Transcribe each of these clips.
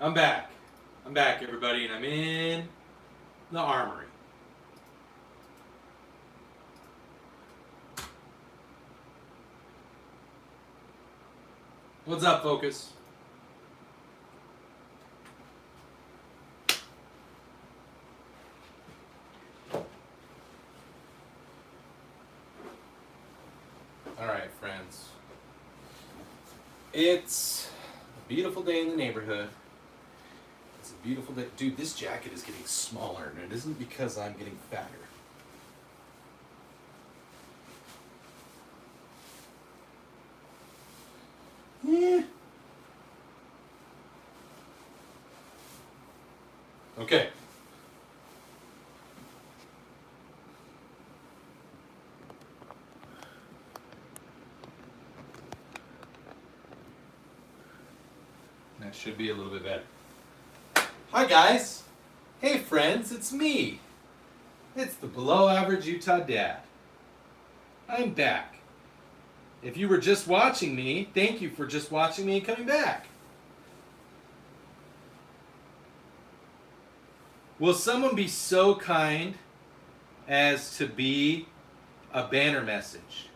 I'm back. I'm back, everybody, and I'm in the Armory. What's up, Focus? All right, friends. It's a beautiful day in the neighborhood. It's a beautiful day. Dude, this jacket is getting smaller, and it isn't because I'm getting fatter. Yeah. Okay. That should be a little bit better. Hi guys! Hey friends, it's me! It's the Below Average Utah Dad. I'm back. If you were just watching me, thank you for just watching me and coming back. Will someone be so kind as to be a banner message?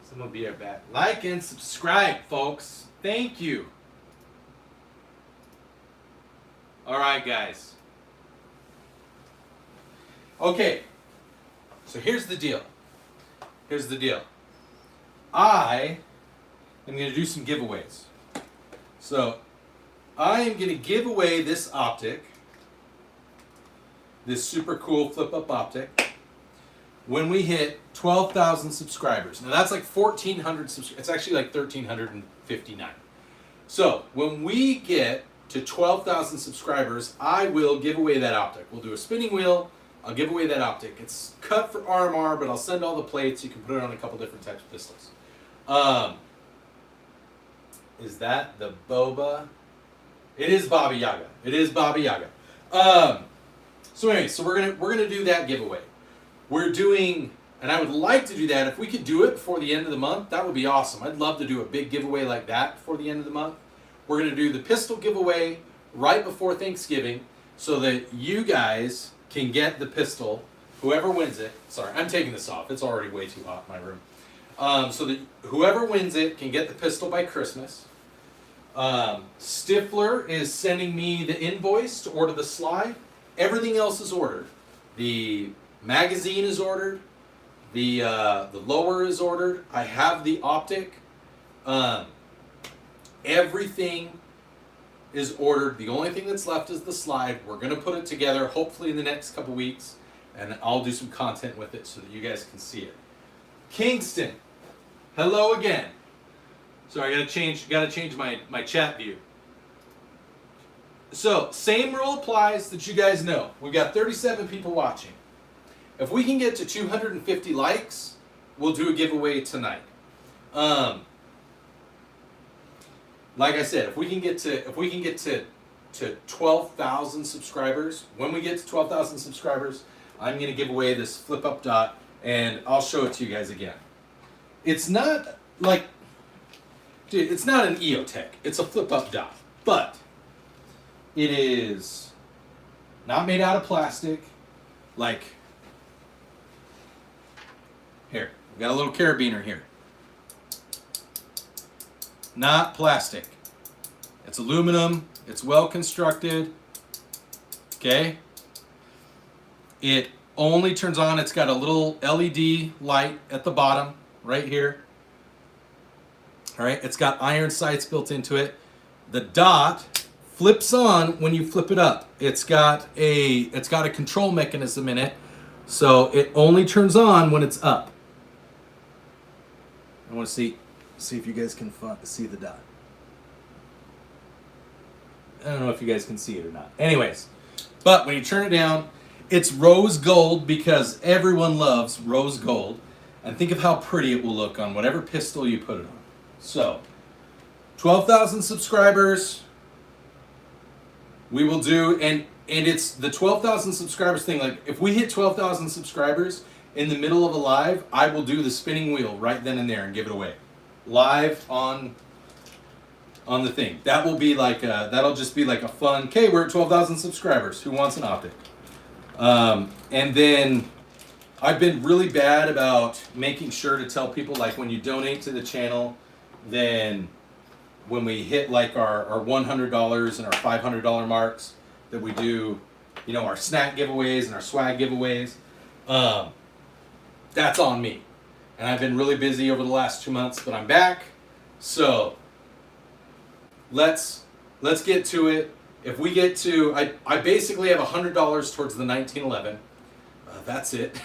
Someone be our back. Like and subscribe, folks. Thank you. All right, guys. Okay. So here's the deal. Here's the deal. I am going to do some giveaways. So I am going to give away this optic. This super cool flip-up optic. When we hit 12,000 subscribers. Now that's like 1,400 subscribers. It's actually like 1,359. So when we get to 12,000 subscribers, I will give away that optic. We'll do a spinning wheel. I'll give away that optic. It's cut for RMR, but I'll send all the plates. You can put it on a couple different types of pistols. Is that the Boba? It is Baba Yaga. It is Baba Yaga. So anyway, so we're gonna do that giveaway. We're doing, and I would like to do that. If we could do it before the end of the month, that would be awesome. I'd love to do a big giveaway like that before the end of the month. We're going to do the pistol giveaway right before Thanksgiving so that you guys can get the pistol, whoever wins it. Sorry, I'm taking this off. It's already way too hot in my room. So that whoever wins it can get the pistol by Christmas. Stifler is sending me the invoice to order the slide. Everything else is ordered. The magazine is ordered. The lower is ordered. I have the optic. Everything is ordered. The only thing that's left is the slide. We're going to put it together hopefully in the next couple weeks, and I'll do some content with it so that you guys can see it. Kingston, hello again. Sorry, I gotta change my chat view. So, same rule applies that you guys know. We've got 37 people watching. If we can get to 250 likes, we'll do a giveaway tonight. Like I said, if we can get to 12,000 subscribers, when we get to 12,000 subscribers, I'm gonna give away this flip up dot, and I'll show it to you guys again. It's not like, dude, it's not an EOTech. It's a flip up dot, but it is not made out of plastic. Like, here, we've got a little carabiner here. Not plastic. It's aluminum. It's well constructed. Okay? It only turns on. It's got a little LED light at the bottom right here. All right? It's got iron sights built into it. The dot flips on when you flip it up. It's got a control mechanism in it. So it only turns on when it's up. I want to see if you guys can see the dot. I don't know if you guys can see it or not. Anyways, but when you turn it down, it's rose gold because everyone loves rose gold. And think of how pretty it will look on whatever pistol you put it on. So, 12,000 subscribers. We will do, and And it's the 12,000 subscribers thing. Like, if we hit 12,000 subscribers in the middle of a live, I will do the spinning wheel right then and there and give it away. Live on the thing. That will be like that'll just be like a fun, okay, we're at 12,000 subscribers. Who wants an optic? And then I've been really bad about making sure to tell people, like, when you donate to the channel, then when we hit like our $100 and our $500 marks, that we do, you know, our snack giveaways and our swag giveaways. That's on me. And I've been really busy over the last 2 months, but I'm back. So let's get to it. If we get to, I basically have $100 towards the 1911. That's it.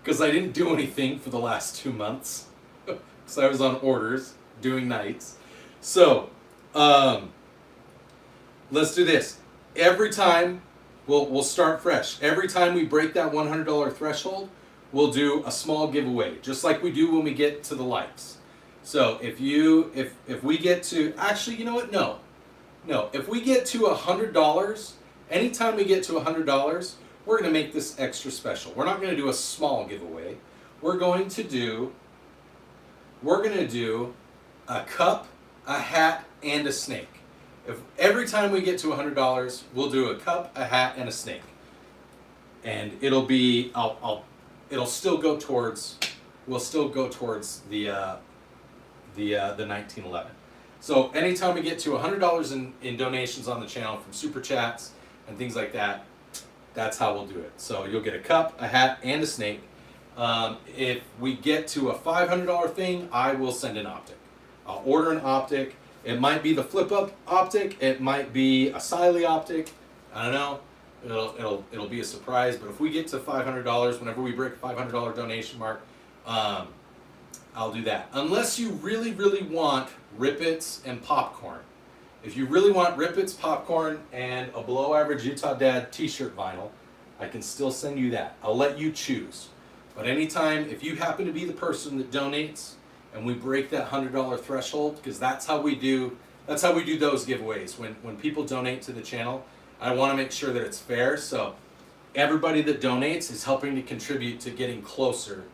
Because I didn't do anything for the last 2 months. Because I was on orders doing nights. So let's do this. Every time, we'll start fresh. Every time we break that $100 threshold, we'll do a small giveaway, just like we do when we get to the likes. So if we get to, actually, you know what? No. If we get to $100, anytime we get to $100, we're going to make this extra special. We're not going to do a small giveaway. We're going to do a cup, a hat, and a snake. If every time we get to $100, we'll do a cup, a hat, and a snake. And it'll be, it'll still go towards, we'll still go towards the 1911. So anytime we get to $100 in donations on the channel from super chats and things like that, that's how we'll do it. So you'll get a cup, a hat, and a snake. If we get to a $500 thing, I will send an optic. I'll order an optic. It might be the flip-up optic. It might be a Siley optic. I don't know. It'll be a surprise. But if we get to $500, whenever we break a $500 donation mark, I'll do that. Unless you really, really want Rippets and popcorn. If you really want Rippets, popcorn, and a below-average Utah Dad t-shirt vinyl, I can still send you that. I'll let you choose. But anytime, if you happen to be the person that donates, and we break that $100 threshold, because that's how we do those giveaways. When people donate to the channel, I want to make sure that it's fair. So everybody that donates is helping to contribute to getting closer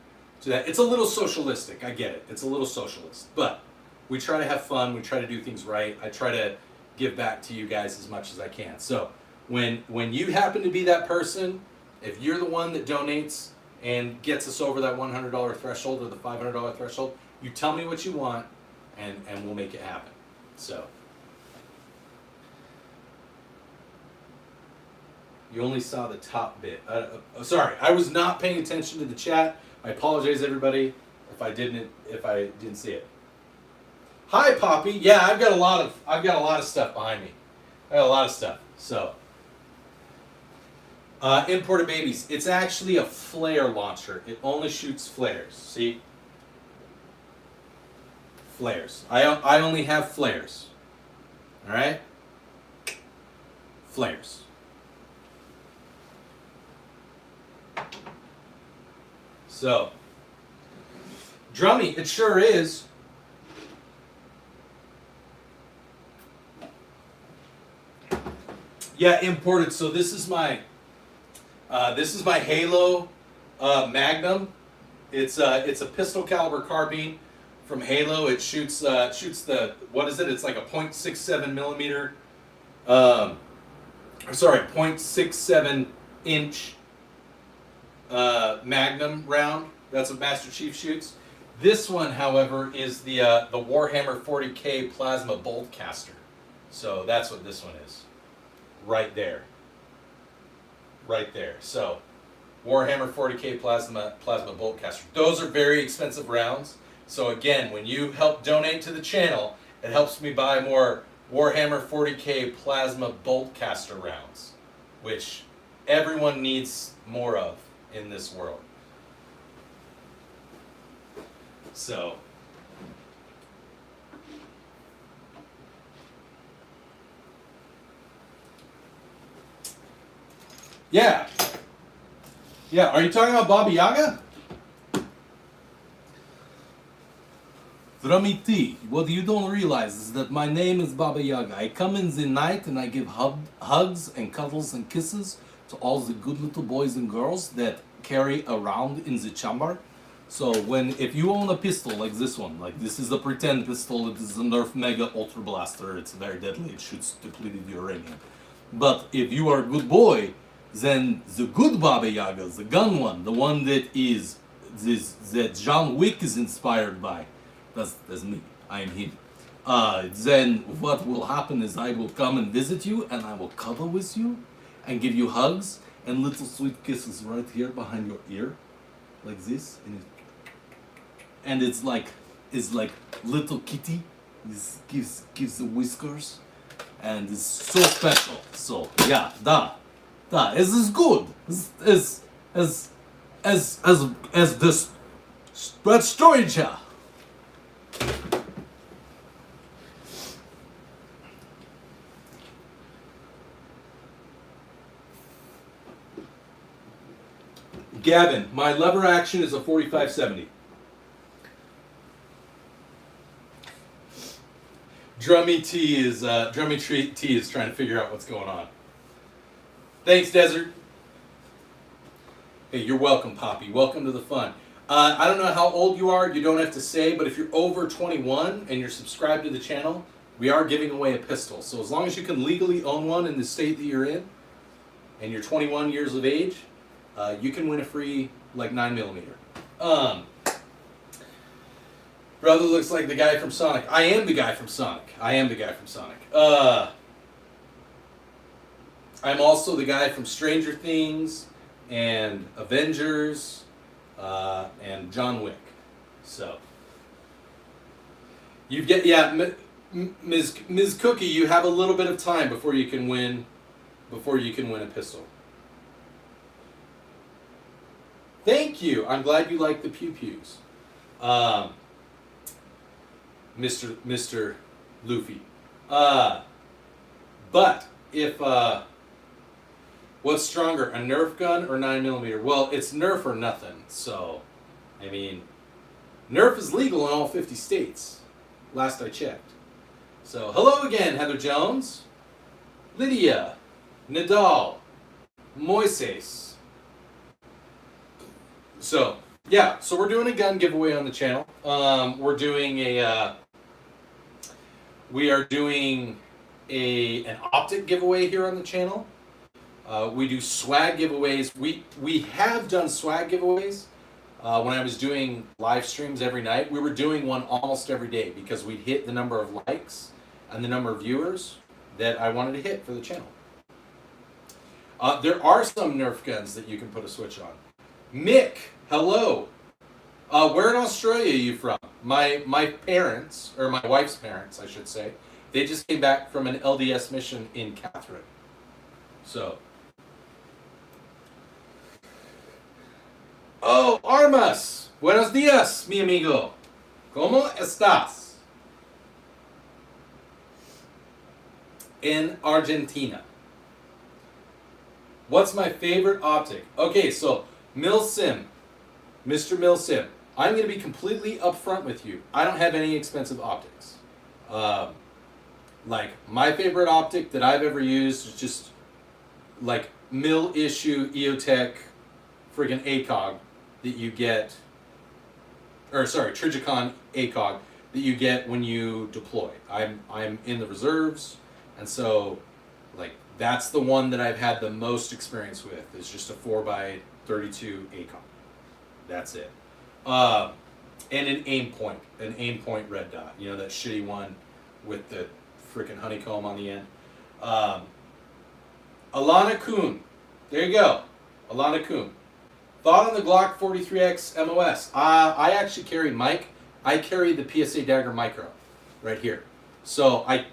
to that. It's a little socialistic, I get it. It's a little socialist, but we try to have fun. We try to do things right. I try to give back to you guys as much as I can. So when you happen to be that person, if you're the one that donates and gets us over that $100 threshold or the $500 threshold, you tell me what you want, and we'll make it happen. So, you only saw the top bit. Sorry, I was not paying attention to the chat. I apologize, everybody, if I didn't see it. Hi, Poppy. Yeah, I've got a lot of stuff behind me. I got a lot of stuff. So, imported babies. It's actually a flare launcher. It only shoots flares. See. Flares. I only have flares. All right? Flares. So, drummy, it sure is. Yeah, imported. So this is my Halo Magnum. It's a pistol caliber carbine from Halo. It shoots the, what is it? It's like a .67 millimeter. 0.67 inch Magnum round. That's what Master Chief shoots. This one, however, is the Warhammer 40K plasma bolt caster. So that's what this one is. Right there. Right there. So Warhammer 40K plasma bolt caster. Those are very expensive rounds. So again, when you help donate to the channel, it helps me buy more Warhammer 40K plasma bolt caster rounds, which everyone needs more of in this world. So, yeah. Are you talking about Baba Yaga? The Drummy T, what you don't realize is that my name is Baba Yaga. I come in the night and I give hugs and cuddles and kisses to all the good little boys and girls that carry around in the chamber. So if you own a pistol like this one, like this is a pretend pistol, it is a Nerf Mega Ultra Blaster, it's very deadly, it shoots depleted uranium. But if you are a good boy, then the good Baba Yaga, the gun one, the one that John Wick is inspired by, that's me, I am him. Then what will happen is I will come and visit you and I will cuddle with you and give you hugs and little sweet kisses right here behind your ear, like this, and it's like little kitty gives the whiskers, and it's so special. So yeah, this is good as this destroyer. Gavin, my lever action is a 4570. Drummy T is trying to figure out what's going on. Thanks, Desert. Hey, you're welcome, Poppy. Welcome to the fun. I don't know how old you are. You don't have to say, but if you're over 21 and you're subscribed to the channel, we are giving away a pistol. So as long as you can legally own one in the state that you're in, and you're 21 years of age, you can win a free, like, 9mm. Brother looks like the guy from Sonic. I am the guy from Sonic. I'm also the guy from Stranger Things and Avengers and John Wick. So you get, yeah, Ms. Cookie, you have a little bit of time before you can win a pistol. Thank you. I'm glad you like the pew-pews. Mr. Luffy. But if what's stronger, a Nerf gun or 9mm? Well, it's Nerf or nothing. So, I mean, Nerf is legal in all 50 states. Last I checked. So, hello again, Heather Jones, Lydia, Nadal, Moises. So, yeah, so we're doing a gun giveaway on the channel. We are doing an optic giveaway here on the channel. We do swag giveaways. We have done swag giveaways when I was doing live streams every night. We were doing one almost every day because we'd hit the number of likes and the number of viewers that I wanted to hit for the channel. There are some Nerf guns that you can put a switch on. Mick, hello. Where in Australia are you from? My parents, or my wife's parents, I should say, they just came back from an LDS mission in Catherine. So. Oh, Armas. Buenos días, mi amigo. ¿Cómo estás? In Argentina. What's my favorite optic? Okay, so Milsim, Mr. Milsim, I'm going to be completely upfront with you. I don't have any expensive optics. Like, my favorite optic that I've ever used is just, like, mill-issue EOTech friggin' ACOG that you get, or sorry, Trijicon ACOG that you get when you deploy. I'm in the reserves, and so, like, that's the one that I've had the most experience with, is just a 4x32 ACOG. That's it. And an aim point red dot. You know, that shitty one with the freaking honeycomb on the end. Alana Kuhn. There you go. Alana Kuhn. Thought on the Glock 43X MOS. I actually carry I carry the PSA Dagger Micro right here. So I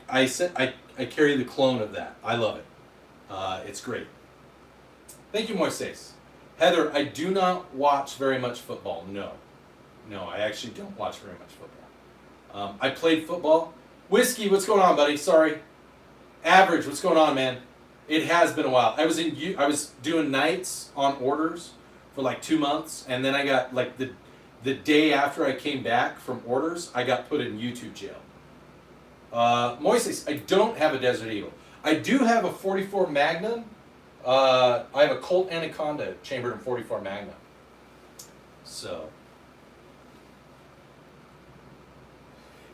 carry the clone of that. I love it. It's great. Thank you, Moises. Heather, I do not watch very much football. No, I actually don't watch very much football. I played football. Whiskey, what's going on, buddy? Sorry. Average, what's going on, man? It has been a while. I was doing nights on orders for like 2 months, and then I got like the day after I came back from orders, I got put in YouTube jail. Moises, I don't have a Desert Eagle. I do have a 44 Magnum. I have a Colt Anaconda chambered in 44 Magnum. So,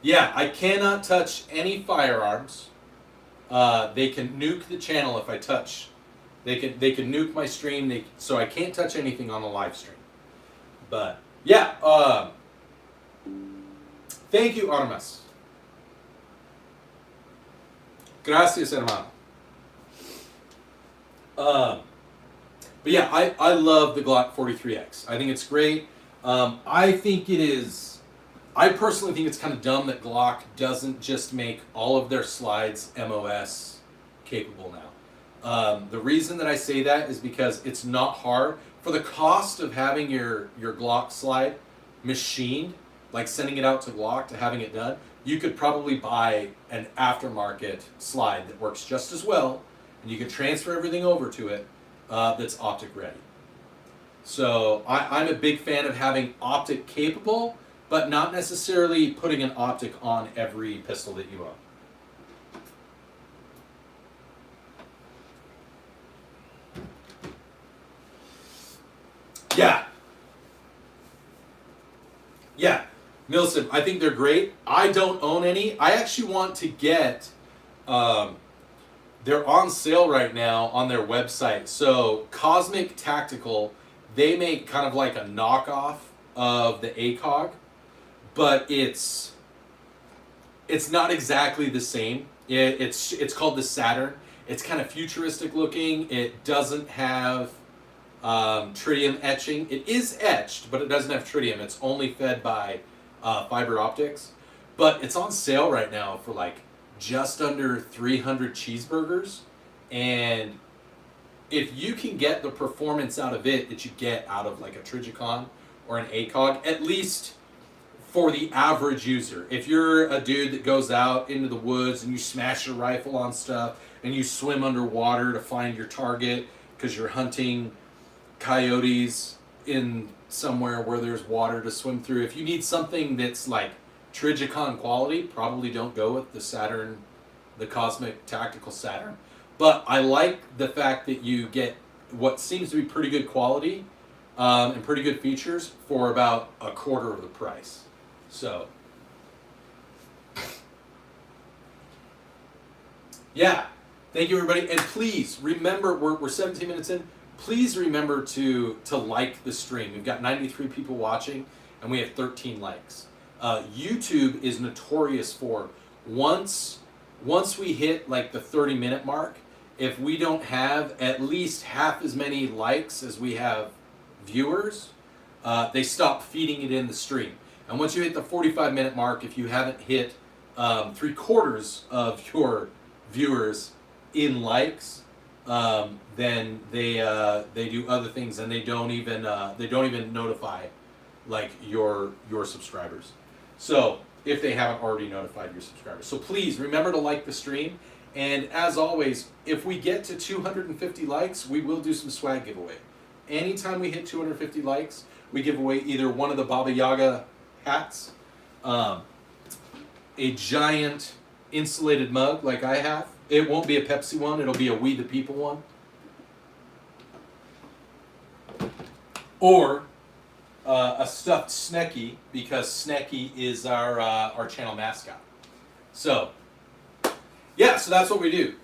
yeah, I cannot touch any firearms. They can nuke the channel if I touch. They can nuke my stream. So I can't touch anything on the live stream. But yeah, thank you, Armas. Gracias, hermano. But yeah, I love the Glock 43X. I think it's great. I think it is. I personally think it's kind of dumb that Glock doesn't just make all of their slides MOS capable now. The reason that I say that is because it's not hard. For the cost of having your Glock slide machined, like sending it out to Glock to having it done, you could probably buy an aftermarket slide that works just as well, and you can transfer everything over to it that's optic ready. So I'm a big fan of having optic capable, but not necessarily putting an optic on every pistol that you own. Yeah, Nilsson, I think they're great. I don't own any. I actually want to get, they're on sale right now on their website. So Cosmic Tactical, they make kind of like a knockoff of the ACOG, but it's not exactly the same. It's called the Saturn. It's kind of futuristic looking. It doesn't have tritium etching. It is etched, but it doesn't have tritium. It's only fed by fiber optics. But it's on sale right now for like just under 300 cheeseburgers. And if you can get the performance out of it that you get out of like a Trijicon or an ACOG, at least for the average user. If you're a dude that goes out into the woods and you smash your rifle on stuff and you swim underwater to find your target because you're hunting coyotes in somewhere where there's water to swim through. If you need something that's like Trijicon quality, probably don't go with the Saturn, the Cosmic Tactical Saturn. But I like the fact that you get what seems to be pretty good quality and pretty good features for about a quarter of the price. So, yeah, thank you everybody. And please remember, we're 17 minutes in. Please remember to like the stream. We've got 93 people watching, and we have 13 likes. YouTube is notorious for once we hit like the 30-minute mark, if we don't have at least half as many likes as we have viewers, they stop feeding it in the stream. And once you hit the 45-minute mark, if you haven't hit 3/4 of your viewers in likes, then they do other things, and they don't even notify like your subscribers. So if they haven't already notified your subscribers, so please remember to like the stream. And as always, if we get to 250 likes, we will do some swag giveaway. Anytime we hit 250 likes, we give away either one of the Baba Yaga hats, a giant insulated mug like I have. It won't be a Pepsi one, it'll be a We the People one. Or a stuffed Snecky, because Snecky is our channel mascot. So, yeah, so that's what we do.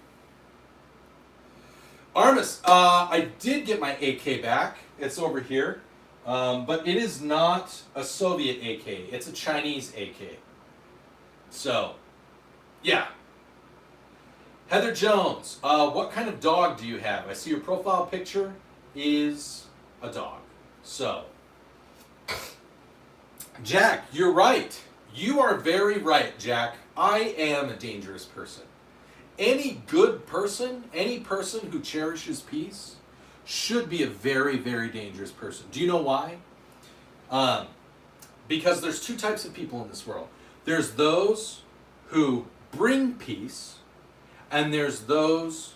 Armis, I did get my AK back. It's over here. But it is not a Soviet AK. It's a Chinese AK. So, yeah. Heather Jones, what kind of dog do you have? I see your profile picture is a dog. So, Jack, you're right. You are very right, Jack. I am a dangerous person. Any good person, any person who cherishes peace, should be a very, very dangerous person. Do you know why? Because there's two types of people in this world. There's those who bring peace, and there's those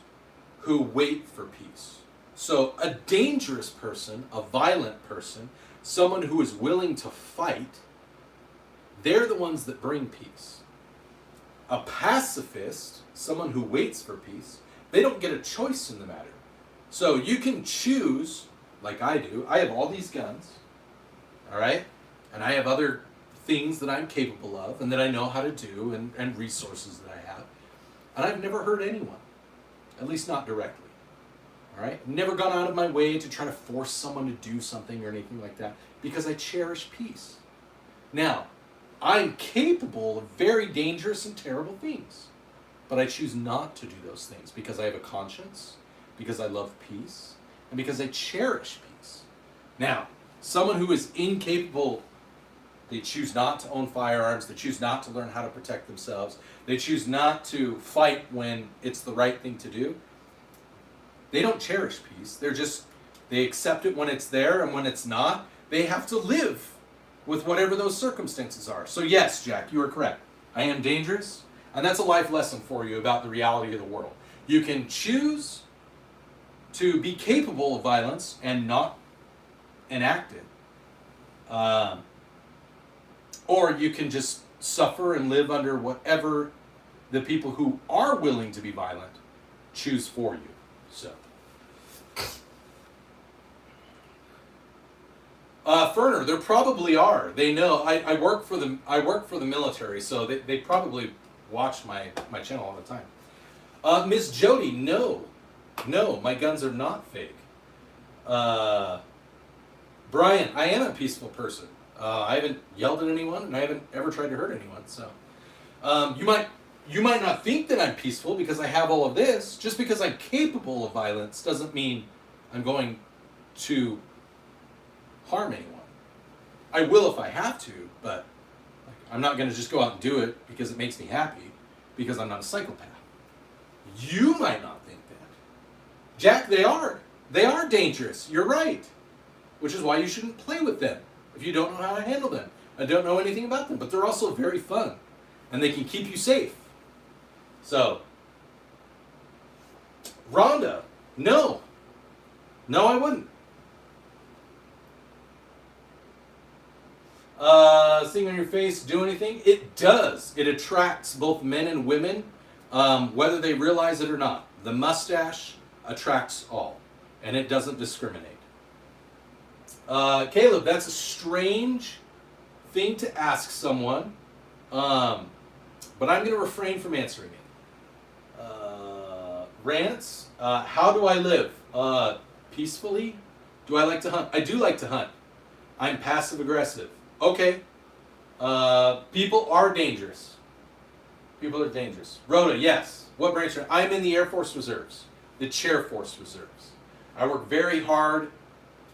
who wait for peace. So a dangerous person, a violent person, someone who is willing to fight, they're the ones that bring peace. A pacifist, someone who waits for peace, they don't get a choice in the matter. So you can choose, like I do. I have all these guns, all right? And I have other things that I'm capable of and that I know how to do and resources that I have. And I've never hurt anyone, at least not directly. All right? Never gone out of my way to try to force someone to do something or anything like that because I cherish peace. Now, I'm capable of very dangerous and terrible things, but I choose not to do those things because I have a conscience, because I love peace, and because I cherish peace. Now, someone who is incapable, they choose not to own firearms, they choose not to learn how to protect themselves, they choose not to fight when it's the right thing to do. They don't cherish peace. They accept it when it's there, and when it's not, they have to live with whatever those circumstances are. So yes, Jack, you are correct. I am dangerous, and that's a life lesson for you about the reality of the world. You can choose to be capable of violence and not enact it. Or you can just suffer and live under whatever the people who are willing to be violent choose for you. So, Ferner, there probably are. They know. I work for the military, so they probably watch my channel all the time. Miss Jody, no, my guns are not fake. Brian, I am a peaceful person. I haven't yelled at anyone, and I haven't ever tried to hurt anyone. So, you might not think that I'm peaceful because I have all of this. Just because I'm capable of violence doesn't mean I'm going to harm anyone. I will if I have to, but I'm not going to just go out and do it because it makes me happy, because I'm not a psychopath. You might not think that. Jack, they are. They are dangerous. You're right. Which is why you shouldn't play with them if you don't know how to handle them and don't know anything about them. But they're also very fun, and they can keep you safe. So, Rhonda, no. No, I wouldn't. Seeing on your face do anything? It does. It attracts both men and women, whether they realize it or not. The mustache attracts all, and it doesn't discriminate. Caleb, that's a strange thing to ask someone, but I'm going to refrain from answering it. Rants, how do I live? Peacefully? Do I like to hunt? I do like to hunt. I'm passive aggressive. Okay. People are dangerous. People are dangerous. Rhoda, yes. What branch? I'm in the Air Force Reserves, the Chair Force Reserves. I work very hard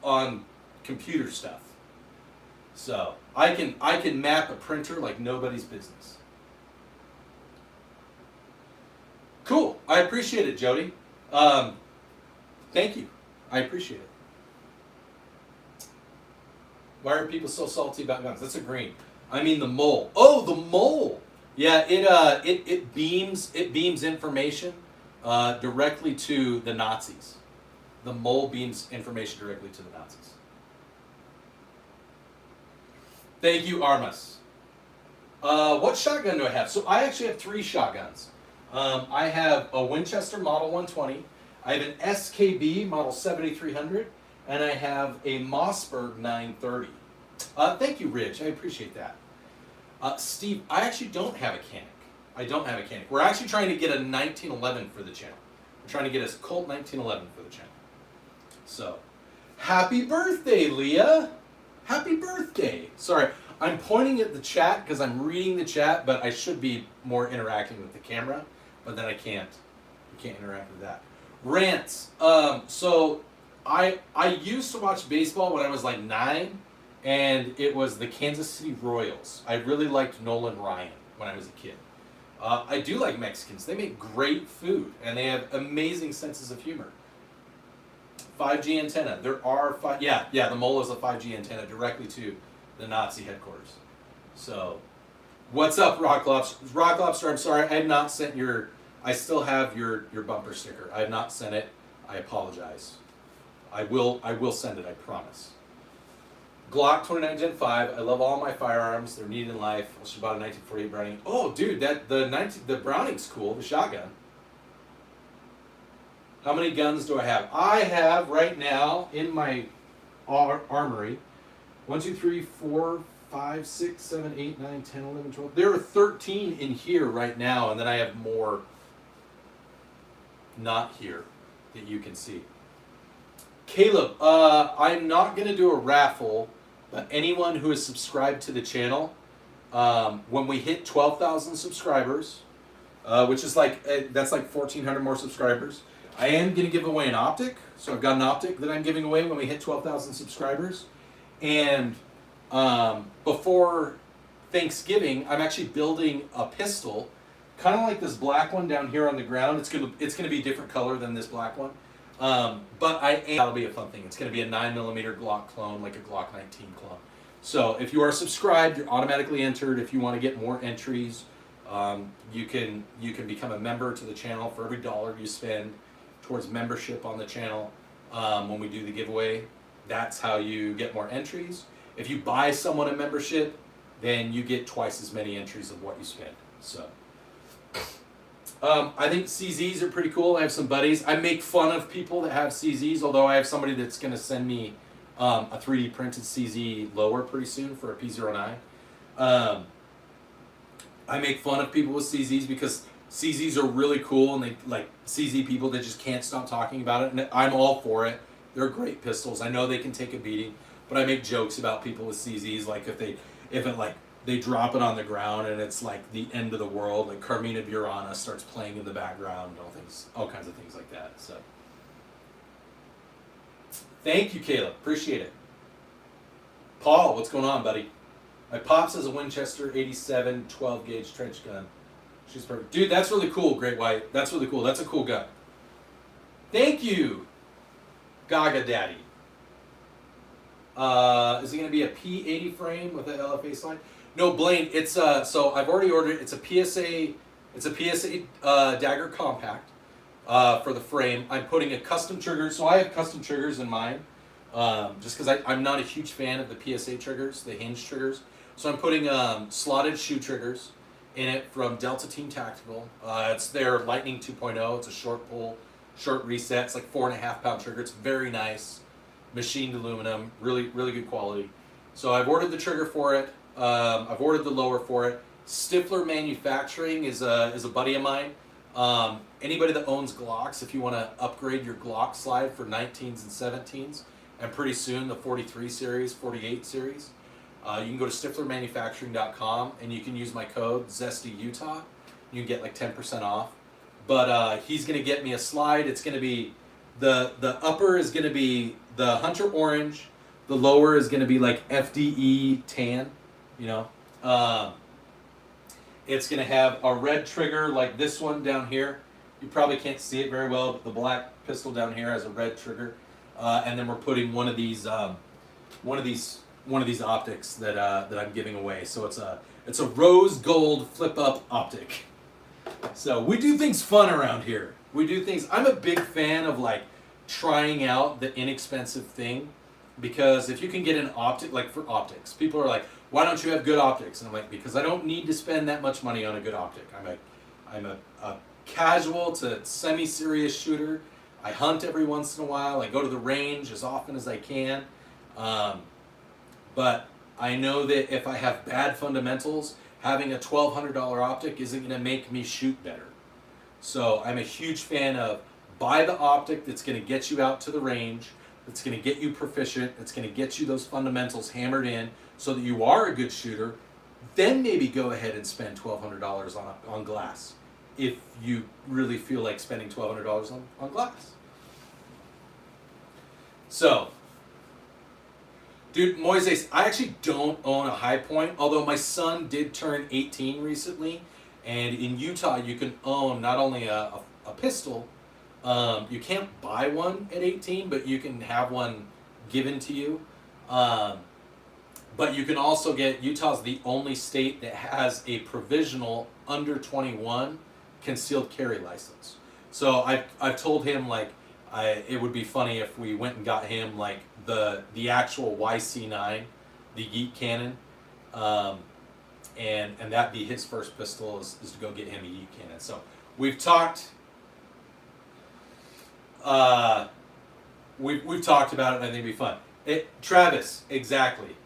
on computer stuff. So I can map a printer like nobody's business. Cool. I appreciate it, Jody. Thank you. I appreciate it. Why are people so salty about guns? That's a green. I mean the mole. Oh, the mole. Yeah, it beams information directly to the Nazis. The mole beams information directly to the Nazis. Thank you, Armas. What shotgun do I have? So I actually have 3 shotguns. I have a Winchester Model 120. I have an SKB Model 7300. And I have a Mossberg 930. Thank you, Ridge. I appreciate that. Steve, I actually don't have a Canic. I don't have a Canic. We're actually trying to get a 1911 for the channel. We're trying to get a Colt 1911 for the channel. So, happy birthday, Leah. Happy birthday. Sorry, I'm pointing at the chat because I'm reading the chat, but I should be more interacting with the camera, but then I can't. I can't interact with that. Rants. So I used to watch baseball when I was like 9, and it was the Kansas City Royals. I really liked Nolan Ryan when I was a kid. I do like Mexicans. They make great food, and they have amazing senses of humor. 5G antenna. There are yeah, the mole is a 5G antenna directly to the Nazi headquarters. So, what's up, Rock Lobster? Rock Lobster, I'm sorry, I have not sent I still have your bumper sticker. I have not sent it. I apologize. I will send it, I promise. Glock 29 Gen 5. I love all my firearms. They're neat in life. I should bought a 1948 Browning. Oh, dude, the Browning's cool. The shotgun. How many guns do I have? I have right now in my armory 1, 2, 3, 4, 5, 6, 7, 8, 9, 10, 11, 12. There are 13 in here right now, and then I have more not here that you can see. Caleb, I'm not going to do a raffle, but anyone who is subscribed to the channel, when we hit 12,000 subscribers, which is like, that's like 1,400 more subscribers, I am going to give away an optic. So I've got an optic that I'm giving away when we hit 12,000 subscribers. And before Thanksgiving, I'm actually building a pistol, kind of like this black one down here on the ground. It's gonna be a different color than this black one. But that'll be a fun thing. It's gonna be a 9mm Glock clone, like a Glock 19 clone. So if you are subscribed, you're automatically entered. If you want to get more entries, you can become a member to the channel for every $1 you spend towards membership on the channel. When we do the giveaway, that's how you get more entries. If you buy someone a membership, then you get twice as many entries of what you spend. So I think CZs are pretty cool. I have some buddies. I make fun of people that have CZs, although I have somebody that's going to send me a 3D printed CZ lower pretty soon for a P09. I make fun of people with CZs because CZs are really cool, and they like CZ people that just can't stop talking about it, and I'm all for it. They're great pistols. I know they can take a beating, but I make jokes about people with CZs, like if they drop it on the ground and it's like the end of the world, like Carmina Burana starts playing in the background, all kinds of things like that. So thank you, Caleb. Appreciate it. Paul, what's going on, buddy? My pops has a Winchester 87 12 gauge trench gun. She's perfect. Dude, that's really cool, Great White. That's really cool. That's a cool gun. Thank you, Gaga Daddy. Is it going to be a P80 frame with an LFA slide? No, Blaine. It's so I've already ordered it. It's a PSA Dagger compact for the frame. I'm putting a custom trigger. So I have custom triggers in mine, just because I'm not a huge fan of the PSA triggers, the hinge triggers. So I'm putting slotted shoe triggers in it from Delta Team Tactical. It's their Lightning 2.0. It's a short pull, short reset. It's like 4.5 pound trigger. It's very nice, machined aluminum, really good quality. So I've ordered the trigger for it. I've ordered the lower for it. Stifler Manufacturing is a buddy of mine. Anybody that owns Glocks, if you want to upgrade your Glock slide for 19s and 17s, and pretty soon the 43 series, 48 series, you can go to stiflermanufacturing.com and you can use my code ZestyUtah. You can get like 10% off. But he's going to get me a slide. It's going to be, the upper is going to be the Hunter Orange. The lower is going to be like FDE tan, you know. It's going to have a red trigger like this one down here. You probably can't see it very well, but the black pistol down here has a red trigger. And then we're putting one of these optics that I'm giving away. So it's a rose gold flip up optic. So we do things fun around here. We do things. I'm a big fan of like trying out the inexpensive thing, because if you can get an optic, like for optics, people are like, why don't you have good optics? And I'm like, because I don't need to spend that much money on a good optic. I'm a casual to semi-serious shooter. I hunt every once in a while. I go to the range as often as I can. But I know that if I have bad fundamentals, having a $1,200 optic isn't going to make me shoot better. So I'm a huge fan of buy the optic that's going to get you out to the range, that's going to get you proficient, that's going to get you those fundamentals hammered in so that you are a good shooter. Then maybe go ahead and spend $1,200 on glass if you really feel like spending $1,200 on glass. So, dude, Moises, I actually don't own a high point, although my son did turn 18 recently, and in Utah you can own not only a pistol, you can't buy one at 18, but you can have one given to you. But you can also get, Utah's the only state that has a provisional under 21 concealed carry license. So I've told him, like, it would be funny if we went and got him like the actual YC9 the Yeet cannon, and that be his first pistol is to go get him a Yeet cannon. So we've talked. We've talked about it, and I think it'd be fun. Travis, exactly.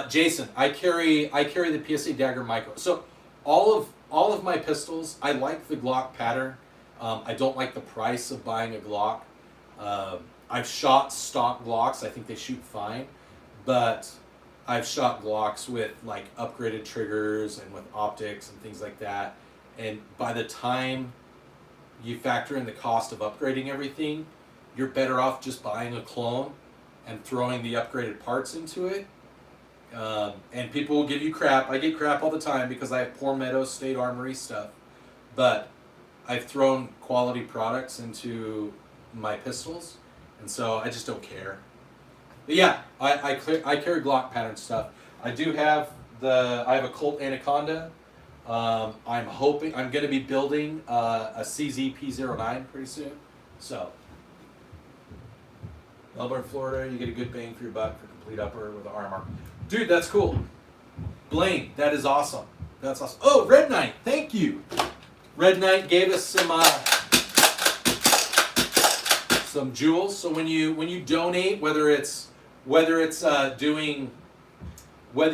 Jason, I carry the PSA Dagger Micro. So all of my pistols, I like the Glock pattern. I don't like the price of buying a Glock. I've shot stock Glocks. I think they shoot fine, but I've shot Glocks with like upgraded triggers and with optics and things like that. And by the time you factor in the cost of upgrading everything, you're better off just buying a clone and throwing the upgraded parts into it. And people will give you crap. I get crap all the time because I have Poor Meadows State Armory stuff. But I've thrown quality products into my pistols, and so I just don't care. But yeah, I carry Glock pattern stuff. I have a Colt Anaconda. I'm going to be building a CZ P09 pretty soon. So, Melbourne, Florida, you get a good bang for your buck for complete upper with the armor. Dude, that's cool. Blaine, that is awesome. That's awesome. Oh, Red Knight, thank you. Red Knight gave us some jewels. So when you donate, whether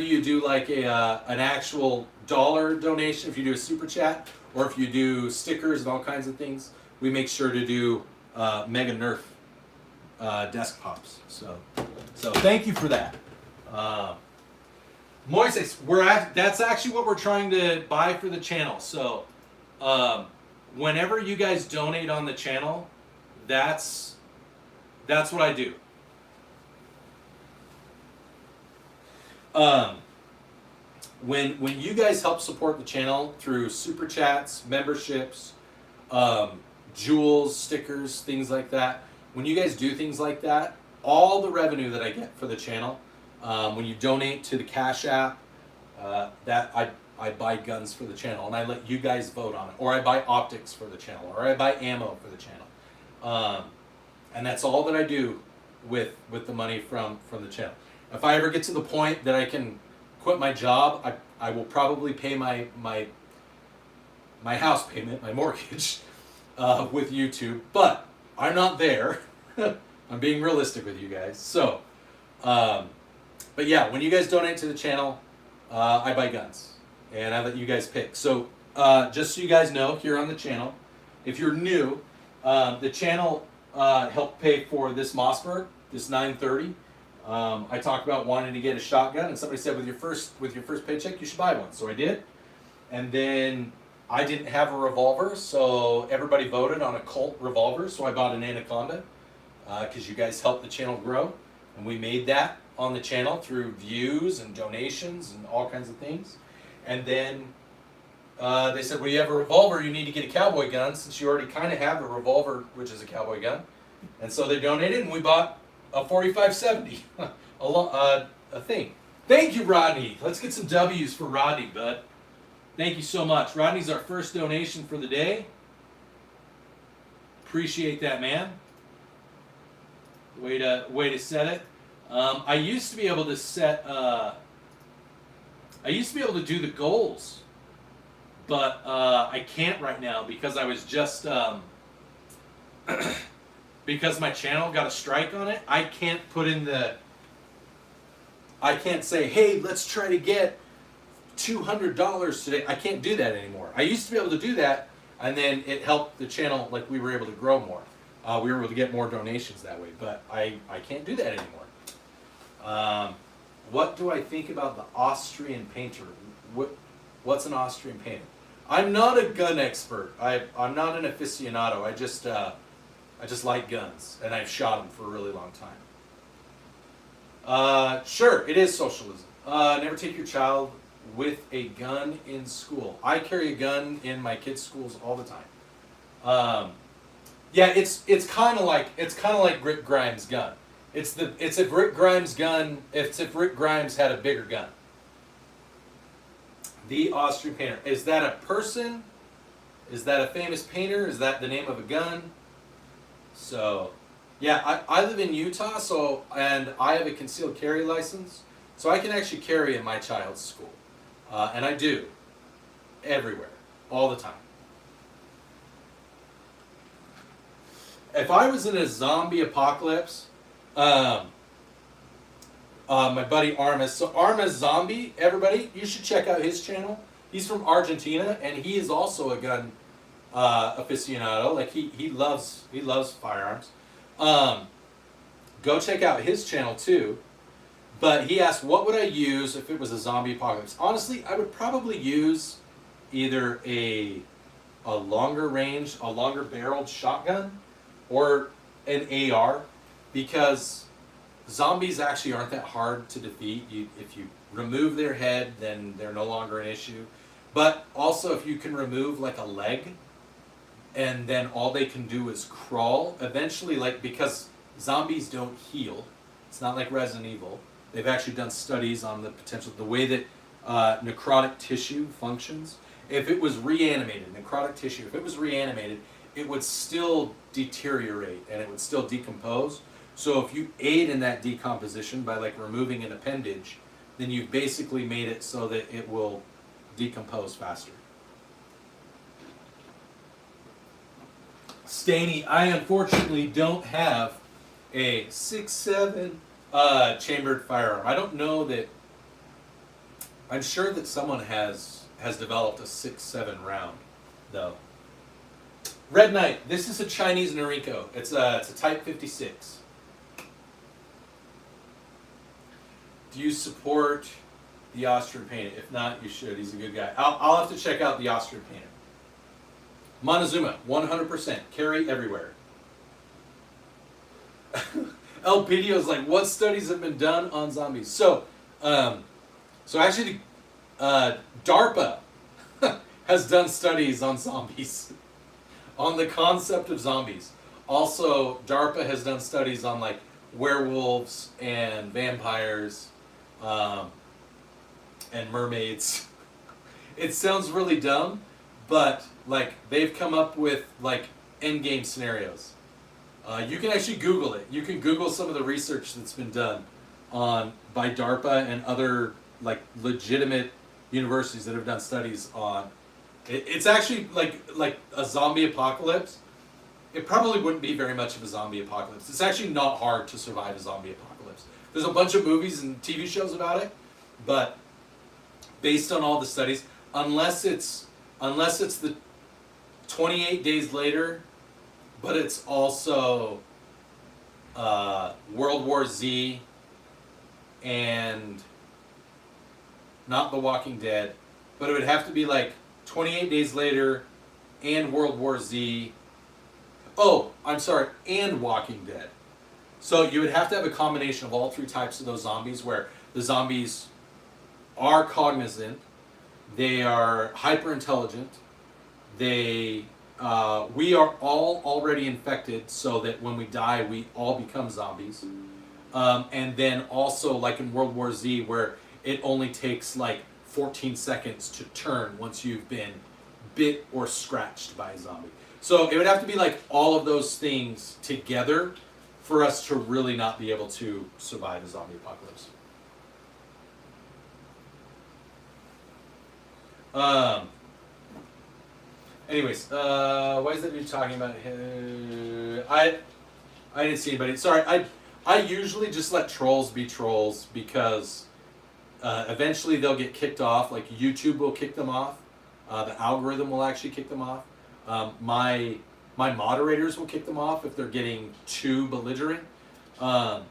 you do like an actual dollar donation, if you do a super chat, or if you do stickers and all kinds of things, we make sure to do Mega Nerf desk pops. So thank you for that. Moises, that's actually what we're trying to buy for the channel. So whenever you guys donate on the channel, that's what I do. When you guys help support the channel through super chats, memberships, jewels, stickers, things like that, when you guys do things like that, all the revenue that I get for the channel, when you donate to the Cash App, that I buy guns for the channel, and I let you guys vote on it, or I buy optics for the channel, or I buy ammo for the channel, and that's all that I do with the money from the channel. If I ever get to the point that I can quit my job, I will probably pay my house payment, my mortgage, with YouTube, but I'm not there. I'm being realistic with you guys. So, but yeah, when you guys donate to the channel, I buy guns, and I let you guys pick. So, just so you guys know, here on the channel, if you're new, the channel helped pay for this Mossberg, this 930. I talked about wanting to get a shotgun, and somebody said with your first paycheck you should buy one. So I did, and then I didn't have a revolver, so everybody voted on a Colt revolver. So I bought an Anaconda because you guys helped the channel grow, and we made that on the channel through views and donations and all kinds of things. And then they said, well, you have a revolver, you need to get a cowboy gun since you already kind of have a revolver, which is a cowboy gun. And so they donated, and we bought a 4570, a thing. Thank you, Rodney. Let's get some W's for Rodney, bud. Thank you so much. Rodney's our first donation for the day. Appreciate that, man. Way to set it. I used to be able to set. I used to be able to do the goals, but I can't right now because I was just. Because my channel got a strike on it, I can't put in I can't say, hey, let's try to get $200 today. I can't do that anymore. I used to be able to do that, and then it helped the channel, like we were able to grow more. We were able to get more donations that way, but I can't do that anymore. What do I think about the Austrian painter? What's an Austrian painter? I'm not a gun expert. I'm not an aficionado. I just like guns, and I've shot them for a really long time. Sure, it is socialism. Never take your child with a gun in school. I carry a gun in my kids' schools all the time. Yeah, it's kind of like Rick Grimes' gun. It's if Rick Grimes' gun. It's if Rick Grimes had a bigger gun. The Austrian painter, is that a person? Is that a famous painter? Is that the name of a gun? So, yeah, I live in Utah, and I have a concealed carry license. So I can actually carry in my child's school. And I do. Everywhere. All the time. If I was in a zombie apocalypse, my buddy Armas. So Armas Zombie, everybody, you should check out his channel. He's from Argentina, and he is also a gun aficionado. Like he loves firearms. Go check out his channel too. But he asked, what would I use if it was a zombie apocalypse? Honestly, I would probably use either a longer range, a longer barreled shotgun, or an AR, because zombies actually aren't that hard to defeat. If you remove their head, then they're no longer an issue. But also, if you can remove like a leg, and then all they can do is crawl, eventually, like, because zombies don't heal, it's not like Resident Evil. They've actually done studies on the potential, the way that necrotic tissue functions. If it was reanimated, necrotic tissue, if it was reanimated, it would still deteriorate and it would still decompose. So if you aid in that decomposition by like removing an appendage, then you've basically made it so that it will decompose faster. Staney, I unfortunately don't have a 6.7 chambered firearm. I don't know that. I'm sure that someone has developed a 6.7 round, though. Red Knight. This is a Chinese Noriko. It's a Type 56. Do you support the Austrian painter? If not, you should. He's a good guy. I'll have to check out the Austrian painter. Montezuma, 100%. Carry everywhere. El Pidio's like, what studies have been done on zombies? So actually, DARPA has done studies on zombies, on the concept of zombies. Also, DARPA has done studies on like werewolves and vampires, and mermaids. It sounds really dumb, but like they've come up with like endgame scenarios. You can actually Google it. You can Google some of the research that's been done by DARPA and other like legitimate universities that have done studies on. It's actually like a zombie apocalypse. It probably wouldn't be very much of a zombie apocalypse. It's actually not hard to survive a zombie apocalypse. There's a bunch of movies and TV shows about it, but based on all the studies, unless it's the 28 days later, but it's also World War Z and not The Walking Dead, but it would have to be like 28 days later and World War Z. Oh, I'm sorry, and Walking Dead. So you would have to have a combination of all three types of those zombies, where the zombies are cognizant, they are hyper intelligent, we are all already infected, so that when we die, we all become zombies. And then also, like in World War Z, where it only takes like 14 seconds to turn once you've been bit or scratched by a zombie. So it would have to be like all of those things together for us to really not be able to survive a zombie apocalypse. Anyways, why is that dude talking about him? I didn't see anybody. Sorry, I usually just let trolls be trolls, because eventually they'll get kicked off. Like YouTube will kick them off. The algorithm will actually kick them off. My moderators will kick them off if they're getting too belligerent. But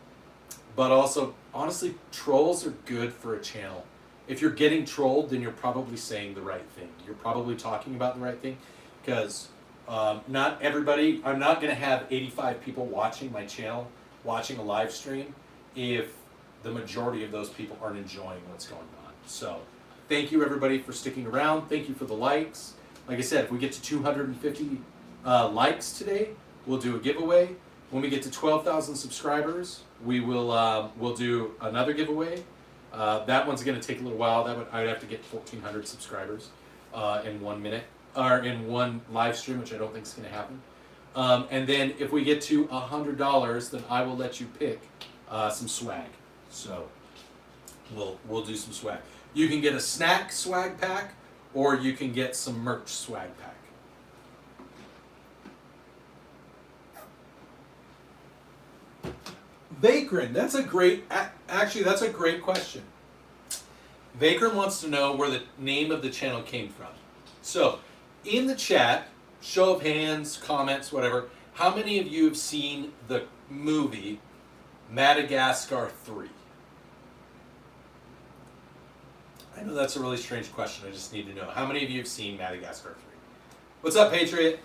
also, honestly, trolls are good for a channel. If you're getting trolled, then you're probably saying the right thing. You're probably talking about the right thing, because not everybody, I'm not going to have 85 people watching my channel, watching a live stream, if the majority of those people aren't enjoying what's going on. So thank you everybody for sticking around. Thank you for the likes. Like I said, if we get to 250 likes today, we'll do a giveaway. When we get to 12,000 subscribers, we will we'll do another giveaway. That one's going to take a little while. I would have to get 1,400 subscribers in 1 minute, or in one live stream, which I don't think is going to happen. And then if we get to $100, then I will let you pick some swag. So we'll do some swag. You can get a snack swag pack, or you can get some merch swag pack. Vakrin, that's a great question. Vakrin wants to know where the name of the channel came from. So, in the chat, show of hands, comments, whatever, how many of you have seen the movie Madagascar 3? I know that's a really strange question. I just need to know. How many of you have seen Madagascar 3? What's up, Patriot?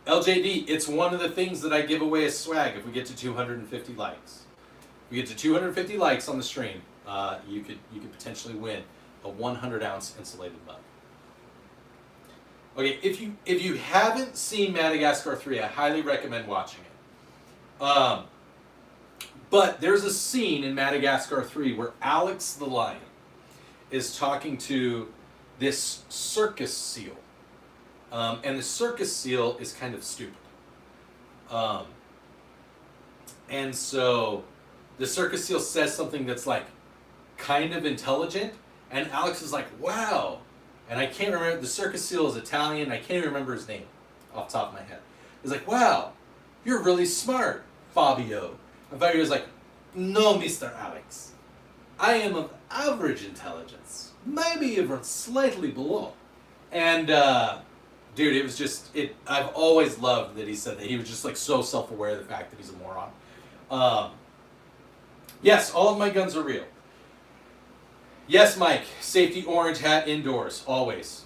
LJD, it's one of the things that I give away as swag if we get to 250 likes. If we get to 250 likes on the stream, you could potentially win a 100-ounce insulated mug. Okay, if you haven't seen Madagascar 3, I highly recommend watching it. But there's a scene in Madagascar 3 where Alex the lion is talking to this circus seal. And the circus seal is kind of stupid. And so the circus seal says something that's like kind of intelligent, and Alex is like, wow. And I can't remember, the circus seal is Italian, I can't even remember his name off the top of my head. He's like, wow, you're really smart, Fabio. And Fabio was like, no, Mr. Alex. I am of average intelligence, maybe even slightly below. And, dude, it was just, I've always loved that he said that. He was just like so self-aware of the fact that he's a moron. Yes, all of my guns are real. Yes, Mike, safety orange hat indoors, always.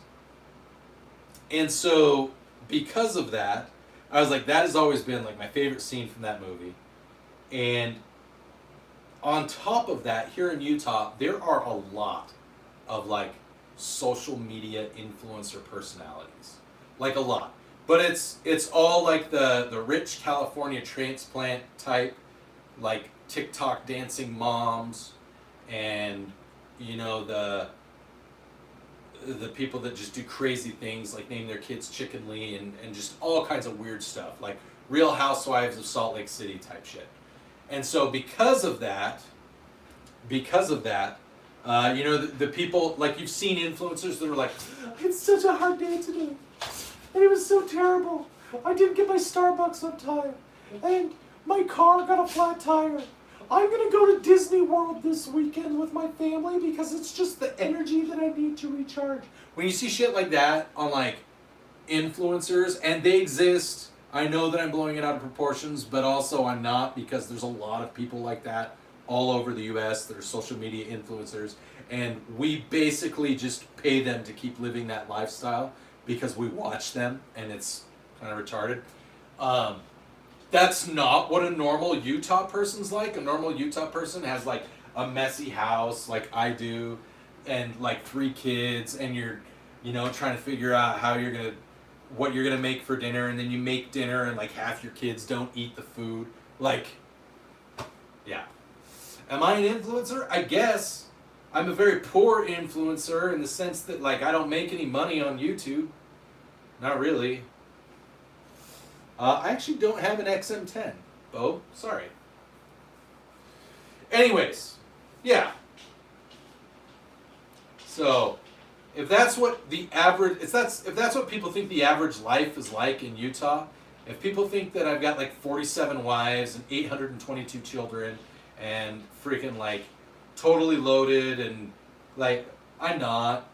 And so, because of that, I was like, that has always been like my favorite scene from that movie. And on top of that, here in Utah, there are a lot of like social media influencer personalities. Like a lot. But it's all like the rich California transplant type, like TikTok dancing moms, and you know the people that just do crazy things like name their kids Chicken Lee and just all kinds of weird stuff, like Real Housewives of Salt Lake City type shit. And so because of that, you know, the people, like you've seen influencers that are like, it's such a hard day today. And it was so terrible. I didn't get my Starbucks on time. And my car got a flat tire. I'm going to go to Disney World this weekend with my family because it's just the energy that I need to recharge. When you see shit like that on like influencers, and they exist, I know that I'm blowing it out of proportions, but also I'm not, because there's a lot of people like that all over the US that are social media influencers, and we basically just pay them to keep living that lifestyle because we watch them, and it's kind of retarded. That's not what a normal Utah person's like. A normal Utah person has like a messy house like I do, and like 3 kids, and you're, you know, trying to figure out what you're gonna make for dinner, and then you make dinner and like half your kids don't eat the food. Like, yeah. Am I an influencer? I guess. I'm a very poor influencer in the sense that like I don't make any money on YouTube. Not really. I actually don't have an XM10, Bo. Sorry. Anyways, yeah. So, if that's what the average, if that's what people think the average life is like in Utah, if people think that I've got like 47 wives and 822 children and freaking like totally loaded and like, I'm not.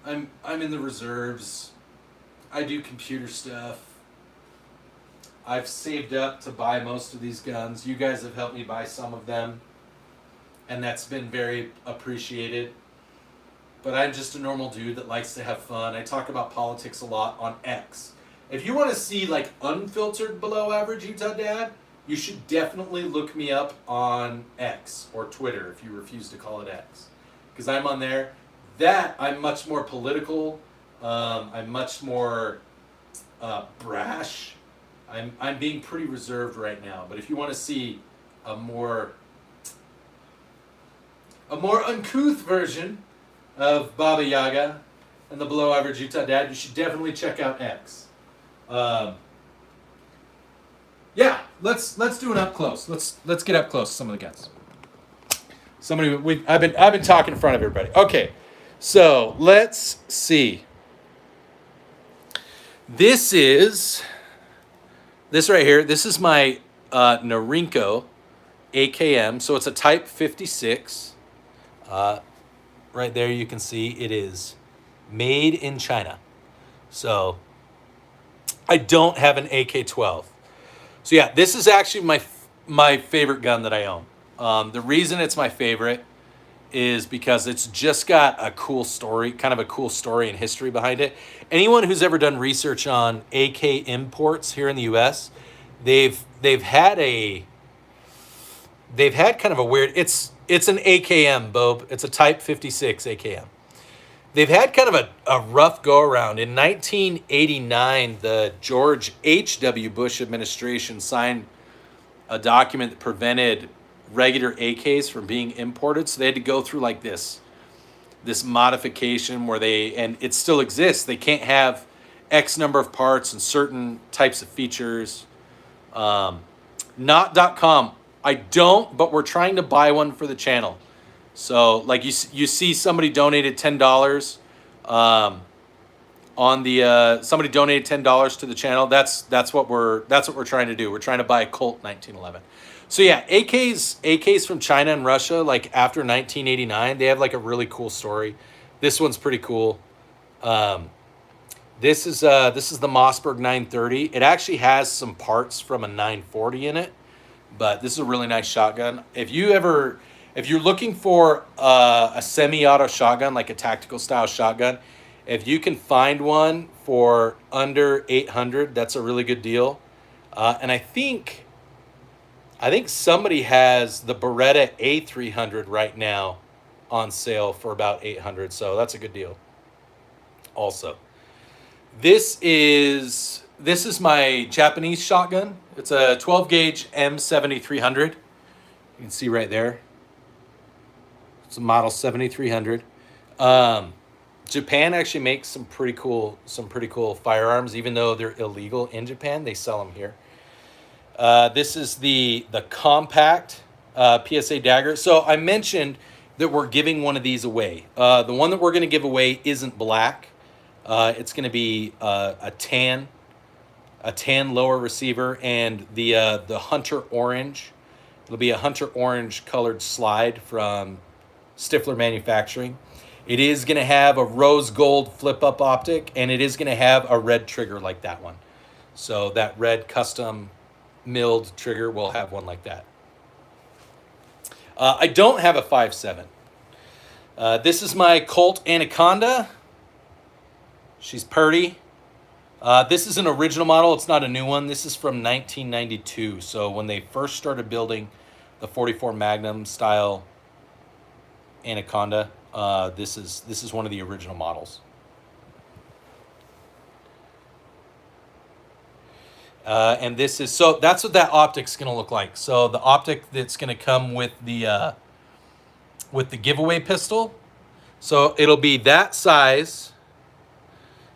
I'm in the reserves. I do computer stuff. I've saved up to buy most of these guns. You guys have helped me buy some of them, and that's been very appreciated. But I'm just a normal dude that likes to have fun. I talk about politics a lot on X. If you want to see like unfiltered below average Utah Dad, you should definitely look me up on X or Twitter if you refuse to call it X, because I'm on there. That I'm much more political. I'm much more brash. I'm being pretty reserved right now, but if you want to see a more uncouth version of Baba Yaga and the below average Utah Dad, you should definitely check out X. Yeah, let's do an up close. Let's get up close to some of the guns. I've been talking in front of everybody. Okay, so let's see. This right here. This is my Norinco AKM. So it's a Type 56. Right there, you can see it is made in China. So I don't have an AK-12. So yeah, this is actually my favorite gun that I own. The reason it's my favorite is because it's just got a cool story, kind of a cool story and history behind it. Anyone who's ever done research on AK imports here in the U.S., they've had kind of a weird. It's an AKM, Bob. It's a Type 56 AKM. They've had kind of a rough go around. In 1989, the George H.W. Bush administration signed a document that prevented regular AKs from being imported. So they had to go through like this modification where and it still exists. They can't have X number of parts and certain types of features. Not.com. I don't, but we're trying to buy one for the channel. So like you see somebody donated $10 on the somebody donated $10 to the channel. That's what we're trying to do. We're trying to buy a Colt 1911. So yeah, AKs from China and Russia, like after 1989, they have like a really cool story. This one's pretty cool. This is the Mossberg 930. It actually has some parts from a 940 in it, but this is a really nice shotgun. If you're looking for a semi-auto shotgun, like a tactical style shotgun, if you can find one for under 800, that's a really good deal. And I think somebody has the Beretta A300 right now on sale for about 800, so that's a good deal. Also, this is my Japanese shotgun. It's a 12 gauge M7300. You can see right there. It's a model 7300. Japan actually makes some pretty cool firearms, even though they're illegal in Japan. They sell them here. This is the compact PSA dagger. So I mentioned that we're giving one of these away. The one that we're going to give away isn't black. It's going to be a tan lower receiver, and the Hunter Orange. It'll be a Hunter Orange colored slide from Stifler Manufacturing. It is going to have a rose gold flip-up optic, and it is going to have a red trigger like that one. So that red custom milled trigger will have one like that. I don't have a 5.7. This is my Colt Anaconda. She's purty. This is an original model. It's not a new one. This is from 1992. So when they first started building the 44 Magnum style Anaconda, this is one of the original models. And this is, so that's what that optic's going to look like. So the optic that's going to come with the giveaway pistol. So it'll be that size.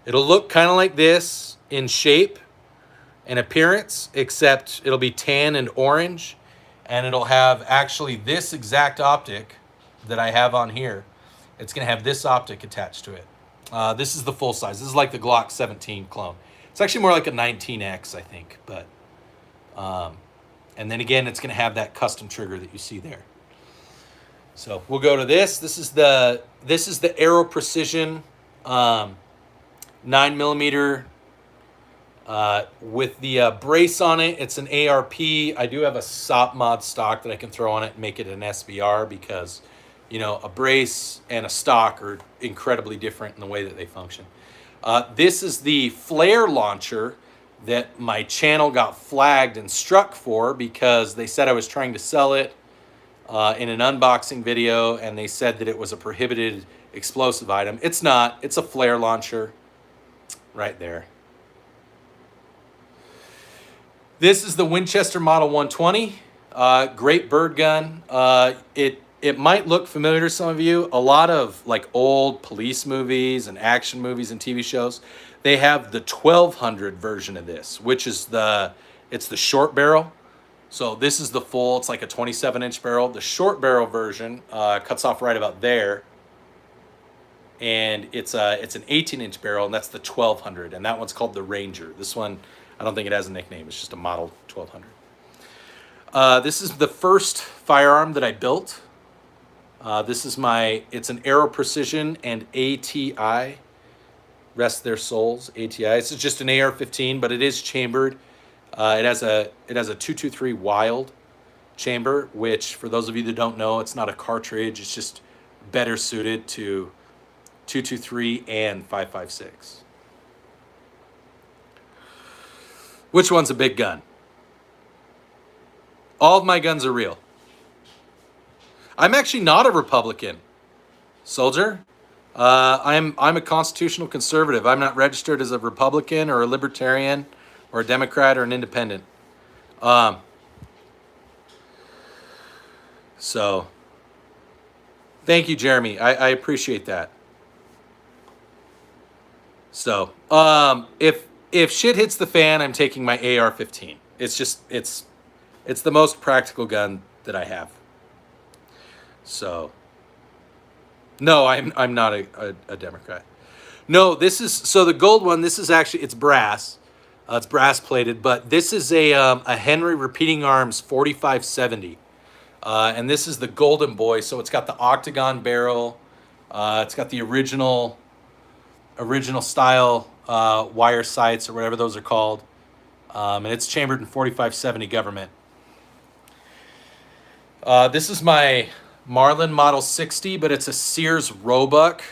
It'll look kind of like this in shape and appearance, except it'll be tan and orange, and it'll have actually this exact optic that I have on here. It's going to have this optic attached to it. This is the full size. This is like the Glock 17 clone. It's actually more like a 19X, I think. But, and then again, it's going to have that custom trigger that you see there. So we'll go to this. This is the Aero Precision 9mm with the brace on it. It's an ARP. I do have a SOP mod stock that I can throw on it and make it an SBR because, you know, a brace and a stock are incredibly different in the way that they function. This is the flare launcher that my channel got flagged and struck for because they said I was trying to sell it in an unboxing video, and they said that it was a prohibited explosive item. It's not. It's a flare launcher right there. This is the Winchester Model 120. Great bird gun. It might look familiar to some of you. A lot of like old police movies and action movies and TV shows, they have the 1200 version of this, which is it's the short barrel. So this is the full, it's like a 27-inch barrel. The short barrel version cuts off right about there. And it's an 18-inch barrel, and that's the 1200. And that one's called the Ranger. This one, I don't think it has a nickname. It's just a model 1200. This is the first firearm that I built. It's an Aero Precision and ATI. Rest their souls, ATI. This is just an AR-15, but it is chambered. It has a 223 Wild chamber, which for those of you that don't know, it's not a cartridge. It's just better suited to 223 and 5.56. Which one's a big gun? All of my guns are real. I'm actually not a Republican, soldier. I'm a constitutional conservative. I'm not registered as a Republican or a Libertarian or a Democrat or an Independent. So, thank you, Jeremy. I appreciate that. So, if shit hits the fan, I'm taking my AR-15. It's the most practical gun that I have. So, no, I'm not a Democrat. No, so the gold one, this is actually, it's brass. It's brass plated, but this is a Henry Repeating Arms 4570. And this is the Golden Boy, so it's got the octagon barrel. It's got the original style wire sights or whatever those are called. And it's chambered in 4570 government. This is my Marlin Model 60, but it's a Sears Roebuck.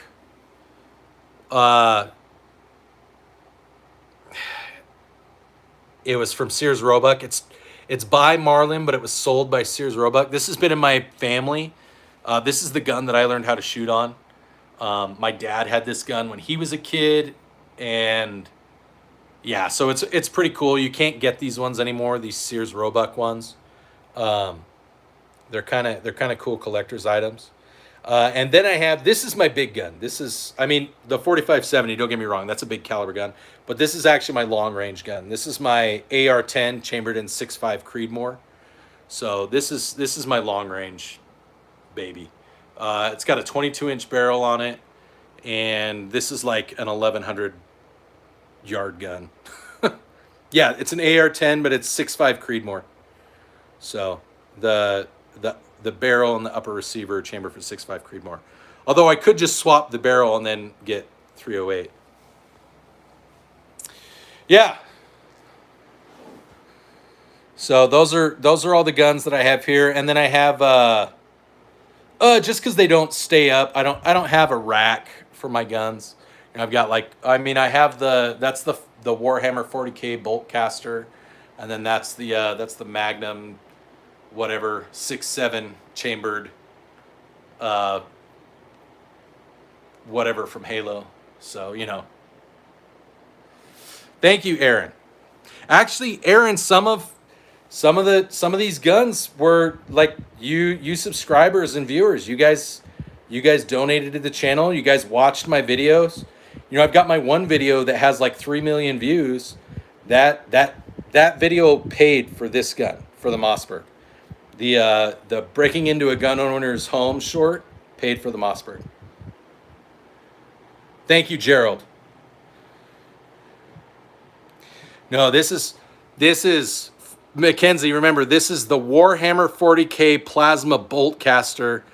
It was from Sears Roebuck. It's by Marlin, but it was sold by Sears Roebuck. This has been in my family. This is the gun that I learned how to shoot on. My dad had this gun when he was a kid, and yeah, so it's pretty cool. You can't get these ones anymore, these Sears Roebuck ones. They're kind of cool collector's items. And then this is my big gun. The 4570, don't get me wrong, that's a big caliber gun. But this is actually my long range gun. This is my AR-10 chambered in 6.5 Creedmoor. So this is my long range baby. It's got a 22-inch barrel on it, and this is like an 1100 yard gun. Yeah, it's an AR-10, but it's 6.5 Creedmoor. So the barrel and the upper receiver chamber for 6.5 Creedmoor. Although I could just swap the barrel and then get 308. Yeah. So those are all the guns that I have here, and then I have just because they don't stay up, I don't have a rack for my guns. And I've got I have that's the Warhammer 40K bolt caster, and then that's the Magnum whatever 6.7 chambered whatever from Halo. So, thank you, Aaron. Actually, Aaron, some of these guns were like you subscribers and viewers. You guys donated to the channel. You guys watched my videos. I've got my one video that has like 3 million views. That video paid for this gun, for the Mossberg. The breaking into a gun owner's home short paid for the Mossberg. Thank you, Gerald. No, this is Mackenzie. Remember, this is the Warhammer 40K plasma bolt caster,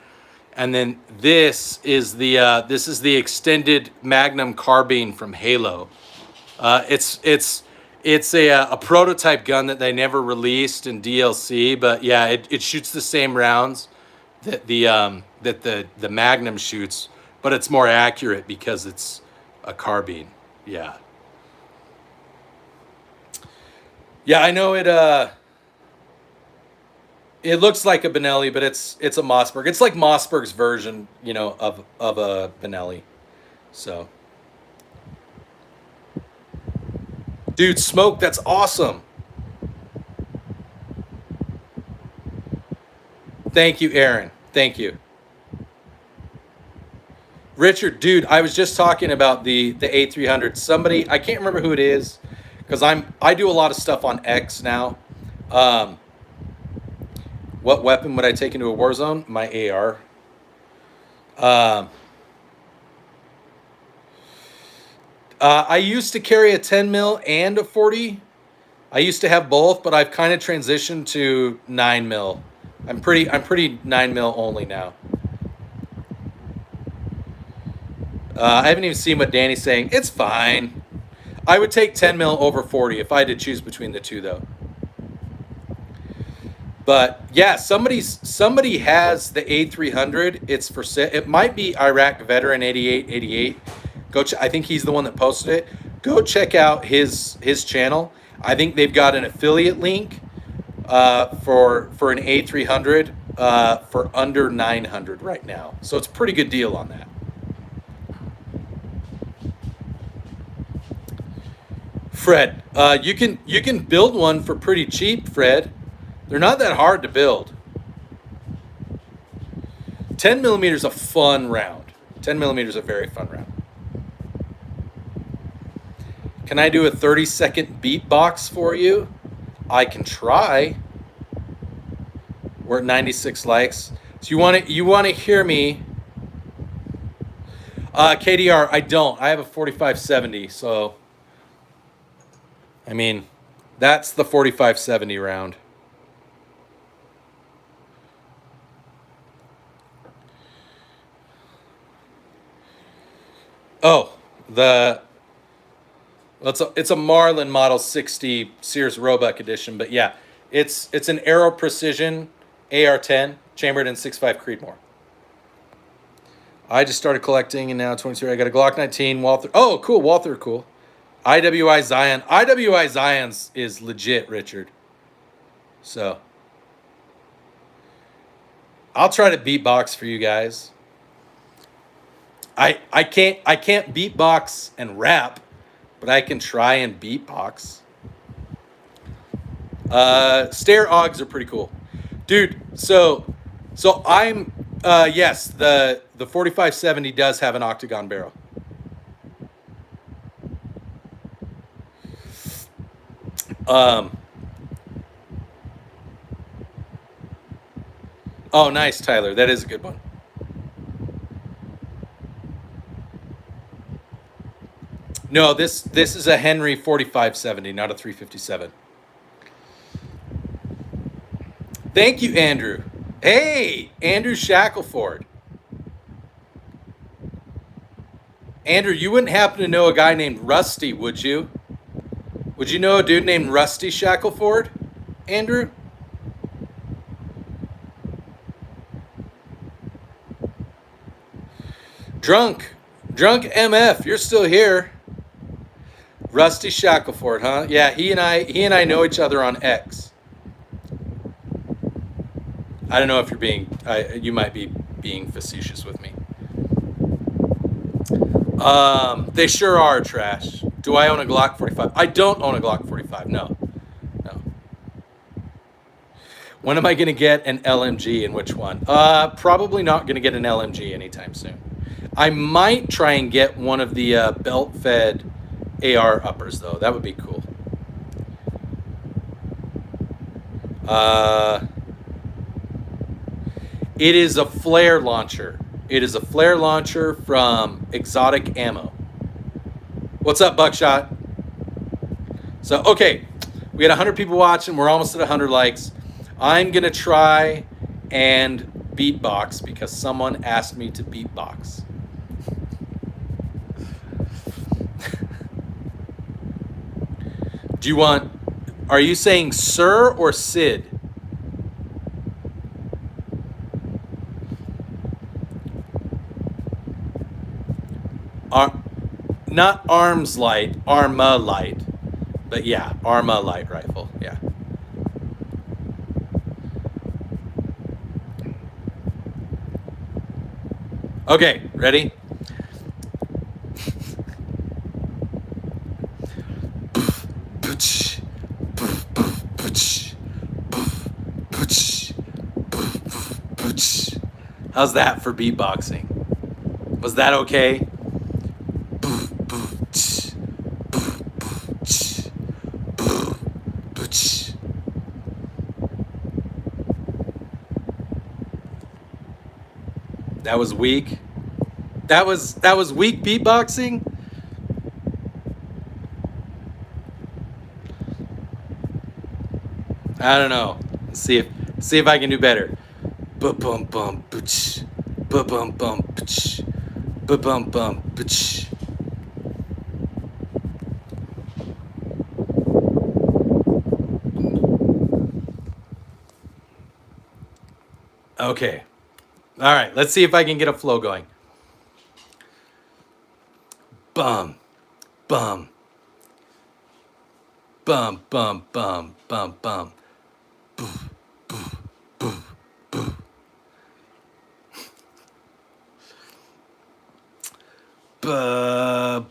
and then this is the extended Magnum carbine from Halo. It's a prototype gun that they never released in DLC, but yeah, it shoots the same rounds that the Magnum shoots, but it's more accurate because it's a carbine. Yeah. Yeah, I know it looks like a Benelli, but it's a Mossberg. It's like Mossberg's version, of a Benelli. So, dude, smoke, that's awesome. Thank you, Aaron. Thank you. Richard, dude, I was just talking about the A300. Somebody, I can't remember who it is, because I do a lot of stuff on X now. What weapon would I take into a war zone? My AR. I used to carry a 10 mil and a 40. I used to have both, but I've kind of transitioned to 9 mil. I'm pretty 9 mil only now. I haven't even seen what Danny's saying. It's fine. I would take 10 mil over 40 if I had to choose between the two, though. But yeah, somebody has the A300. It's for sale. It might be Iraq veteran 8888. I think he's the one that posted it. Go check out his channel. I think they've got an affiliate link for an A300 for under 900 right now. So it's a pretty good deal on that. Fred, you can build one for pretty cheap, Fred. They're not that hard to build. 10 millimeter is a fun round. 10 millimeter is a very fun round. Can I do a 30-second beatbox for you? I can try. We're at 96 likes. So you want to hear me? KDR, I don't. I have a 4570, so I mean, that's the 4570 round. Oh, it's a Marlin Model 60 Sears Roebuck edition, but yeah, it's an Aero Precision AR-10 chambered in 6.5 Creedmoor. I just started collecting and now 23. I got a Glock 19 Walther. Oh, cool, Walther, cool. IWI Zion. IWI Zion's is legit, Richard. So I'll try to beatbox for you guys. I can't beatbox and rap, but I can try and beatbox. Stair Augs are pretty cool. Dude, so I'm yes, the 4570 does have an octagon barrel. Oh, nice, Tyler. That is a good one. No, this is a Henry 4570, not a 357. Thank you, Andrew. Hey, Andrew Shackelford. Andrew, you wouldn't happen to know a guy named Rusty, would you? Would you know a dude named Rusty Shackelford, Andrew? Drunk MF, you're still here. Rusty Shackelford, huh? Yeah, he and I know each other on X. I don't know if you're you might be being facetious with me. They sure are trash. Do I own a Glock 45? I don't own a Glock 45. No. When am I going to get an LMG and which one? Probably not going to get an LMG anytime soon. I might try and get one of the belt-fed AR uppers, though. That would be cool. It is a flare launcher. It is a flare launcher from Exotic Ammo. What's up, Buckshot? So, okay, we had 100 people watching. We're almost at 100 likes. I'm going to try and beatbox because someone asked me to beatbox. Are you saying Sir or Sid? Not Arms Light, Arma Light. But yeah, Arma Light rifle, yeah. Okay, ready? How's that for beatboxing? Was that okay? That was weak. That was weak beatboxing. I don't know. See if I can do better. Ba-bum bum butch. Ba-bum bum butch. Ba-bum bum butch. Okay. All right, let's see if I can get a flow going. Bum, bum, bum, bum, bum, bum, bum. Buh.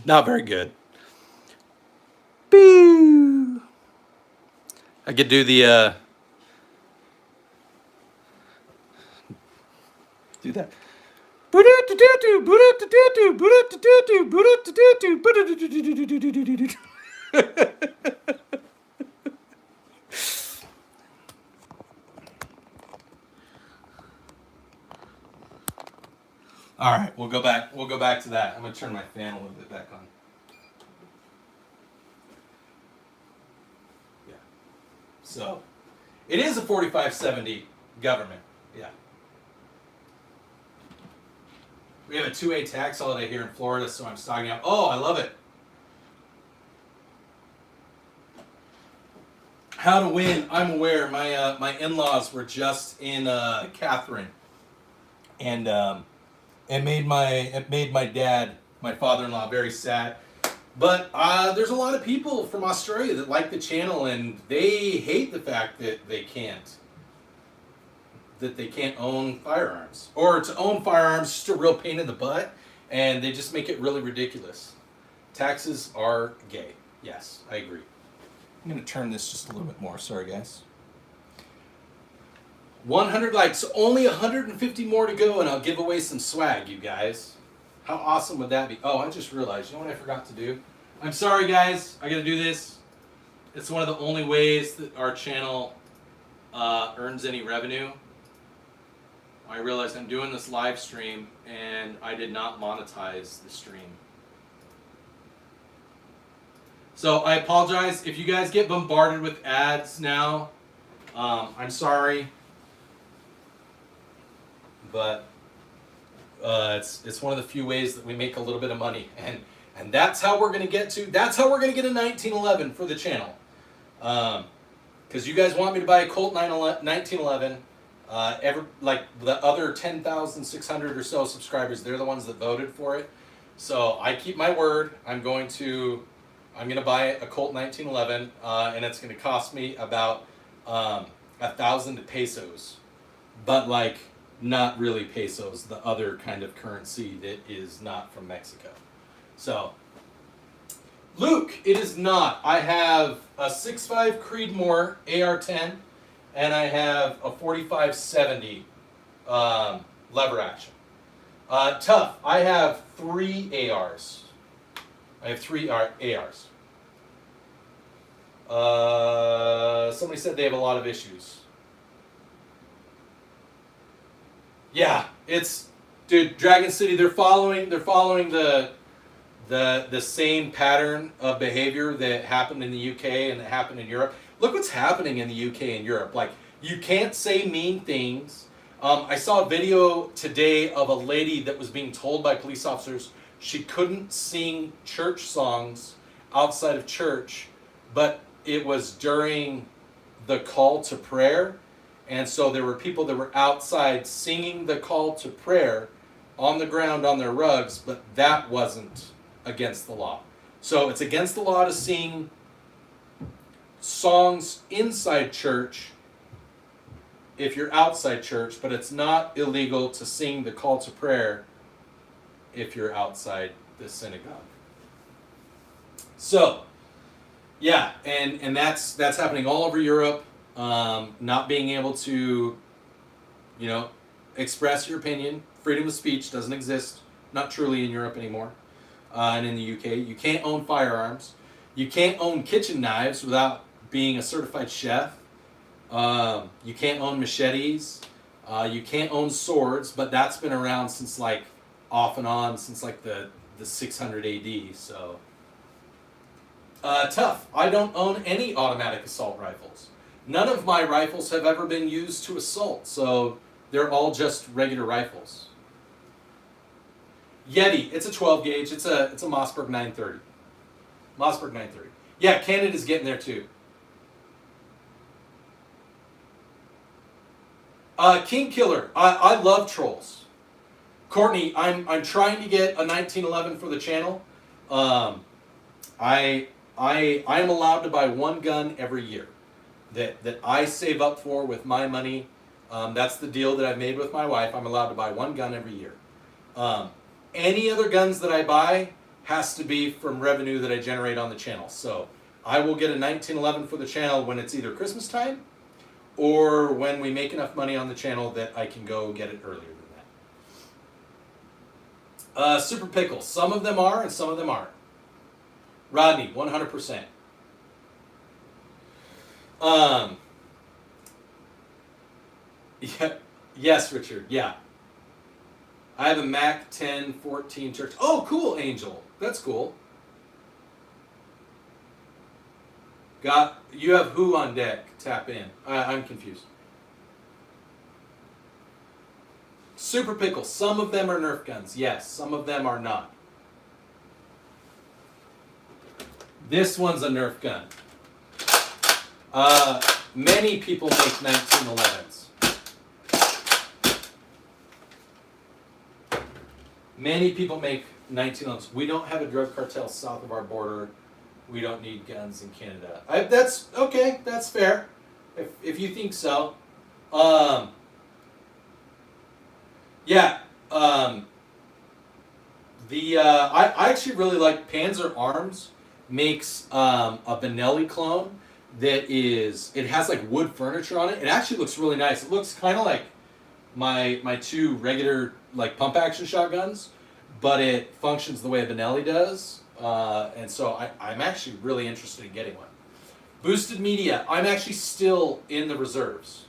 Not very good. Boo. I could do the do that. All right, we'll go back. We'll go back to that. I'm gonna turn my fan a little bit back on. Yeah. So, it is a 4570 government. Yeah. We have a 2A tax holiday here in Florida, so I'm stocking up. Oh, I love it. How to win? I'm aware. My in-laws were just in Catherine, and it made my dad, my father-in-law, very sad. But there's a lot of people from Australia that like the channel, and they hate the fact that they can't own firearms, or to own firearms is just a real pain in the butt, and they just make it really ridiculous. Taxes are gay. Yes, I agree. I'm gonna turn this just a little bit more. Sorry, guys. 100 likes, only 150 more to go, and I'll give away some swag, you guys. How awesome would that be? Oh, I just realized, you know what I forgot to do? I'm sorry, guys. I gotta do this. It's one of the only ways that our channel earns any revenue. I realized I'm doing this live stream, and I did not monetize the stream. So I apologize if you guys get bombarded with ads now. I'm sorry. But it's one of the few ways that we make a little bit of money, and that's how we're gonna get to. That's how we're gonna get a 1911 for the channel, because you guys want me to buy a Colt 1911. Like the other 10,600 or so subscribers, they're the ones that voted for it. So I keep my word. I'm gonna buy a Colt 1911, and it's gonna cost me about 1,000 pesos, but like. Not really pesos, the other kind of currency that is not from Mexico. So, Luke, it is not. I have a 6.5 Creedmoor AR-10, and I have a 4570 lever action. Tough, I have 3 ARs. I have 3 ARs. Somebody said they have a lot of issues. Yeah, dude, Dragon City, they're following the same pattern of behavior that happened in the UK and that happened in Europe. Look what's happening in the UK and Europe. Like, you can't say mean things. I saw a video today of a lady that was being told by police officers she couldn't sing church songs outside of church, but it was during the call to prayer. And so there were people that were outside singing the call to prayer on the ground on their rugs, but that wasn't against the law. So it's against the law to sing songs inside church if you're outside church, but it's not illegal to sing the call to prayer if you're outside the synagogue. So, yeah, and that's happening all over Europe. Not being able to, express your opinion. Freedom of speech doesn't exist, not truly in Europe anymore. And in the UK, you can't own firearms. You can't own kitchen knives without being a certified chef. You can't own machetes. You can't own swords, but that's been around since off and on since the 600 AD. So tough. I don't own any automatic assault rifles. None of my rifles have ever been used to assault, so they're all just regular rifles. Yeti, it's a 12 gauge. It's a Mossberg 930. Mossberg 930. Yeah, Canada's getting there too. King Killer. I love trolls. Courtney, I'm trying to get a 1911 for the channel. I am allowed to buy one gun every year that I save up for with my money. That's the deal that I've made with my wife. I'm allowed to buy one gun every year. Any other guns that I buy has to be from revenue that I generate on the channel. So I will get a 1911 for the channel when it's either Christmas time or when we make enough money on the channel that I can go get it earlier than that. Super Pickle. Some of them are and some of them aren't. Rodney, 100%. Yeah, yes, Richard, yeah. I have a Mac 10 14 church. Oh, cool, Angel. That's cool. You have who on deck? Tap in. I'm confused. Super Pickle. Some of them are Nerf guns. Yes, some of them are not. This one's a Nerf gun. Many people make 1911s. Many people make 1911s. We don't have a drug cartel south of our border. We don't need guns in Canada. That's okay. That's fair. If you think so. Yeah. I actually really like Panzer Arms makes a Benelli clone that it has wood furniture on it. It actually looks really nice. It looks kind of like my two regular pump action shotguns, but it functions the way a Benelli does. And so I'm actually really interested in getting one. Boosted Media. I'm actually still in the reserves.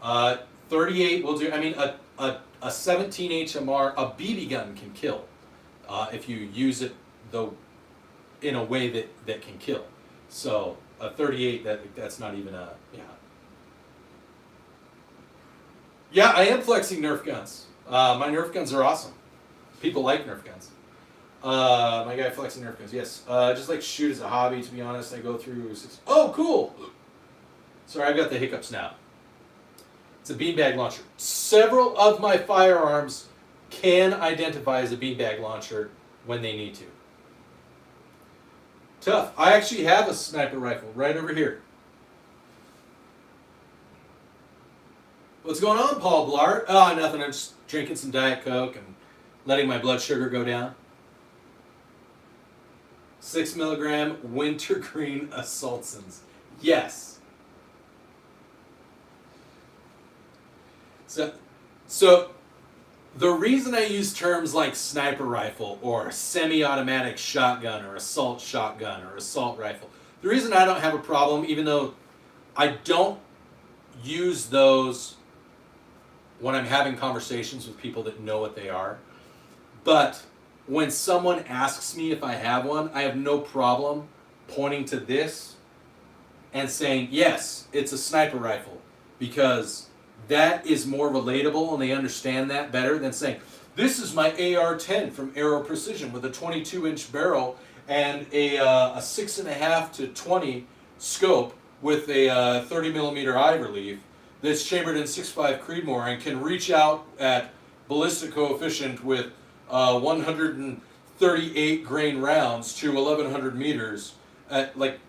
38 will do. I mean, a 17 HMR, a BB gun can kill if you use it in a way that can kill. So a 38, that's not even a Yeah, I am flexing Nerf guns. My Nerf guns are awesome. People like Nerf guns. My guy flexing Nerf guns, yes. Just shoot as a hobby, to be honest. I go through Oh, cool! Sorry, I've got the hiccups now. It's a beanbag launcher. Several of my firearms can identify as a beanbag launcher when they need to. Tough. I actually have a sniper rifle right over here. What's going on, Paul Blart? Oh, nothing. I'm just drinking some Diet Coke and letting my blood sugar go down. 6 milligram wintergreen assaultsons. Yes. So the reason I use terms like sniper rifle or semi-automatic shotgun or assault shotgun or assault rifle, the reason I don't have a problem, even though I don't use those when I'm having conversations with people that know what they are, but when someone asks me if I have one, I have no problem pointing to this and saying, yes, it's a sniper rifle, because that is more relatable and they understand that better than saying, this is my AR-10 from Aero Precision with a 22-inch barrel and a 6.5 to 20 scope with a 30 millimeter eye relief that's chambered in 6.5 Creedmoor and can reach out at ballistic coefficient with 138 grain rounds to 1,100 meters. Like,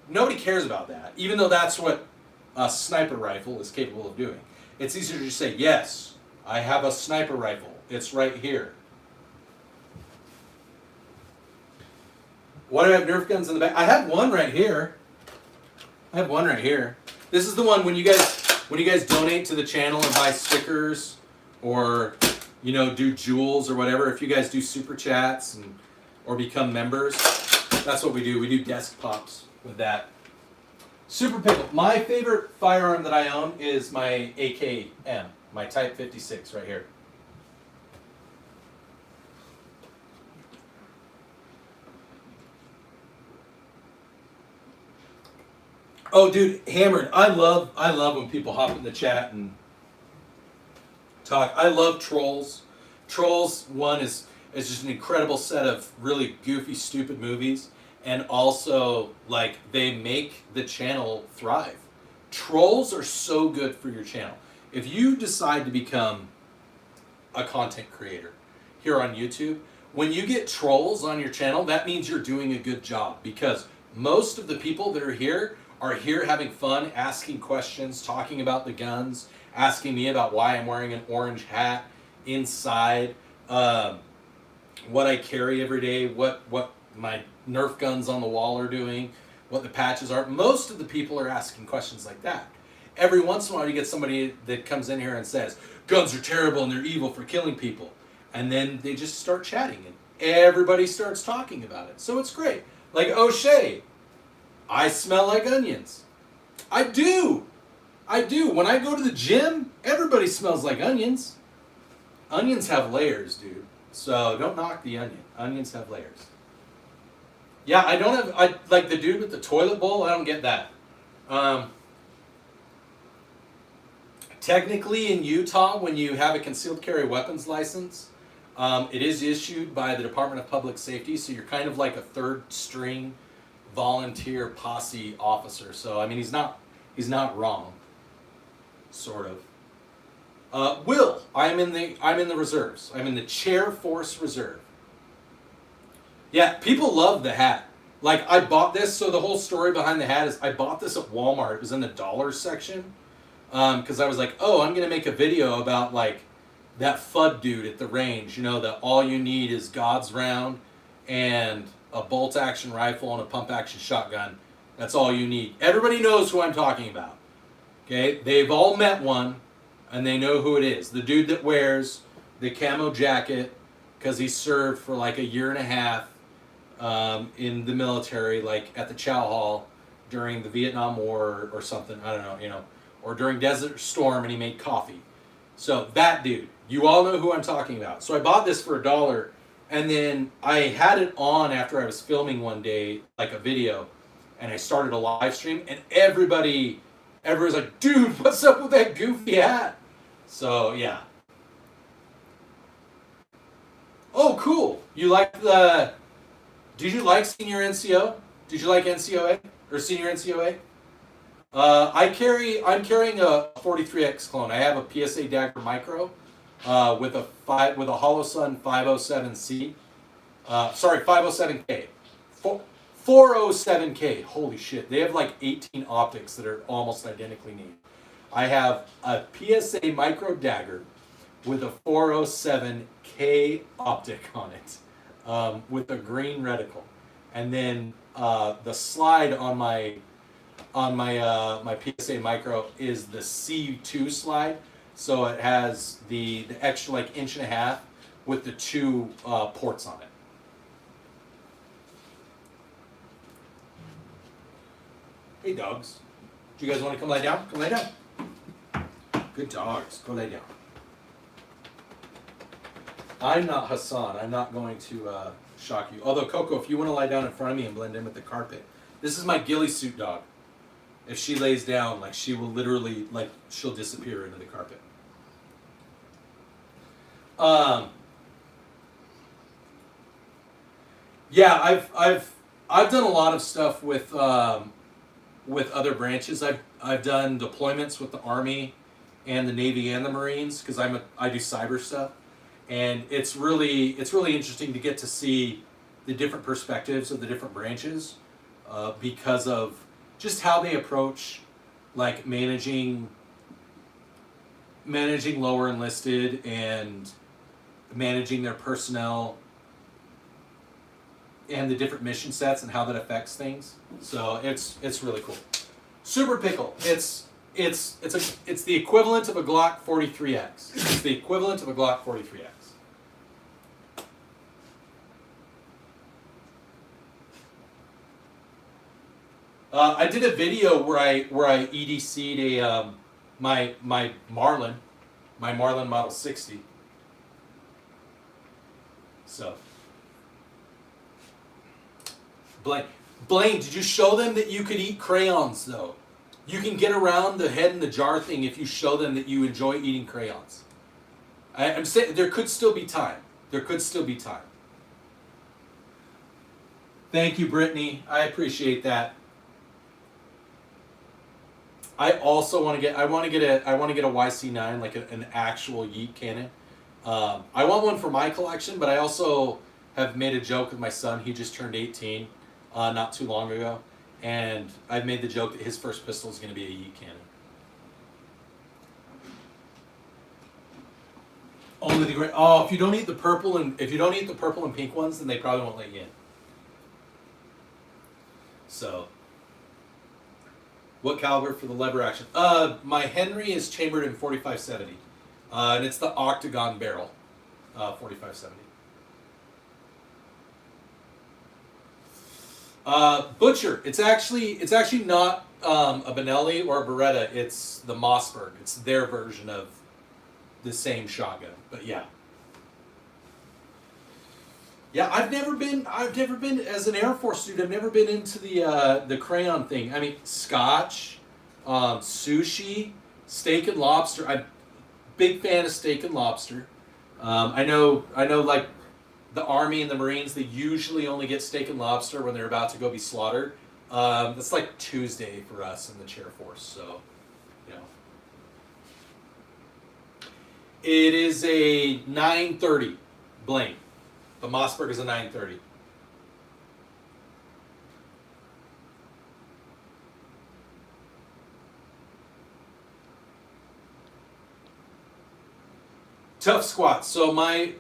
nobody cares about that, even though that's what a sniper rifle is capable of doing. It's easier to just say, yes, I have a sniper rifle. It's right here. Why do I have Nerf guns in the back? I have one right here. I have one right here. This is the one when you guys donate to the channel and buy stickers or, you know, do jewels or whatever. If you guys do super chats or become members, that's what we do. We do desk pops with that. Super Pickle. My favorite firearm that I own is my AKM, my Type 56 right here. Oh, dude, Hammered. I love when people hop in the chat and talk. I love Trolls. Trolls 1 is just an incredible set of really goofy, stupid movies. And also, like, they make the channel thrive. Trolls are so good for your channel. If you decide to become a content creator here on YouTube, when you get trolls on your channel, that means you're doing a good job. Because most of the people that are here having fun, asking questions, talking about the guns, asking me about why I'm wearing an orange hat inside, what I carry every day, what my Nerf guns on the wall are doing, what the patches are. Most of the people are asking questions like that. Every once in a while you get somebody that comes in here and says, guns are terrible and they're evil for killing people. And then they just start chatting and everybody starts talking about it. So it's great. Like O'Shea, I smell like onions. I do. When I go to the gym, everybody smells like onions. Onions have layers, dude. So don't knock the onion. Onions have layers. Yeah, I like the dude with the toilet bowl, I don't get that. Technically in Utah, when you have a concealed carry weapons license, it is issued by the Department of Public Safety, so you're kind of like a third string volunteer posse officer. So I mean, he's not wrong, sort of. Will, I'm in the reserves. I'm in the Chair Force Reserve. Yeah, people love the hat. Like, I bought this, so the whole story behind the hat is I bought this at Walmart. It was in the dollars section. Because I was like, oh, I'm going to make a video about, like, that FUD dude at the range. You know, that all you need is God's round and a bolt-action rifle and a pump-action shotgun. That's all you need. Everybody knows who I'm talking about. Okay? They've all met one, and they know who it is. The dude that wears the camo jacket because he served for, like, a year and a half in the military, like, at the Chow Hall during the Vietnam War or something. I don't know, you know. Or during Desert Storm, and he made coffee. So that dude, you all know who I'm talking about. So I bought this for $1, and then I had it on after I was filming one day, like a video, and I started a live stream, and everybody's like, dude, what's up with that goofy hat? So yeah. Oh, cool. Did you like senior NCO? Did you like NCOA or senior NCOA? I'm carrying a 43X clone. I have a PSA Dagger Micro with a Holosun 507C. 507K. 407K. Holy shit. They have like 18 optics that are almost identically named. I have a PSA Micro Dagger with a 407K optic on it with a green reticle. And then the slide on my PSA Micro is the C2 slide, so it has the extra like 1.5 inches with the 2 ports on it. Hey dogs, do you guys want to come lie down? Come lie down. Good dogs, go lay down. I'm not Hassan. I'm not going to shock you. Although Coco, if you want to lie down in front of me and blend in with the carpet, this is my ghillie suit dog. If she lays down, like, she will literally, like, she'll disappear into the carpet. Yeah, I've done a lot of stuff with other branches. I've done deployments with the Army and the Navy and the Marines because I do cyber stuff, and it's really interesting to get to see the different perspectives of the different branches because of just how they approach like managing lower enlisted and managing their personnel and the different mission sets and how that affects things. So it's really cool. Super Pickle. It's the equivalent of a Glock 43X. It's the equivalent of a Glock 43X. I did a video where I EDC'd my Marlin Model 60. So, Blaine, did you show them that you could eat crayons though? You can get around the head in the jar thing if you show them that you enjoy eating crayons. I'm saying there could still be time. There could still be time. Thank you, Brittany. I appreciate that. I also want to get. I want to get a YC9, like an actual yeet cannon. I want one for my collection, but I also have made a joke with my son. He just turned 18 not too long ago, and I've made the joke that his first pistol is going to be a yeet cannon. Only the great. Oh, if you don't eat the purple and pink ones, then they probably won't let you in. So. What caliber for the lever action? My Henry is chambered in 4570, and it's the octagon barrel, 4570. Butcher. It's actually not a Benelli or a Beretta. It's the Mossberg. It's their version of the same shotgun. But yeah. Yeah, I've never been as an Air Force student. I've never been into the crayon thing. I mean, Scotch, sushi, steak and lobster. I'm a big fan of steak and lobster. I know. Like the Army and the Marines, they usually only get steak and lobster when they're about to go be slaughtered. That's like Tuesday for us in the Chair Force. So, you know, it is a 930 Blaine. The Mossberg is a 930. Tough squats. So my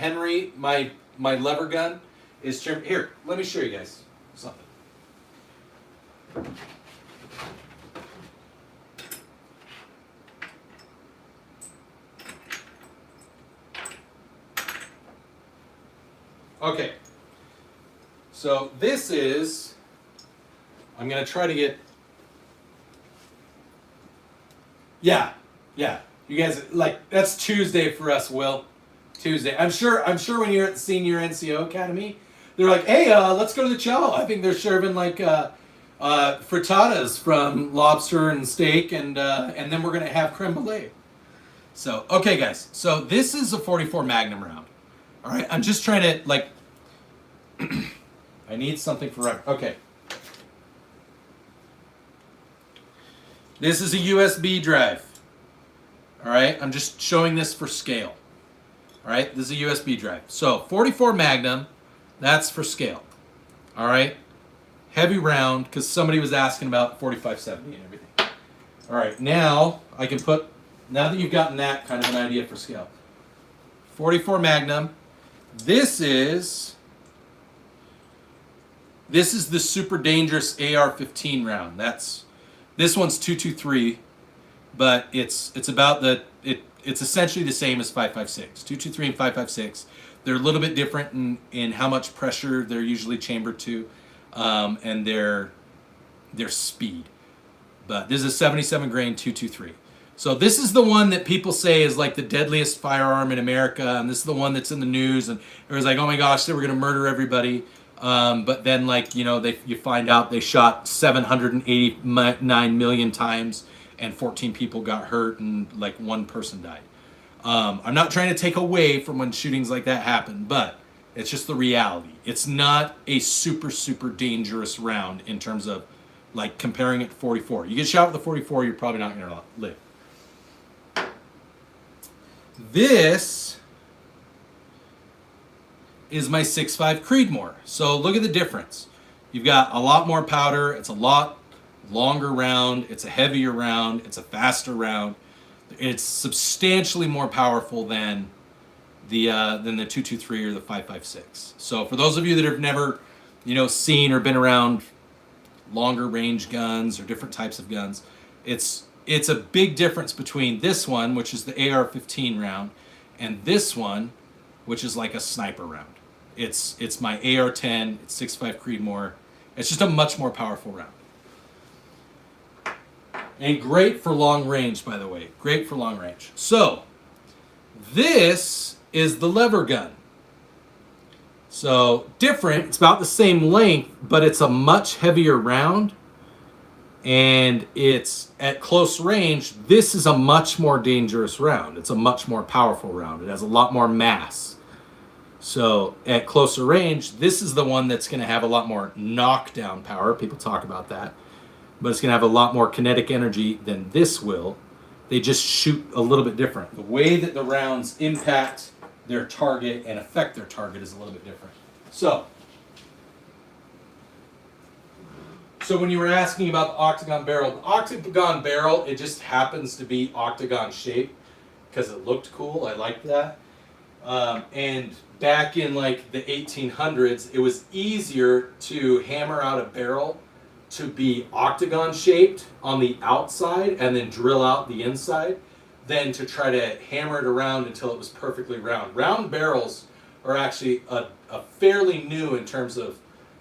Henry, my lever gun is trimmed. Here, let me show you guys something. Okay, so this is, I'm going to try to get, yeah, you guys, like, that's Tuesday for us, Will, Tuesday. I'm sure when you're at the Senior NCO Academy, they're like, hey, let's go to the cello. I think they're serving, like, frittatas from lobster and steak, and then we're going to have creme brulee. So, okay, guys, so this is a 44 Magnum round. All right, I'm just trying to, like, I need something forever. Okay. This is a USB drive. All right, I'm just showing this for scale. All right, this is a USB drive. So, 44 Magnum, that's for scale. All right, heavy round, because somebody was asking about 4570 and everything. All right, now I can put, now that you've gotten that kind of an idea for scale. 44 Magnum. This is the super dangerous AR-15 round. This one's 223, but it's about it's essentially the same as 5.56. 223 and 5.56. They're a little bit different in how much pressure they're usually chambered to, and their speed. But this is a 77 grain 223. So this is the one that people say is like the deadliest firearm in America, and this is the one that's in the news, and it was like, oh my gosh, they were going to murder everybody. But then, like, you know, you find out they shot 789 million times, and 14 people got hurt, and like 1 person died. I'm not trying to take away from when shootings like that happen, but It's just the reality. It's not a super, super dangerous round in terms of like comparing it to 44. You get shot with a 44, you're probably not going to live. This is my 6.5 Creedmoor. So look at the difference. You've got a lot more powder. It's a lot longer round. It's a heavier round. It's a faster round. It's substantially more powerful than the 223 or the 5.56. So for those of you that have never, seen or been around longer range guns or different types of guns, it's a big difference between this one, which is the AR-15 round, and this one, which is like a sniper round. It's my AR-10. It's 6.5 Creedmoor. It's just a much more powerful round. And great for long range, by the way. Great for long range. So, this is the lever gun. So, different. It's about the same length, but it's a much heavier round. And it's at close range. This is a much more dangerous round. It's a much more powerful round. It has a lot more mass. So, at closer range, this is the one that's going to have a lot more knockdown power. People talk about that. But it's going to have a lot more kinetic energy than this will. They just shoot a little bit different. The way that the rounds impact their target and affect their target is a little bit different. So when you were asking about the octagon barrel, it just happens to be octagon shaped because it looked cool. I liked that. And back in like the 1800s, it was easier to hammer out a barrel to be octagon shaped on the outside and then drill out the inside than to try to hammer it around until it was perfectly round. Round barrels are actually a fairly new in terms of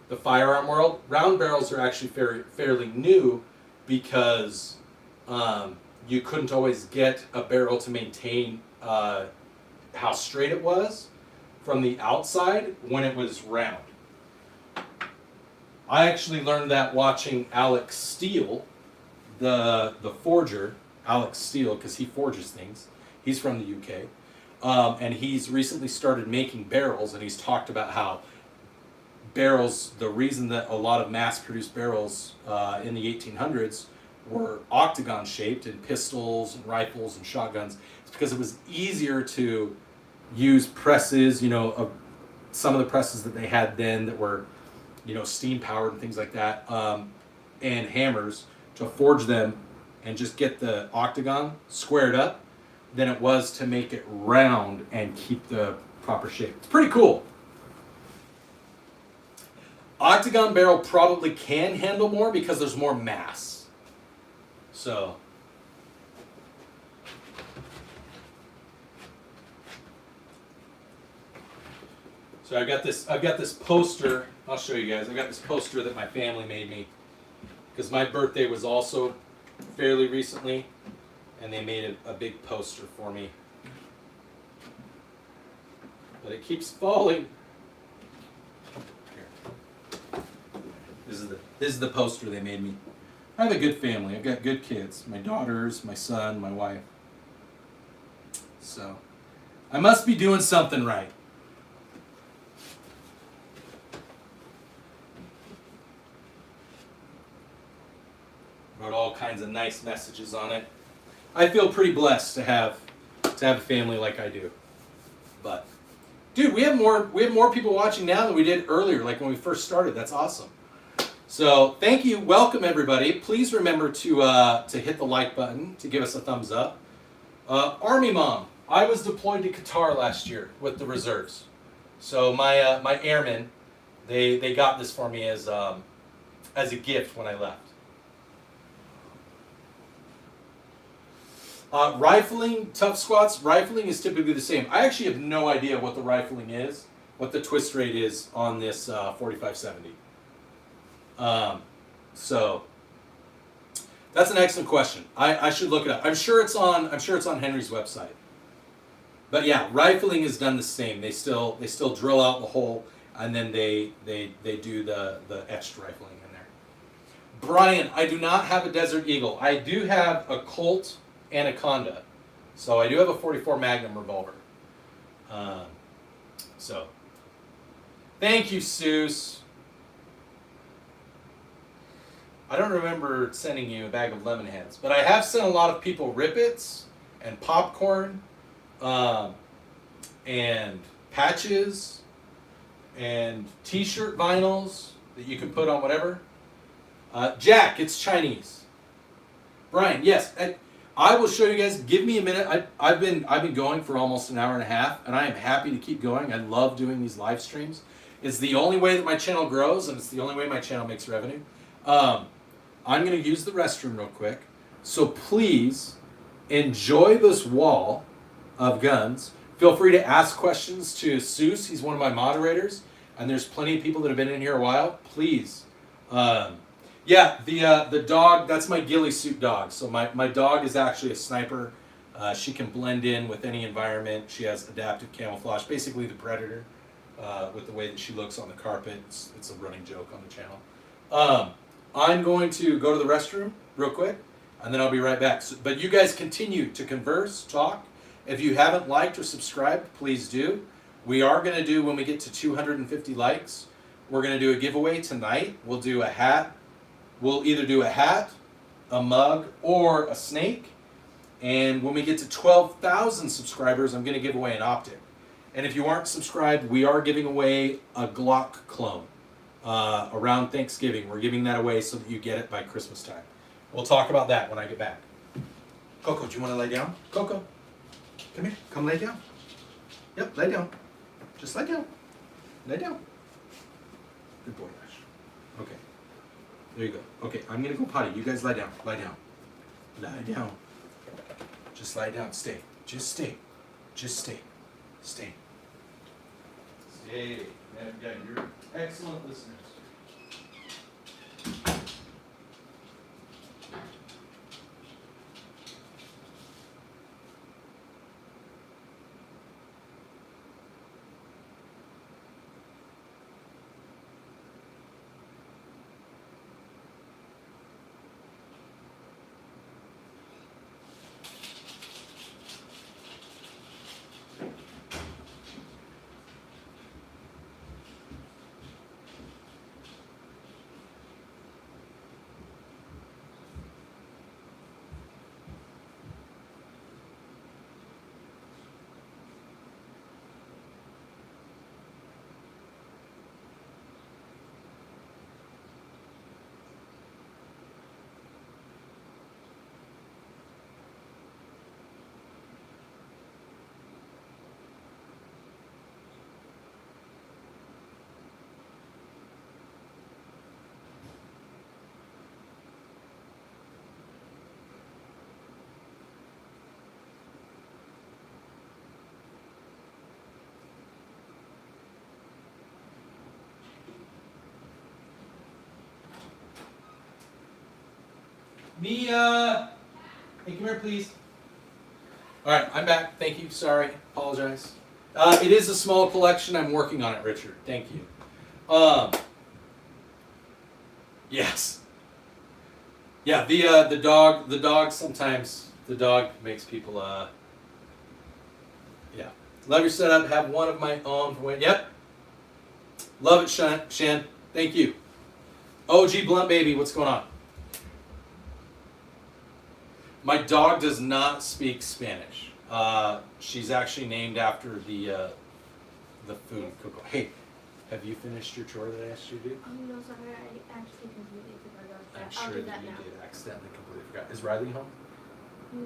the firearm world. Round barrels are actually fairly new because you couldn't always get a barrel to maintain how straight it was from the outside when it was round. I actually learned that watching Alex Steele, the forger, Alex Steele, because he forges things. He's from the UK. And he's recently started making barrels, and he's talked about how barrels, the reason that a lot of mass-produced barrels in the 1800s were octagon shaped in pistols and rifles and shotguns, is because it was easier to use presses, some of the presses that they had then that were steam powered and things like that, and hammers to forge them and just get the octagon squared up than it was to make it round and keep the proper shape. It's pretty cool. Octagon barrel probably can handle more because there's more mass. So I've got this poster. I'll show you guys. I got this poster that my family made me because my birthday was also fairly recently, and they made a big poster for me. But it keeps falling. Here. This is the poster they made me. I have a good family. I've got good kids. My daughters, my son, my wife. So I must be doing something right. Wrote all kinds of nice messages on it. I feel pretty blessed to have a family like I do. But dude, we have more people watching now than we did earlier, like when we first started. That's awesome. So thank you, welcome everybody. Please remember to hit the like button, to give us a thumbs up. Army Mom, I was deployed to Qatar last year with the reserves. So my airmen, they got this for me as a gift when I left. Rifling, tough squats, rifling is typically the same. I actually have no idea what the rifling is, what the twist rate is on this 4570. So that's an excellent question. I should look it up. I'm sure it's on Henry's website. But yeah, rifling is done the same. They still drill out the hole and then they do the etched rifling in there. Brian, I do not have a Desert Eagle. I do have a Colt Anaconda. So I do have a 44 Magnum revolver. So Thank you, Seuss. I don't remember sending you a bag of lemon heads, but I have sent a lot of people Rippets and popcorn and patches and t-shirt vinyls that you can put on whatever. Jack, it's Chinese. Brian, yes, I will show you guys. Give me a minute. I've been going for almost an hour and a half, and I am happy to keep going. I love doing these live streams. It's the only way that my channel grows, and it's the only way my channel makes revenue. I'm going to use the restroom real quick. So please enjoy this wall of guns. Feel free to ask questions to Seuss. He's one of my moderators, and there's plenty of people that have been in here a while. Please. Yeah, the dog, that's my ghillie suit dog. So my dog is actually a sniper. She can blend in with any environment. She has adaptive camouflage, basically the predator, with the way that she looks on the carpet. It's a running joke on the channel. I'm going to go to the restroom real quick, and then I'll be right back. So, but you guys continue to converse, talk. If you haven't liked or subscribed, please do. We are going to do, when we get to 250 likes, we're going to do a giveaway tonight. We'll do a hat. We'll either do a hat, a mug, or a snake. And when we get to 12,000 subscribers, I'm going to give away an optic. And if you aren't subscribed, we are giving away a Glock clone. Around Thanksgiving. We're giving that away so that you get it by Christmas time. We'll talk about that when I get back. Coco, do you want to lay down? Coco, come here. Come lay down. Yep, lay down. Just lay down. Lay down. Good boy, Ash. Okay. There you go. Okay, I'm going to go potty. You guys lie down. Lie down. Lie down. Just lie down. Stay. Just stay. Just stay. Stay. Stay. Yeah, you're excellent listeners. Mia! Hey, come here, please. All right, I'm back. Thank you. Sorry. Apologize. It is a small collection. I'm working on it, Richard. Thank you. Yes. Yeah, the dog sometimes, the dog makes people, yeah. Love your setup. Have one of my own. Yep. Love it, Shan. Thank you. OG Blunt Baby, what's going on? My dog does not speak Spanish. She's actually named after the food. Coco. Hey, have you finished your chore that I asked you to do? Oh no, sorry, I actually completely forgot that. I'm I'll sure do that that you now. did accidentally completely forgot. Is Riley home? No.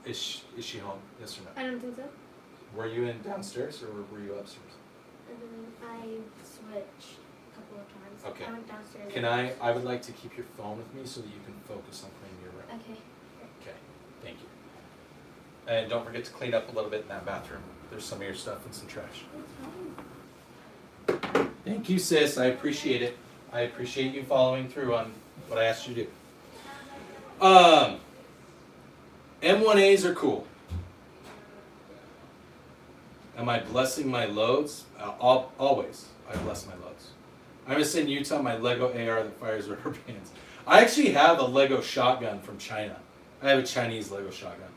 Is she home? Yes or no? I don't think so. Were you in downstairs or were you upstairs? I switched a couple of times. Okay. I went downstairs. I would like to keep your phone with me so that you can focus on cleaning your room. Okay. Okay, thank you. And don't forget to clean up a little bit in that bathroom. There's some of your stuff and some trash. That's fine. Thank you, sis. I appreciate it. I appreciate you following through on what I asked you to do. M1As are cool. Am I blessing my loads? Always. I bless my loads. I'm going to send Utah my Lego AR that fires rubber bands. I actually have a Lego shotgun from China. I have a Chinese Lego shotgun.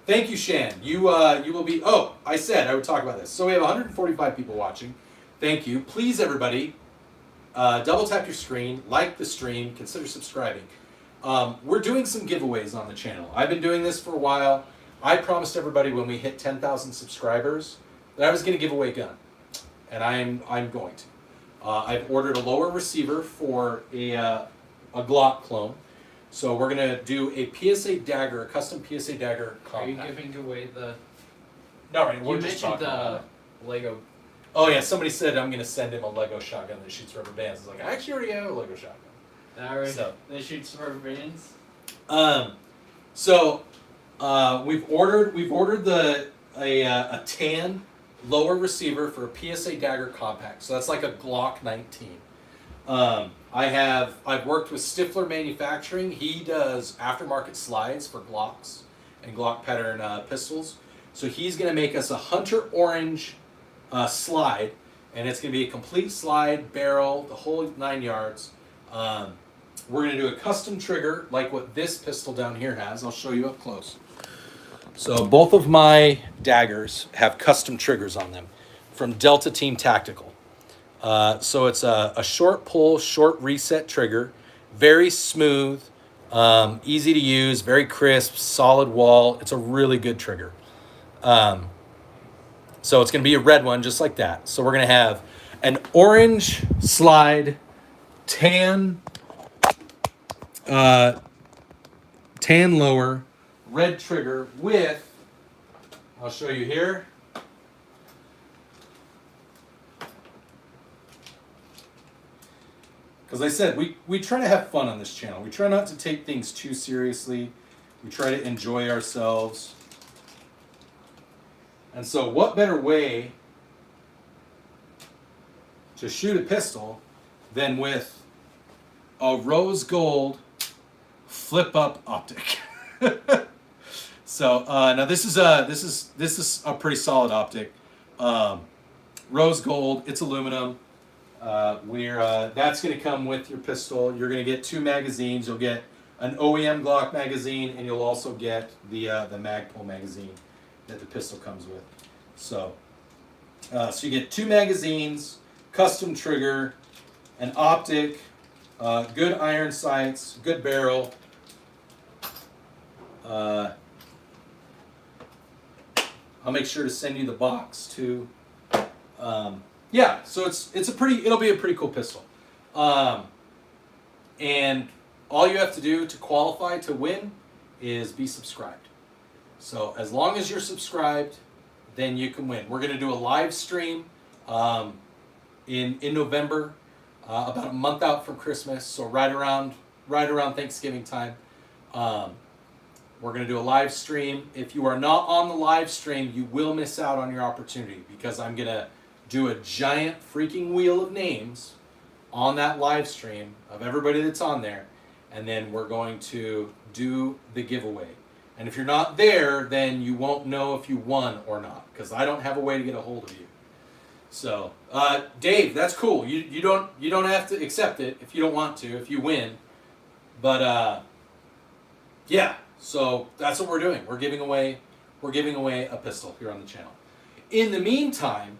thank you, Shan. You will be. Oh, I said I would talk about this. So we have 145 people watching. Thank you. Please, everybody, double tap your screen, like the stream, consider subscribing. We're doing some giveaways on the channel. I've been doing this for a while. I promised everybody when we hit 10,000 subscribers that I was going to give away a gun, and I'm going to. I've ordered a lower receiver for a Glock clone, so we're going to do a PSA dagger, a custom PSA dagger compact. Are you giving away the? No, right. You We're just mentioned talking about the it. Lego. Oh yeah, somebody said I'm going to send him a Lego shotgun that shoots rubber bands. It's like I actually already have a Lego shotgun. Alright. So. They shoot rubber bands. We've ordered a tan lower receiver for a PSA dagger compact. So that's like a Glock 19. I've worked with Stifler Manufacturing. He does aftermarket slides for Glocks and Glock pattern pistols. So he's going to make us a hunter orange slide, and it's going to be a complete slide, barrel, the whole 9 yards. We're going to do a custom trigger like what this pistol down here has. I'll show you up close. So both of my daggers have custom triggers on them from Delta Team Tactical. So it's a short pull, short reset trigger, very smooth, easy to use, very crisp, solid wall. It's a really good trigger. So it's going to be a red one just like that. So we're going to have an orange slide, tan lower, red trigger with, I'll show you here, because I said we try to have fun on this channel. We try not to take things too seriously. We try to enjoy ourselves. And so what better way to shoot a pistol than with a rose gold flip up optic. So now this is a pretty solid optic. Rose gold, it's aluminum. That's going to come with your pistol. You're going to get 2 magazines. You'll get an OEM Glock magazine, and you'll also get the Magpul magazine that the pistol comes with. So you get 2 magazines, custom trigger, an optic, good iron sights, good barrel. I'll make sure to send you the box too. Yeah, so it'll be a pretty cool pistol. And all you have to do to qualify to win is be subscribed. So as long as you're subscribed, then you can win. We're going to do a live stream in November, about a month out from Christmas, so right around Thanksgiving time. We're going to do a live stream. If you are not on the live stream, you will miss out on your opportunity because I'm going to do a giant freaking wheel of names on that live stream of everybody that's on there, and then we're going to do the giveaway. And if you're not there, then you won't know if you won or not because I don't have a way to get a hold of you. So, Dave, that's cool. You don't have to accept it if you don't want to, if you win. But yeah, so that's what we're doing. We're giving away a pistol here on the channel. In the meantime,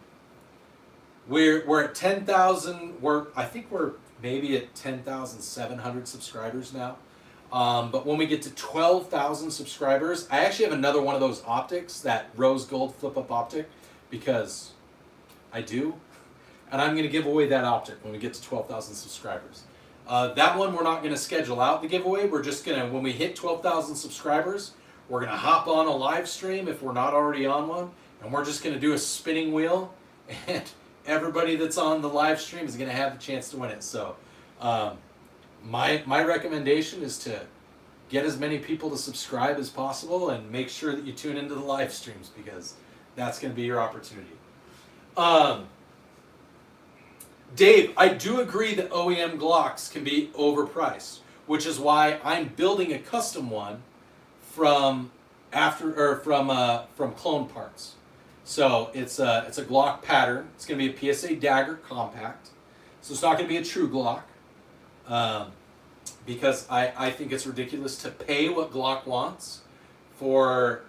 we're at 10,000. I think we're maybe at 10,700 subscribers now. But when we get to 12,000 subscribers, I actually have another one of those optics, that rose gold flip up optic, because I do. And I'm going to give away that optic when we get to 12,000 subscribers. That one we're not going to schedule out the giveaway. We're just going to, when we hit 12,000 subscribers, we're going to hop on a live stream if we're not already on one. And we're just going to do a spinning wheel. And everybody that's on the live stream is going to have the chance to win it. So my recommendation is to get as many people to subscribe as possible and make sure that you tune into the live streams because that's going to be your opportunity. Dave, I do agree that OEM Glocks can be overpriced, which is why I'm building a custom one from clone parts. So it's a Glock pattern. It's going to be a PSA dagger compact. So it's not going to be a true Glock because I think it's ridiculous to pay what Glock wants for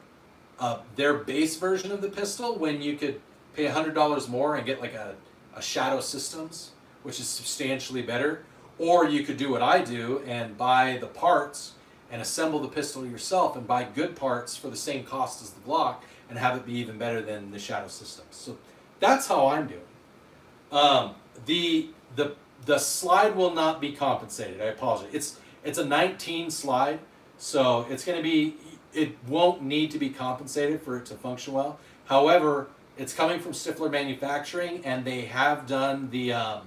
their base version of the pistol when you could pay $100 more and get like a Shadow Systems, which is substantially better. Or you could do what I do and buy the parts and assemble the pistol yourself and buy good parts for the same cost as the Glock and have it be even better than the Shadow Systems. So that's how I'm doing. The slide will not be compensated. I apologize. It's a 19 slide, so it's going to be. It won't need to be compensated for it to function well. However, it's coming from Stifler Manufacturing, and they have done the.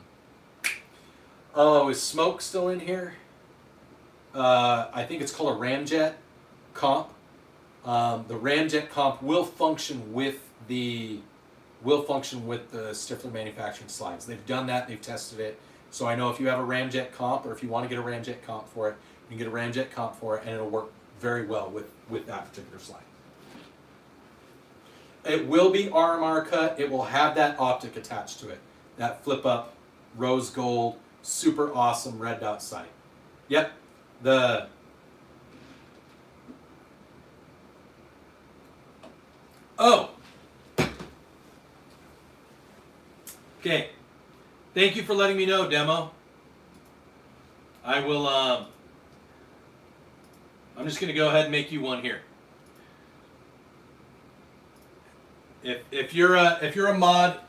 Oh, is smoke still in here? I think it's called a ramjet comp. The ramjet comp will function with the Stifler Manufacturing slides. They've done that. They've tested it. So I know if you have a ramjet comp, or if you want to get a ramjet comp for it, you can get a ramjet comp for it, and it'll work very well with that particular slide. It will be RMR cut. It will have that optic attached to it. That flip up, rose gold, super awesome red dot sight. Yep. Oh. Okay. Thank you for letting me know, Demo. I will, I'm just going to go ahead and make you one here. If you're a mod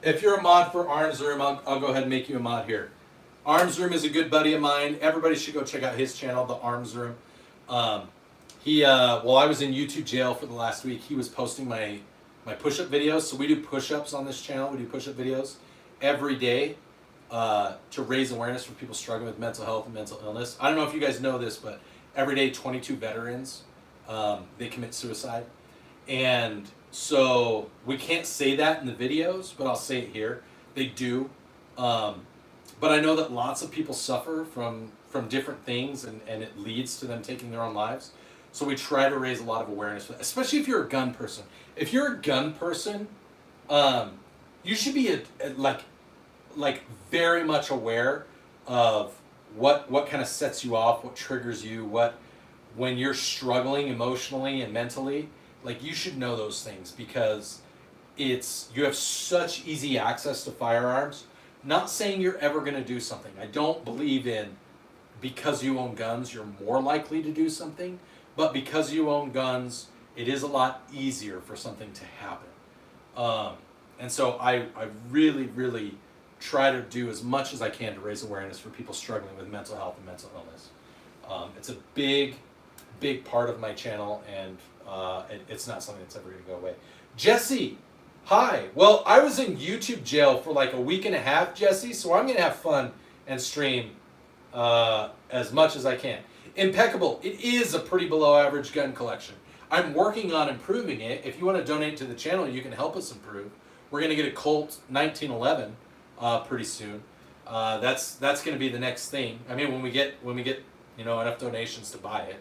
for Arms Room, I'll go ahead and make you a mod here. Arms Room is a good buddy of mine. Everybody should go check out his channel, The Arms Room. While I was in YouTube jail for the last week, he was posting my push-up videos. So we do push-ups on this channel. We do push-up videos every day to raise awareness for people struggling with mental health and mental illness. I don't know if you guys know this, but every day 22 veterans, they commit suicide. And so we can't say that in the videos, but I'll say it here. They do. But I know that lots of people suffer from different things, and it leads to them taking their own lives. So we try to raise a lot of awareness, especially if you're a gun person. If you're a gun person, you should be like very much aware of what kind of sets you off, what triggers you, when you're struggling emotionally and mentally. Like, you should know those things, because you have such easy access to firearms. Not saying you're ever going to do something. I don't believe in because you own guns, you're more likely to do something. But because you own guns, it is a lot easier for something to happen. And so I really, really try to do as much as I can to raise awareness for people struggling with mental health and mental illness. It's a big, big part of my channel, and it's not something that's ever going to go away. Jesse, hi. Well, I was in YouTube jail for like a week and a half, Jesse, so I'm going to have fun and stream as much as I can. Impeccable. It is a pretty below average gun collection. I'm working on improving it. If you want to donate to the channel, you can help us improve. We're going to get a Colt 1911 pretty soon. That's going to be the next thing. I mean, when we get enough donations to buy it.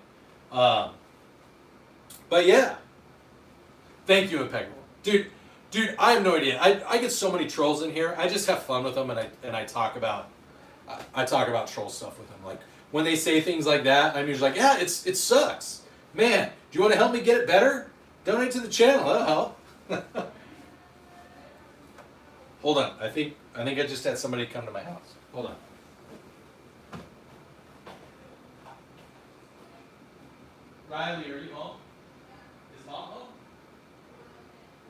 But yeah, thank you, Impeccable, dude. I have no idea. I get so many trolls in here. I just have fun with them, and I talk about troll stuff with them. Like, when they say things like that, I'm usually like, yeah, it sucks, man. Do you want to help me get it better? Donate to the channel. That'll help. Hold on. I think I just had somebody come to my house. Hold on. Riley, are you home? Is Mom home?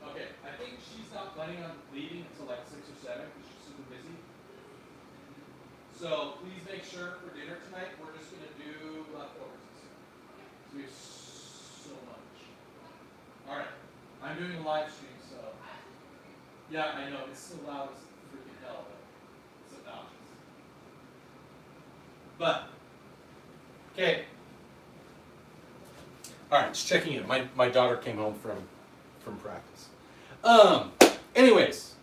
Okay, I think she's not planning on leaving until like 6 or 7 because she's super busy. So please make sure for dinner tonight we're just going to do leftovers. So we have so much. Alright, I'm doing a live stream, so yeah, I know, it's so loud as freaking hell, but it's obnoxious. But, okay. Alright, just checking in. My daughter came home from practice. Anyways.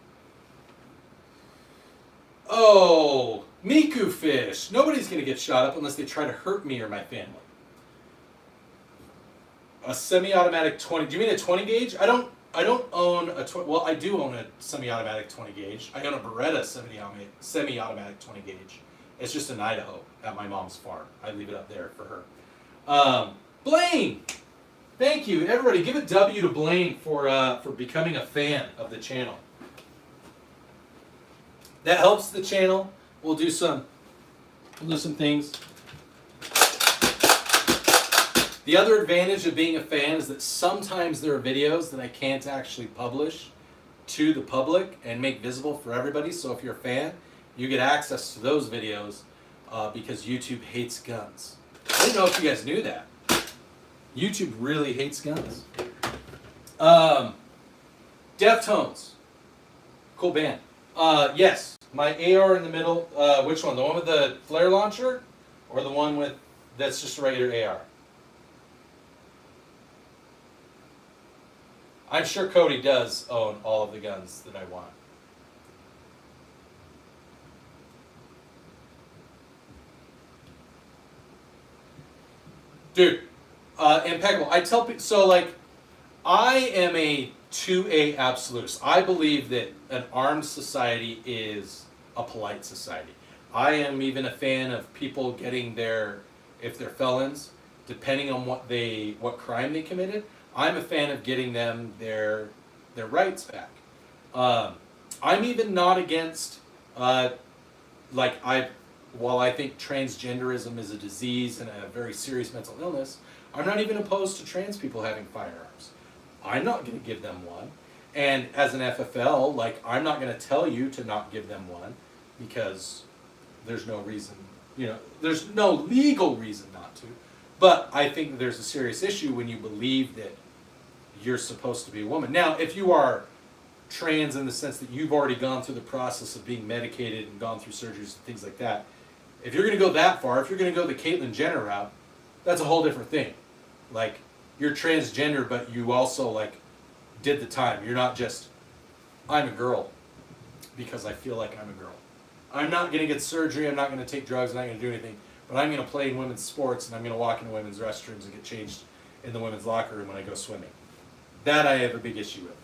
Oh, Miku fish. Nobody's going to get shot up unless they try to hurt me or my family. A semi-automatic 20. Do you mean a 20 gauge? I don't own a 20. Well, I do own a semi-automatic 20 gauge. I own a Beretta semi-automatic 20 gauge. It's just in Idaho at my mom's farm. I leave it up there for her. Blaine, Thank you, everybody. Give a W to Blaine for becoming a fan of the channel. That helps the channel. We'll do some things. The other advantage of being a fan is that sometimes there are videos that I can't actually publish to the public and make visible for everybody. So if you're a fan, you get access to those videos because YouTube hates guns. I didn't know if you guys knew that. YouTube really hates guns. Deftones. Cool band. Yes, my AR in the middle. Which one? The one with the flare launcher? Or the one with that's just a regular AR? I'm sure Cody does own all of the guns that I want. Dude, impeccable. I tell people, so like, I am a 2A absolutist. I believe that an armed society is a polite society. I am even a fan of people getting if they're felons, depending on what crime they committed, I'm a fan of getting them their rights back. I'm even not against, while I think transgenderism is a disease and a very serious mental illness, I'm not even opposed to trans people having firearms. I'm not going to give them one. And as an FFL, I'm not going to tell you to not give them one because there's no reason, there's no legal reason not to. But I think there's a serious issue when you believe that you're supposed to be a woman. Now, if you are trans in the sense that you've already gone through the process of being medicated and gone through surgeries and things like that, if you're going to go that far, if you're going to go the Caitlyn Jenner route, that's a whole different thing. You're transgender, but you also, did the time. You're not just, I'm a girl because I feel like I'm a girl. I'm not going to get surgery, I'm not going to take drugs, I'm not going to do anything, but I'm going to play in women's sports and I'm going to walk into women's restrooms and get changed in the women's locker room when I go swimming. That I have a big issue with.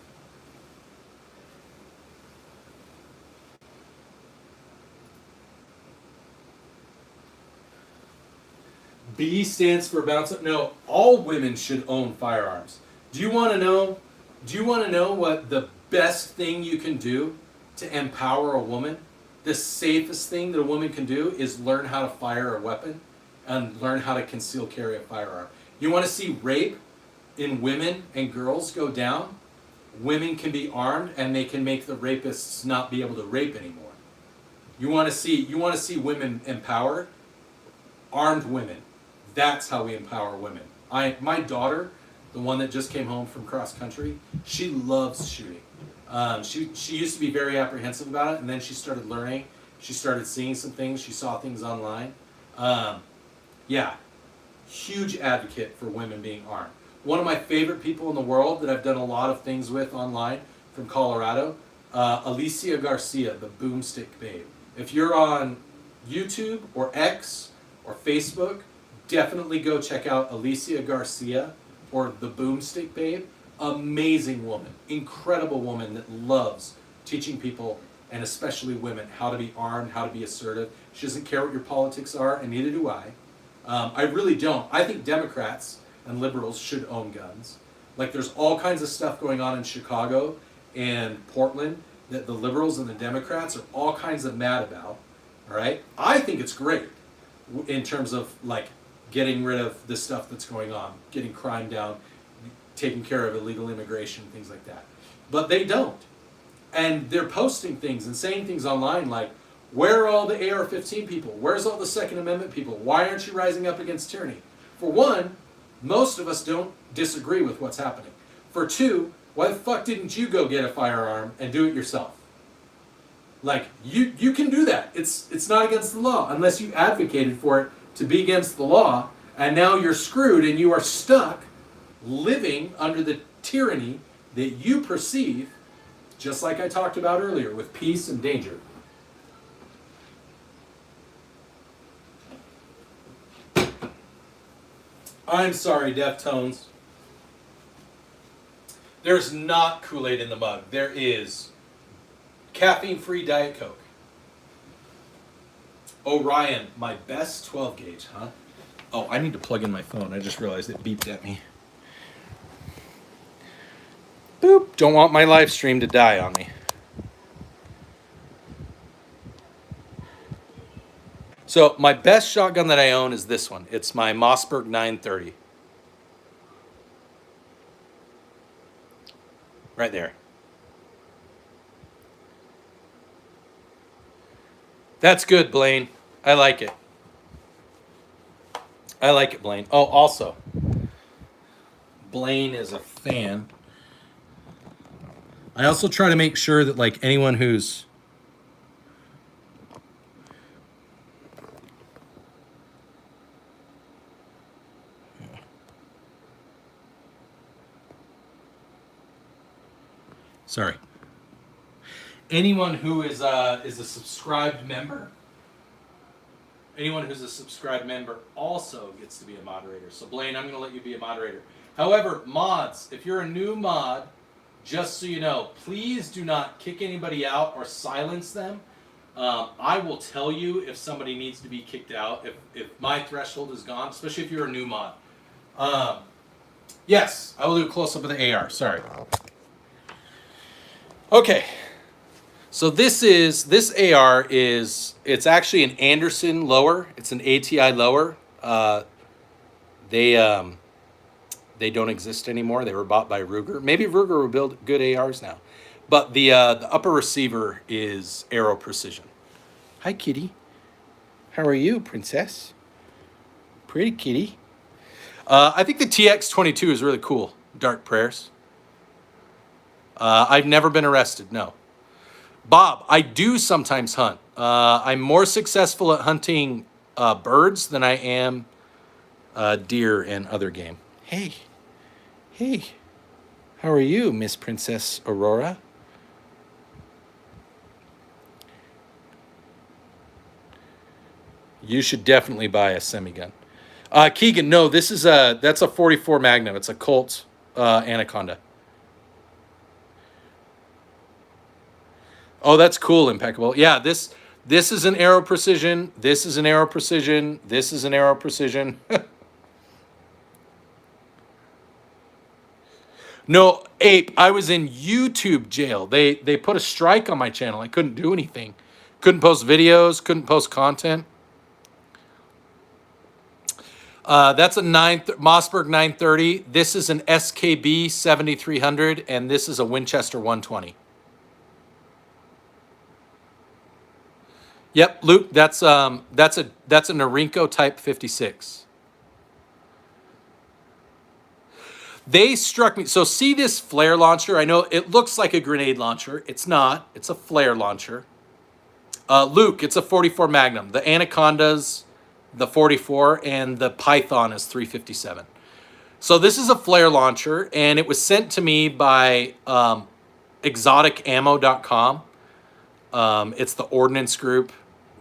B stands for bounce up. No, all women should own firearms. Do you want to know what the best thing you can do to empower a woman? The safest thing that a woman can do is learn how to fire a weapon and learn how to conceal carry a firearm. You want to see rape in women and girls go down? Women can be armed and they can make the rapists not be able to rape anymore. You want to see women empowered? Armed women. That's how we empower women. My daughter, the one that just came home from cross country, she loves shooting. She used to be very apprehensive about it, and then she started learning. She started seeing some things. She saw things online. Huge advocate for women being armed. One of my favorite people in the world that I've done a lot of things with online from Colorado, Alicia Garcia, the Boomstick Babe. If you're on YouTube or X or Facebook, definitely go check out Alicia Garcia or the Boomstick Babe. Amazing woman, incredible woman that loves teaching people, and especially women, how to be armed, how to be assertive. She doesn't care what your politics are, and neither do I. I really don't. I think Democrats and liberals should own guns. There's all kinds of stuff going on in Chicago and Portland that the liberals and the Democrats are all kinds of mad about. All right? I think it's great in terms of getting rid of the stuff that's going on, getting crime down, taking care of illegal immigration, things like that. But they don't. And they're posting things and saying things online like, where are all the AR-15 people? Where's all the Second Amendment people? Why aren't you rising up against tyranny? For one, most of us don't disagree with what's happening. For two, why the fuck didn't you go get a firearm and do it yourself? You can do that. It's not against the law unless you advocated for it to be against the law, and now you're screwed and you are stuck living under the tyranny that you perceive, just like I talked about earlier, with peace and danger. I'm sorry, Deftones. There's not Kool-Aid in the mug. There is caffeine-free Diet Coke. Orion, my best 12 gauge, huh? Oh, I need to plug in my phone. I just realized it beeped at me. Boop. Don't want my live stream to die on me. So my best shotgun that I own is this one. It's my Mossberg 930. Right there. That's good, Blaine. I like it. I like it, Blaine. Oh, also, Blaine is a fan. I also try to make sure that, like, anyone who's... Sorry. Anyone who is a subscribed member, anyone who's a subscribed member also gets to be a moderator. So Blaine, I'm going to let you be a moderator. However, mods, if you're a new mod, just so you know, please do not kick anybody out or silence them. I will tell you if somebody needs to be kicked out, if my threshold is gone, especially if you're a new mod. Yes, I will do a close-up of the AR. Sorry. Okay. So this AR it's actually an Anderson lower. It's an ATI lower. They don't exist anymore. They were bought by Ruger. Maybe Ruger will build good ARs now. But the upper receiver is Aero Precision. Hi, kitty. How are you, princess? Pretty kitty. I think the TX22 is really cool. Dark Prayers. I've never been arrested, no. Bob, I do sometimes hunt. I'm more successful at hunting birds than I am deer and other game. Hey, how are you, Miss Princess Aurora? You should definitely buy a semi-gun. Keegan, no, that's a 44 Magnum. It's a Colt Anaconda. Oh, that's cool, Impeccable. Yeah, this is an Aero Precision. This is an Aero Precision. This is an Aero Precision. No, Ape, I was in YouTube jail. They put a strike on my channel. I couldn't do anything. Couldn't post videos, couldn't post content. That's a Mossberg 930. This is an SKB 7300, and this is a Winchester 120. Yep, Luke, that's a Norinco Type 56. They struck me. So see this flare launcher? I know it looks like a grenade launcher. It's not. It's a flare launcher. Luke, it's a 44 Magnum. The Anaconda's the 44, and the Python is 357. So this is a flare launcher, and it was sent to me by exoticammo.com. It's the Ordnance Group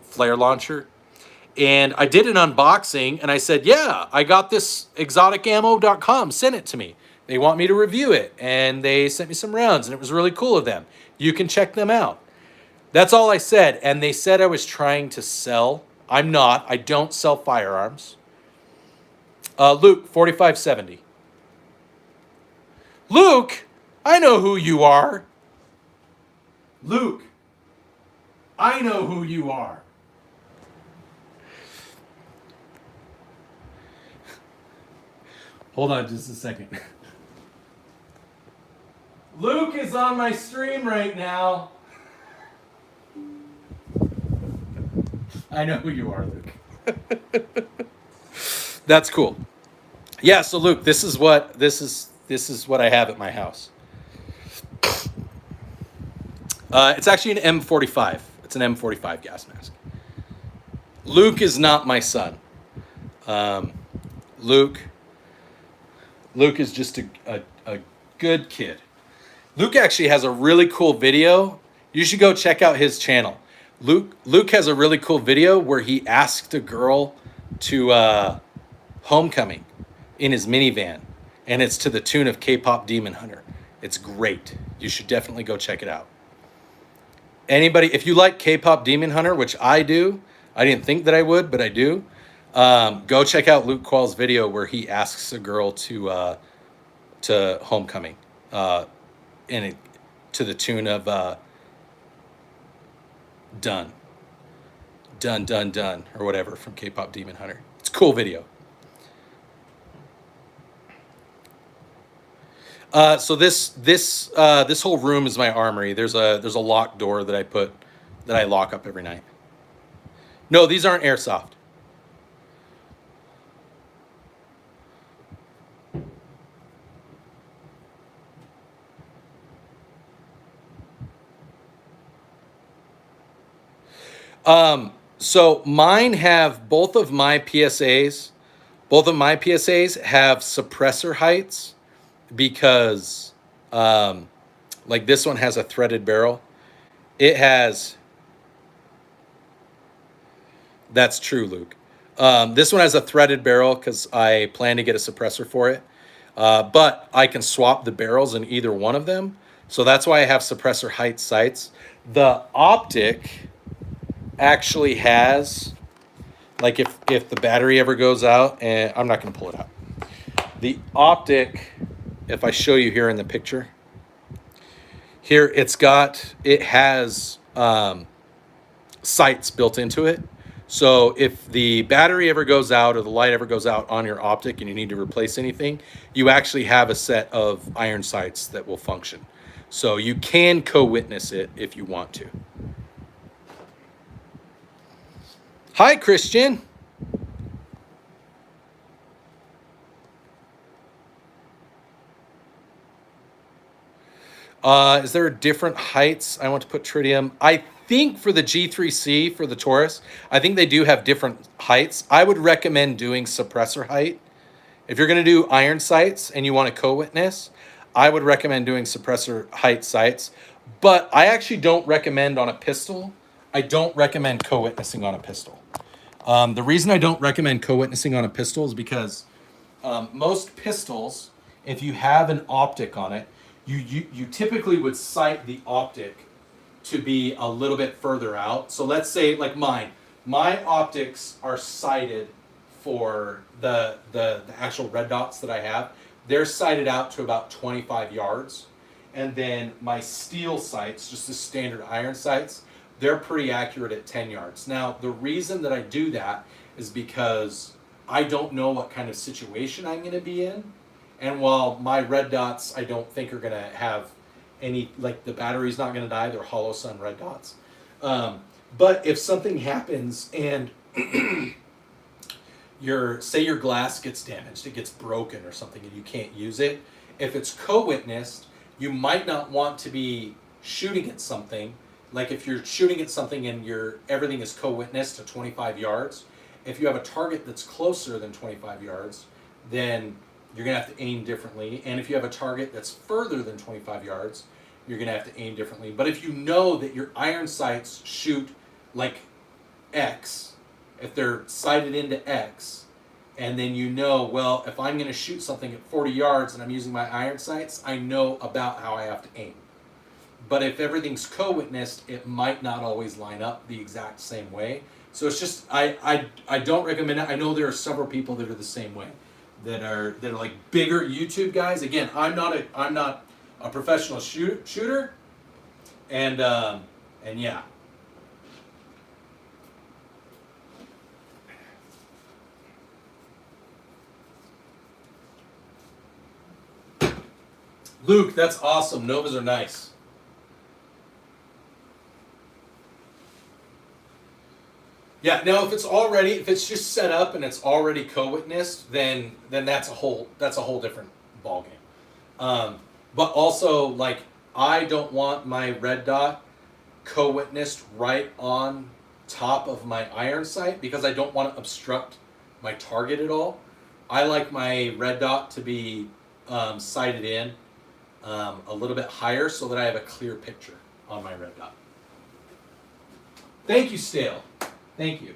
flare launcher. And I did an unboxing, and I said, yeah, I got this exoticammo.com, sent it to me. They want me to review it, and they sent me some rounds, and it was really cool of them. You can check them out. That's all I said, and they said I was trying to sell. I'm not. I don't sell firearms. Luke, 4570. Luke, I know who you are. Luke, I know who you are. Hold on just a second. Luke is on my stream right now. I know who you are, Luke. That's cool. Yeah, so Luke, this is what I have at my house. It's actually an M45. It's an M45 gas mask. Luke is not my son. Luke is just a good kid. Luke actually has a really cool video. You should go check out his channel. Luke has a really cool video where he asked a girl to homecoming in his minivan, and it's to the tune of K-pop Demon Hunter. It's great. You should definitely go check it out. Anybody, if you like K-pop Demon Hunter, which I do, I didn't think that I would, but I do. Go check out Luke Quall's video where he asks a girl to homecoming. and it to the tune of Done, Done, Done, Done, or whatever from K-pop Demon Hunter. It's a cool video. So this whole room is my armory. There's a locked door that I lock up every night. No, these aren't airsoft. So mine have both of my PSAs. Both of my PSAs have suppressor heights because, like this one has a threaded barrel. It has. That's true, Luke. This one has a threaded barrel because I plan to get a suppressor for it. But I can swap the barrels in either one of them. So that's why I have suppressor height sights. The optic actually has, like if the battery ever goes out, and I'm not going to pull it out. The optic, if I show you here in the picture, here it has sights built into it. So if the battery ever goes out or the light ever goes out on your optic and you need to replace anything, you actually have a set of iron sights that will function. So you can co-witness it if you want to. Hi, Christian. Is there different heights I want to put tritium? I think for the G3C, for the Taurus, I think they do have different heights. I would recommend doing suppressor height. If you're going to do iron sights and you want to co-witness, I would recommend doing suppressor height sights. But I actually don't recommend on a pistol. I don't recommend co-witnessing on a pistol. The reason I don't recommend co-witnessing on a pistol is because most pistols, if you have an optic on it, you typically would sight the optic to be a little bit further out. So let's say like mine. My optics are sighted for the actual red dots that I have. They're sighted out to about 25 yards. And then my steel sights, just the standard iron sights, they're pretty accurate at 10 yards. Now, the reason that I do that is because I don't know what kind of situation I'm going to be in. And while my red dots I don't think are going to have any, like the battery's not going to die, they're hollow sun red dots. But if something happens and say your glass gets damaged, it gets broken or something and you can't use it, if it's co-witnessed, you might not want to be shooting at something. Like if you're shooting at something and everything is co-witnessed to 25 yards, if you have a target that's closer than 25 yards, then you're going to have to aim differently. And if you have a target that's further than 25 yards, you're going to have to aim differently. But if you know that your iron sights shoot like X, if they're sighted into X, and then you know, well, if I'm going to shoot something at 40 yards and I'm using my iron sights, I know about how I have to aim. But if everything's co-witnessed, it might not always line up the exact same way. So it's just, I don't recommend it. I know there are several people that are the same way, that are like bigger YouTube guys. Again, I'm not a professional shooter, and yeah. Luke, that's awesome. Novas are nice. Yeah, now if it's just set up and it's already co-witnessed, then that's a whole different ballgame. But also, like, I don't want my red dot co-witnessed right on top of my iron sight because I don't want to obstruct my target at all. I like my red dot to be sighted in a little bit higher so that I have a clear picture on my red dot. Thank you, Stale. Thank you.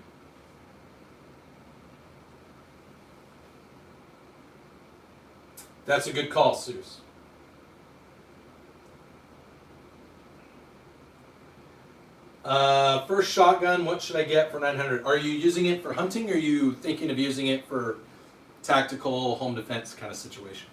That's a good call, Seuss. First shotgun, what should I get for 900? Are you using it for hunting or are you thinking of using it for tactical home defense kind of situation?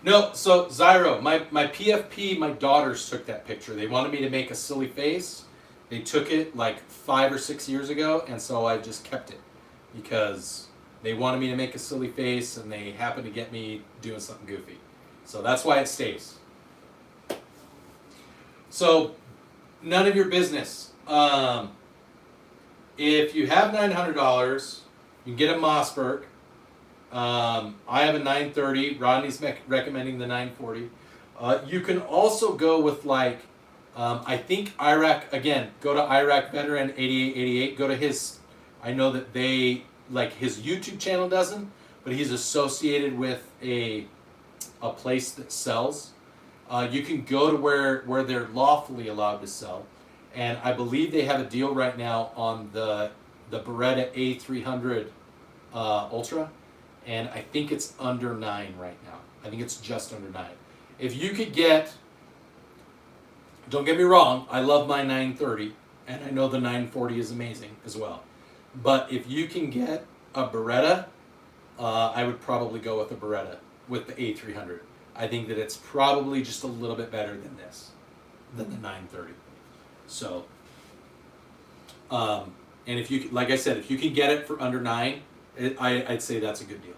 No, so Zyro, my PFP, my daughters took that picture. They wanted me to make a silly face. They took it like 5 or 6 years ago, and so I just kept it because they wanted me to make a silly face, and they happened to get me doing something goofy. So that's why it stays. So, none of your business. If you have $900, you can get a Mossberg. I have a 930. Rodney's recommending the 940. You can also go with like, I think Iraq, again, go to Iraq Veteran 8888. Go to his, I know that they, like his YouTube channel doesn't, but he's associated with a place that sells. You can go to where they're lawfully allowed to sell. And I believe they have a deal right now on the Beretta A300 Ultra. And I think it's under 9 right now. I think it's just under 9. If you could get, don't get me wrong, I love my 930, and I know the 940 is amazing as well. But if you can get a Beretta, I would probably go with a Beretta with the A300. I think that it's probably just a little bit better than the 930. So, and if you, like I said, if you can get it for under 9, I'd say that's a good deal.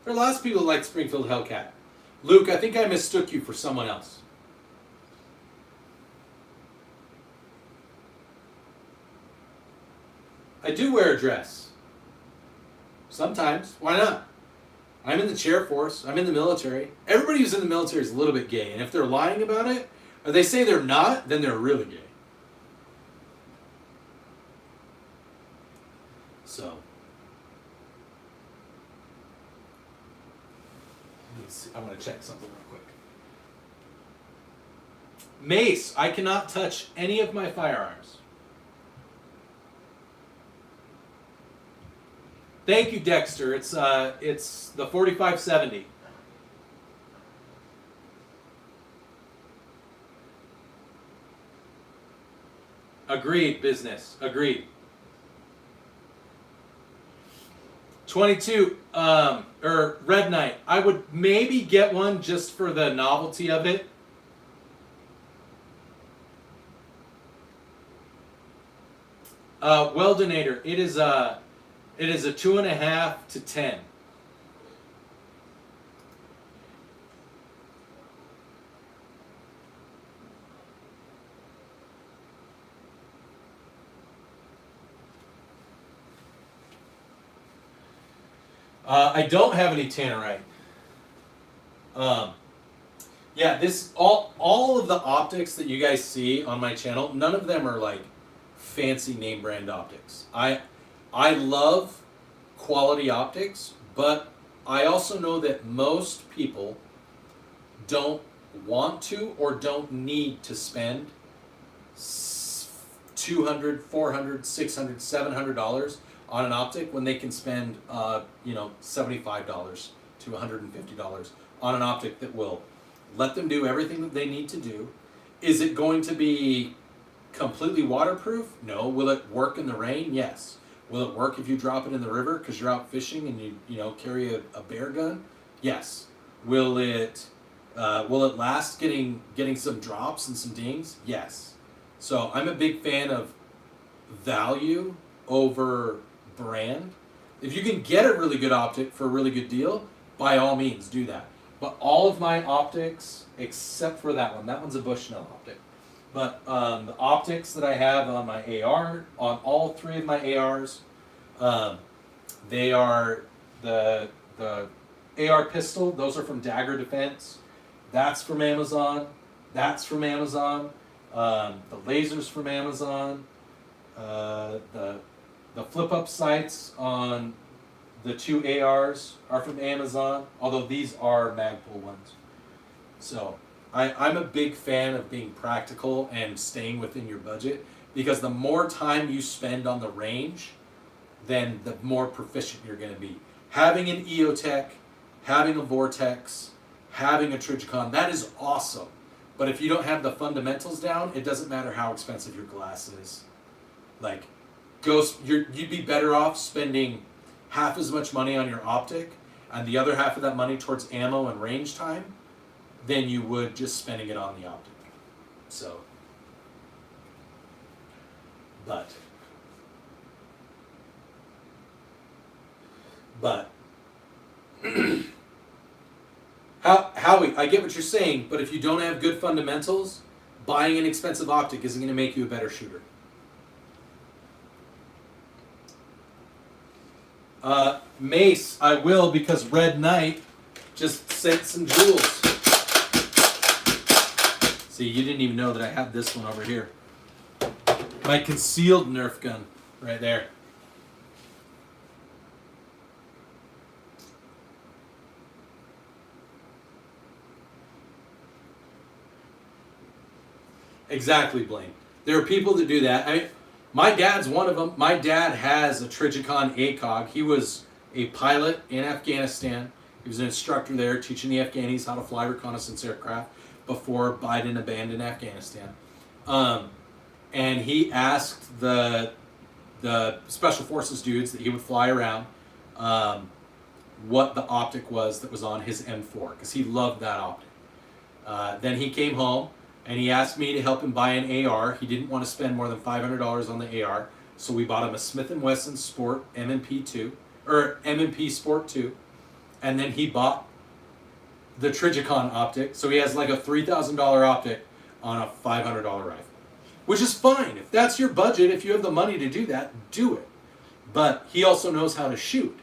There are lots of people that like Springfield Hellcat. Luke, I think I mistook you for someone else. I do wear a dress. Sometimes. Why not? I'm in the chair force. I'm in the military. Everybody who's in the military is a little bit gay. And if they're lying about it, or they say they're not, then they're really gay. So. Let's see. I'm going to check something real quick. Mace. I cannot touch any of my firearms. Thank you, Dexter. It's the 4570. Agreed, business. Agreed. 22, or Red Knight. I would maybe get one just for the novelty of it. Weldonator. It is a 2.5 to 10. I don't have any tannerite. Yeah, this all of the optics that you guys see on my channel, none of them are like fancy name brand optics. I love quality optics, but I also know that most people don't want to or don't need to spend $200, $400, $600, $700 on an optic when they can spend $75 to $150 on an optic that will let them do everything that they need to do. Is it going to be completely waterproof? No. Will it work in the rain? Yes. Will it work if you drop it in the river because you're out fishing and you carry a bear gun? Yes. Will it last getting some drops and some dings? Yes. So I'm a big fan of value over brand. If you can get a really good optic for a really good deal, by all means do that. But all of my optics, except for that one's a Bushnell optic. But the optics that I have on my AR, on all 3 of my ARs, they are the AR pistol. Those are from Dagger Defense. That's from Amazon. That's from Amazon. The lasers from Amazon. The flip-up sights on the 2 ARs are from Amazon, although these are Magpul ones. So I'm a big fan of being practical and staying within your budget, because the more time you spend on the range, then the more proficient you're going to be. Having an EOTech, having a Vortex, having a Trijicon, that is awesome. But if you don't have the fundamentals down, it doesn't matter how expensive your glass is. Like, you'd be better off spending half as much money on your optic and the other half of that money towards ammo and range time than you would just spending it on the optic. So, but Howie, I get what you're saying, but if you don't have good fundamentals, buying an expensive optic isn't going to make you a better shooter. Mace, I will, because Red Knight just sent some jewels. See, you didn't even know that I had this one over here. My concealed Nerf gun, right there. Exactly, Blaine. There are people that do that. I mean, my dad's one of them. My dad has a Trigicon ACOG. He was a pilot in Afghanistan. He was an instructor there teaching the Afghanis how to fly reconnaissance aircraft before Biden abandoned Afghanistan. And he asked the Special Forces dudes that he would fly around what the optic was that was on his M4, because he loved that optic. Then he came home, and he asked me to help him buy an AR. He didn't want to spend more than $500 on the AR, so we bought him a Smith & Wesson Sport M&P 2, or M&P Sport 2, and then he bought the Trigicon optic, so he has like a $3,000 optic on a $500 rifle, which is fine. If that's your budget, if you have the money to do that, do it. But he also knows how to shoot.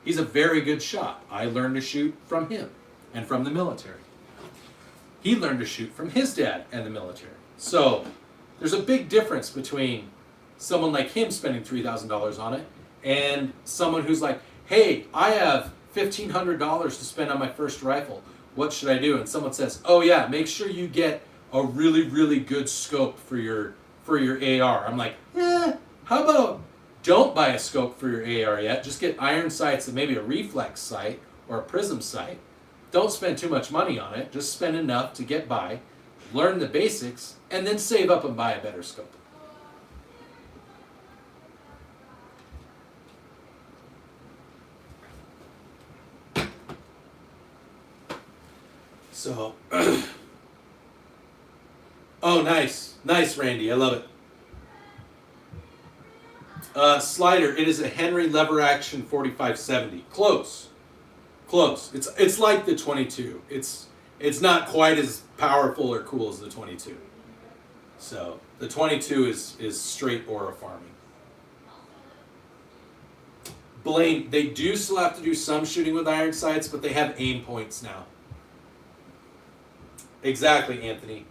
He's a very good shot. I learned to shoot from him and from the military. He learned to shoot from his dad and the military. So there's a big difference between someone like him spending $3,000 on it and someone who's like, hey, I have $1,500 to spend on my first rifle. What should I do? And someone says, oh yeah, make sure you get a really, really good scope for your AR. I'm like, how about don't buy a scope for your AR yet. Just get iron sights and maybe a reflex sight or a prism sight. Don't spend too much money on it. Just spend enough to get by, learn the basics, and then save up and buy a better scope. So, oh, nice. Nice, Randy. I love it. Slider, it is a Henry lever action 4570. Close. Close. It's like the 22. It's not quite as powerful or cool as the 22. So the 22 is straight aura farming. Blaine, they do still have to do some shooting with iron sights, but they have aim points now. Exactly, Anthony.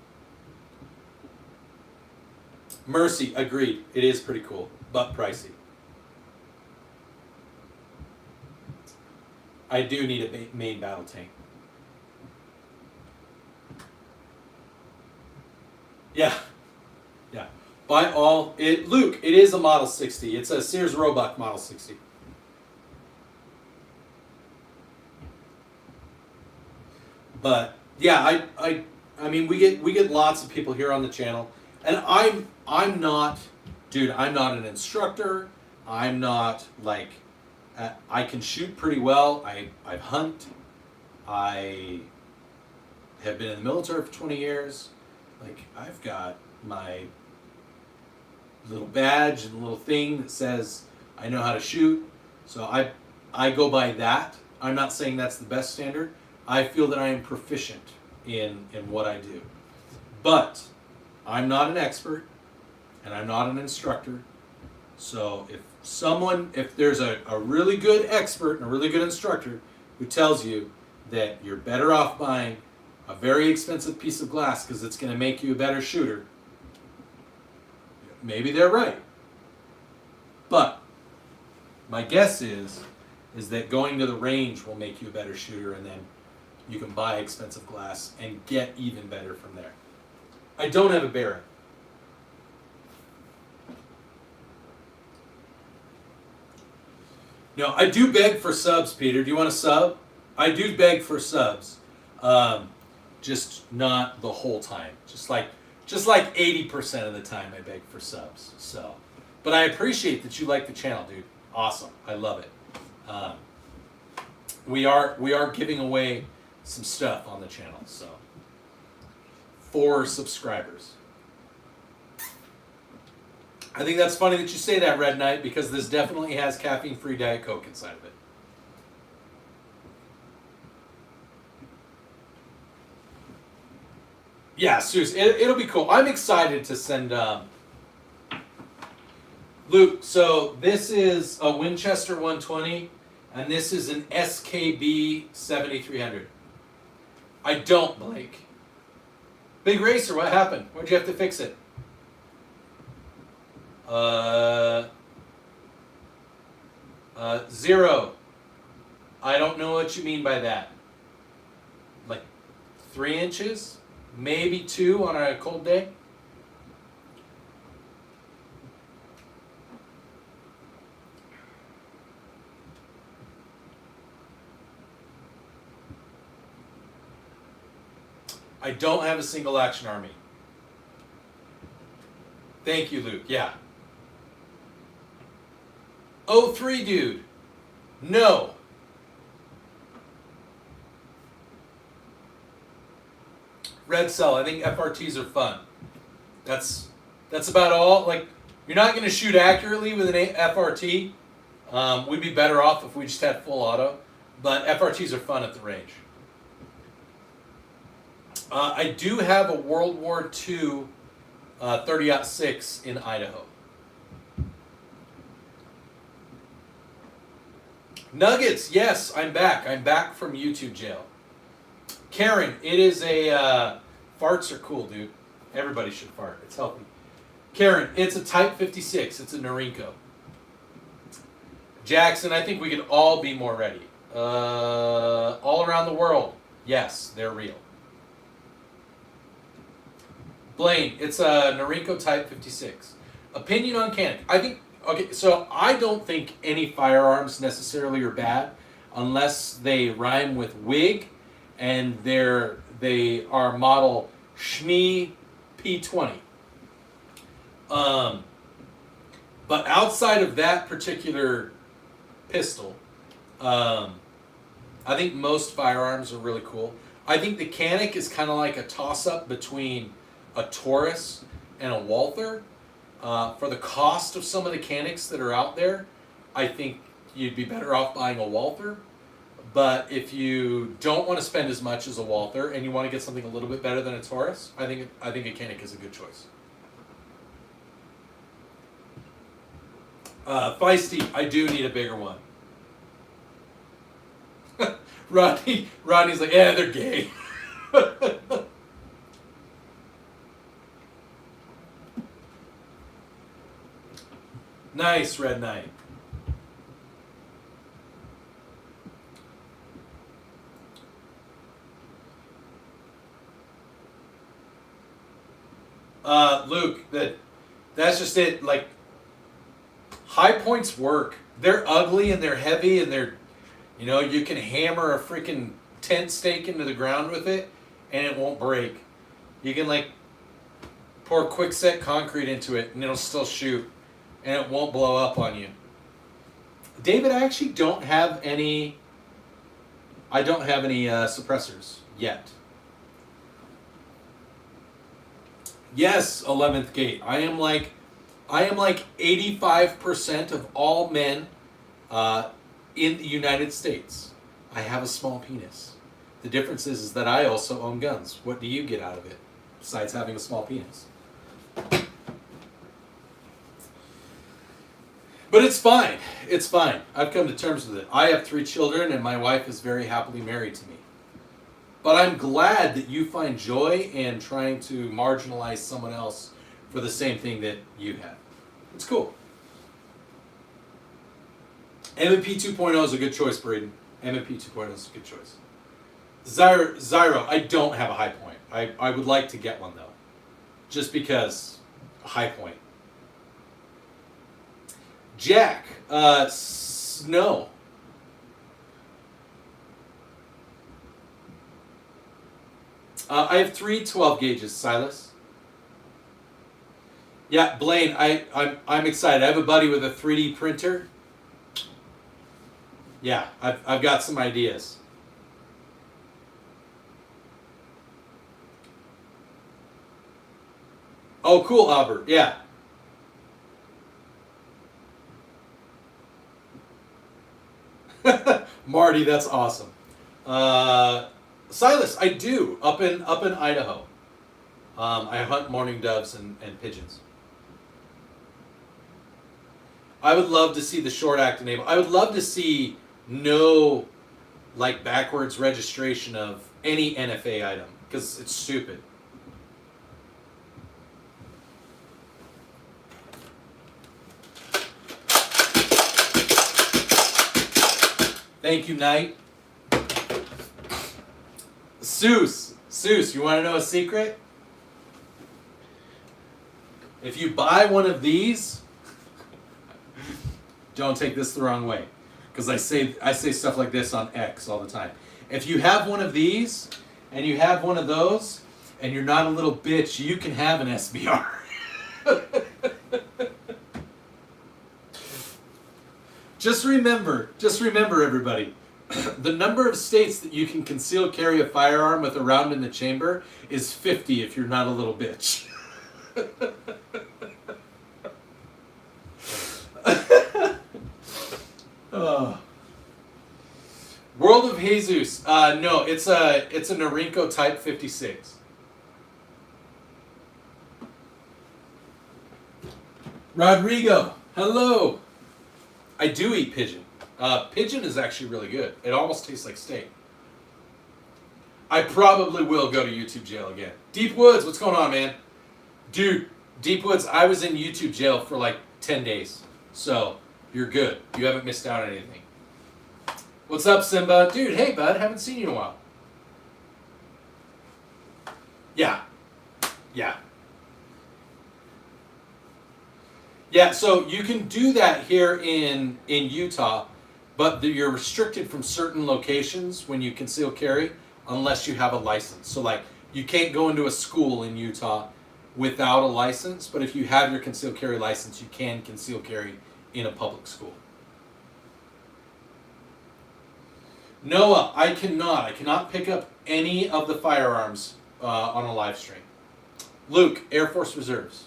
Mercy, agreed. It is pretty cool, but pricey. I do need a main battle tank. Yeah. Yeah. By all, Luke, it is a Model 60. It's a Sears Roebuck Model 60. But yeah, I mean we get lots of people here on the channel, and I'm not, dude, I'm not an instructor. I'm not like, I can shoot pretty well. I hunt. I have been in the military for 20 years. Like, I've got my little badge and little thing that says I know how to shoot. So I go by that. I'm not saying that's the best standard. I feel that I am proficient in what I do. But I'm not an expert, and I'm not an instructor. So if there's a really good expert and a really good instructor who tells you that you're better off buying a very expensive piece of glass because it's going to make you a better shooter, maybe they're right. But my guess is that going to the range will make you a better shooter, and then you can buy expensive glass and get even better from there. I don't have a Barrett. No, I do beg for subs, Peter. Do you want a sub? I do beg for subs. Just not the whole time. Just like 80% of the time I beg for subs. So, but I appreciate that you like the channel, dude. Awesome. I love it. Um, we are giving away some stuff on the channel, so for subscribers. I think that's funny that you say that, Red Knight, because this definitely has caffeine-free Diet Coke inside of it. Yeah, seriously, it'll be cool. I'm excited to send Luke. So this is a Winchester 120, and this is an SKB 7300. I don't, Blake. Big Racer, what happened? Why'd you have to fix it? Zero. I don't know what you mean by that. Like 3 inches? Maybe 2 on a cold day? I don't have a single action army. Thank you, Luke. Yeah. 03, dude. No. Red Cell. I think FRTs are fun. That's about all. Like, you're not going to shoot accurately with an FRT. We'd be better off if we just had full auto. But FRTs are fun at the range. I do have a World War II 30-06 in Idaho. Nuggets, yes, I'm back. I'm back from YouTube jail. Karen, it is a... farts are cool, dude. Everybody should fart. It's healthy. Karen, it's a Type 56. It's a Norinco. Jackson, I think we could all be more ready. All around the world, yes, they're real. Blaine, it's a Norinco Type 56. Opinion on Canik. I think, okay, so I don't think any firearms necessarily are bad unless they rhyme with wig and they are model Shmee P20. But outside of that particular pistol, I think most firearms are really cool. I think the Canik is kind of like a toss-up between a Taurus and a Walther. For the cost of some of the Caniks that are out there, I think you'd be better off buying a Walther. But if you don't want to spend as much as a Walther and you want to get something a little bit better than a Taurus, I think a Canik is a good choice. Feisty, I do need a bigger one. Rodney's like, yeah, they're gay. Nice, Red Knight. Luke, that's just it. Like, high points work. They're ugly and they're heavy and they're, you know, you can hammer a freaking tent stake into the ground with it and it won't break. You can like pour quickset concrete into it and it'll still shoot and it won't blow up on you. David, I actually don't have any. I don't have any suppressors yet. Yes, 11th gate. I am like 85% of all men in the United States. I have a small penis. The difference is that I also own guns. What do you get out of it besides having a small penis? But it's fine. It's fine. I've come to terms with it. I have 3 children and my wife is very happily married to me. But I'm glad that you find joy in trying to marginalize someone else for the same thing that you have. It's cool. M&P 2.0 is a good choice, Braden. M&P 2.0 is a good choice. Zyro, I don't have a high point. I would like to get one, though. Just because, a high point. Jack, Snow. I have 3 12 gauges, Silas. Yeah, Blaine, I'm excited. I have a buddy with a 3D printer. Yeah, I've got some ideas. Oh, cool, Albert. Yeah. Marty, that's awesome. Silas, I do up in Idaho. I hunt mourning doves and pigeons. I would love to see the short act enabled. I would love to see no like backwards registration of any NFA item because it's stupid. Thank you, Knight. Seuss, you want to know a secret? If you buy one of these, don't take this the wrong way, because I say stuff like this on X all the time. If you have one of these and you have one of those, and you're not a little bitch, you can have an SBR. Just remember, everybody, the number of states that you can conceal carry a firearm with a round in the chamber is 50 if you're not a little bitch. World of Jesus. No, it's a Norinco Type 56. Rodrigo, hello. I do eat pigeon. Pigeon is actually really good. It almost tastes like steak. I probably will go to YouTube jail again. Deep Woods, what's going on, man? Dude, Deep Woods, I was in YouTube jail for like 10 days. So, you're good. You haven't missed out on anything. What's up, Simba? Dude, hey, bud. Haven't seen you in a while. Yeah. Yeah, so you can do that here in Utah, but you're restricted from certain locations when you conceal carry unless you have a license. So like you can't go into a school in Utah without a license, but if you have your concealed carry license, you can conceal carry in a public school. Noah, I cannot pick up any of the firearms on a live stream. Luke, Air Force Reserves.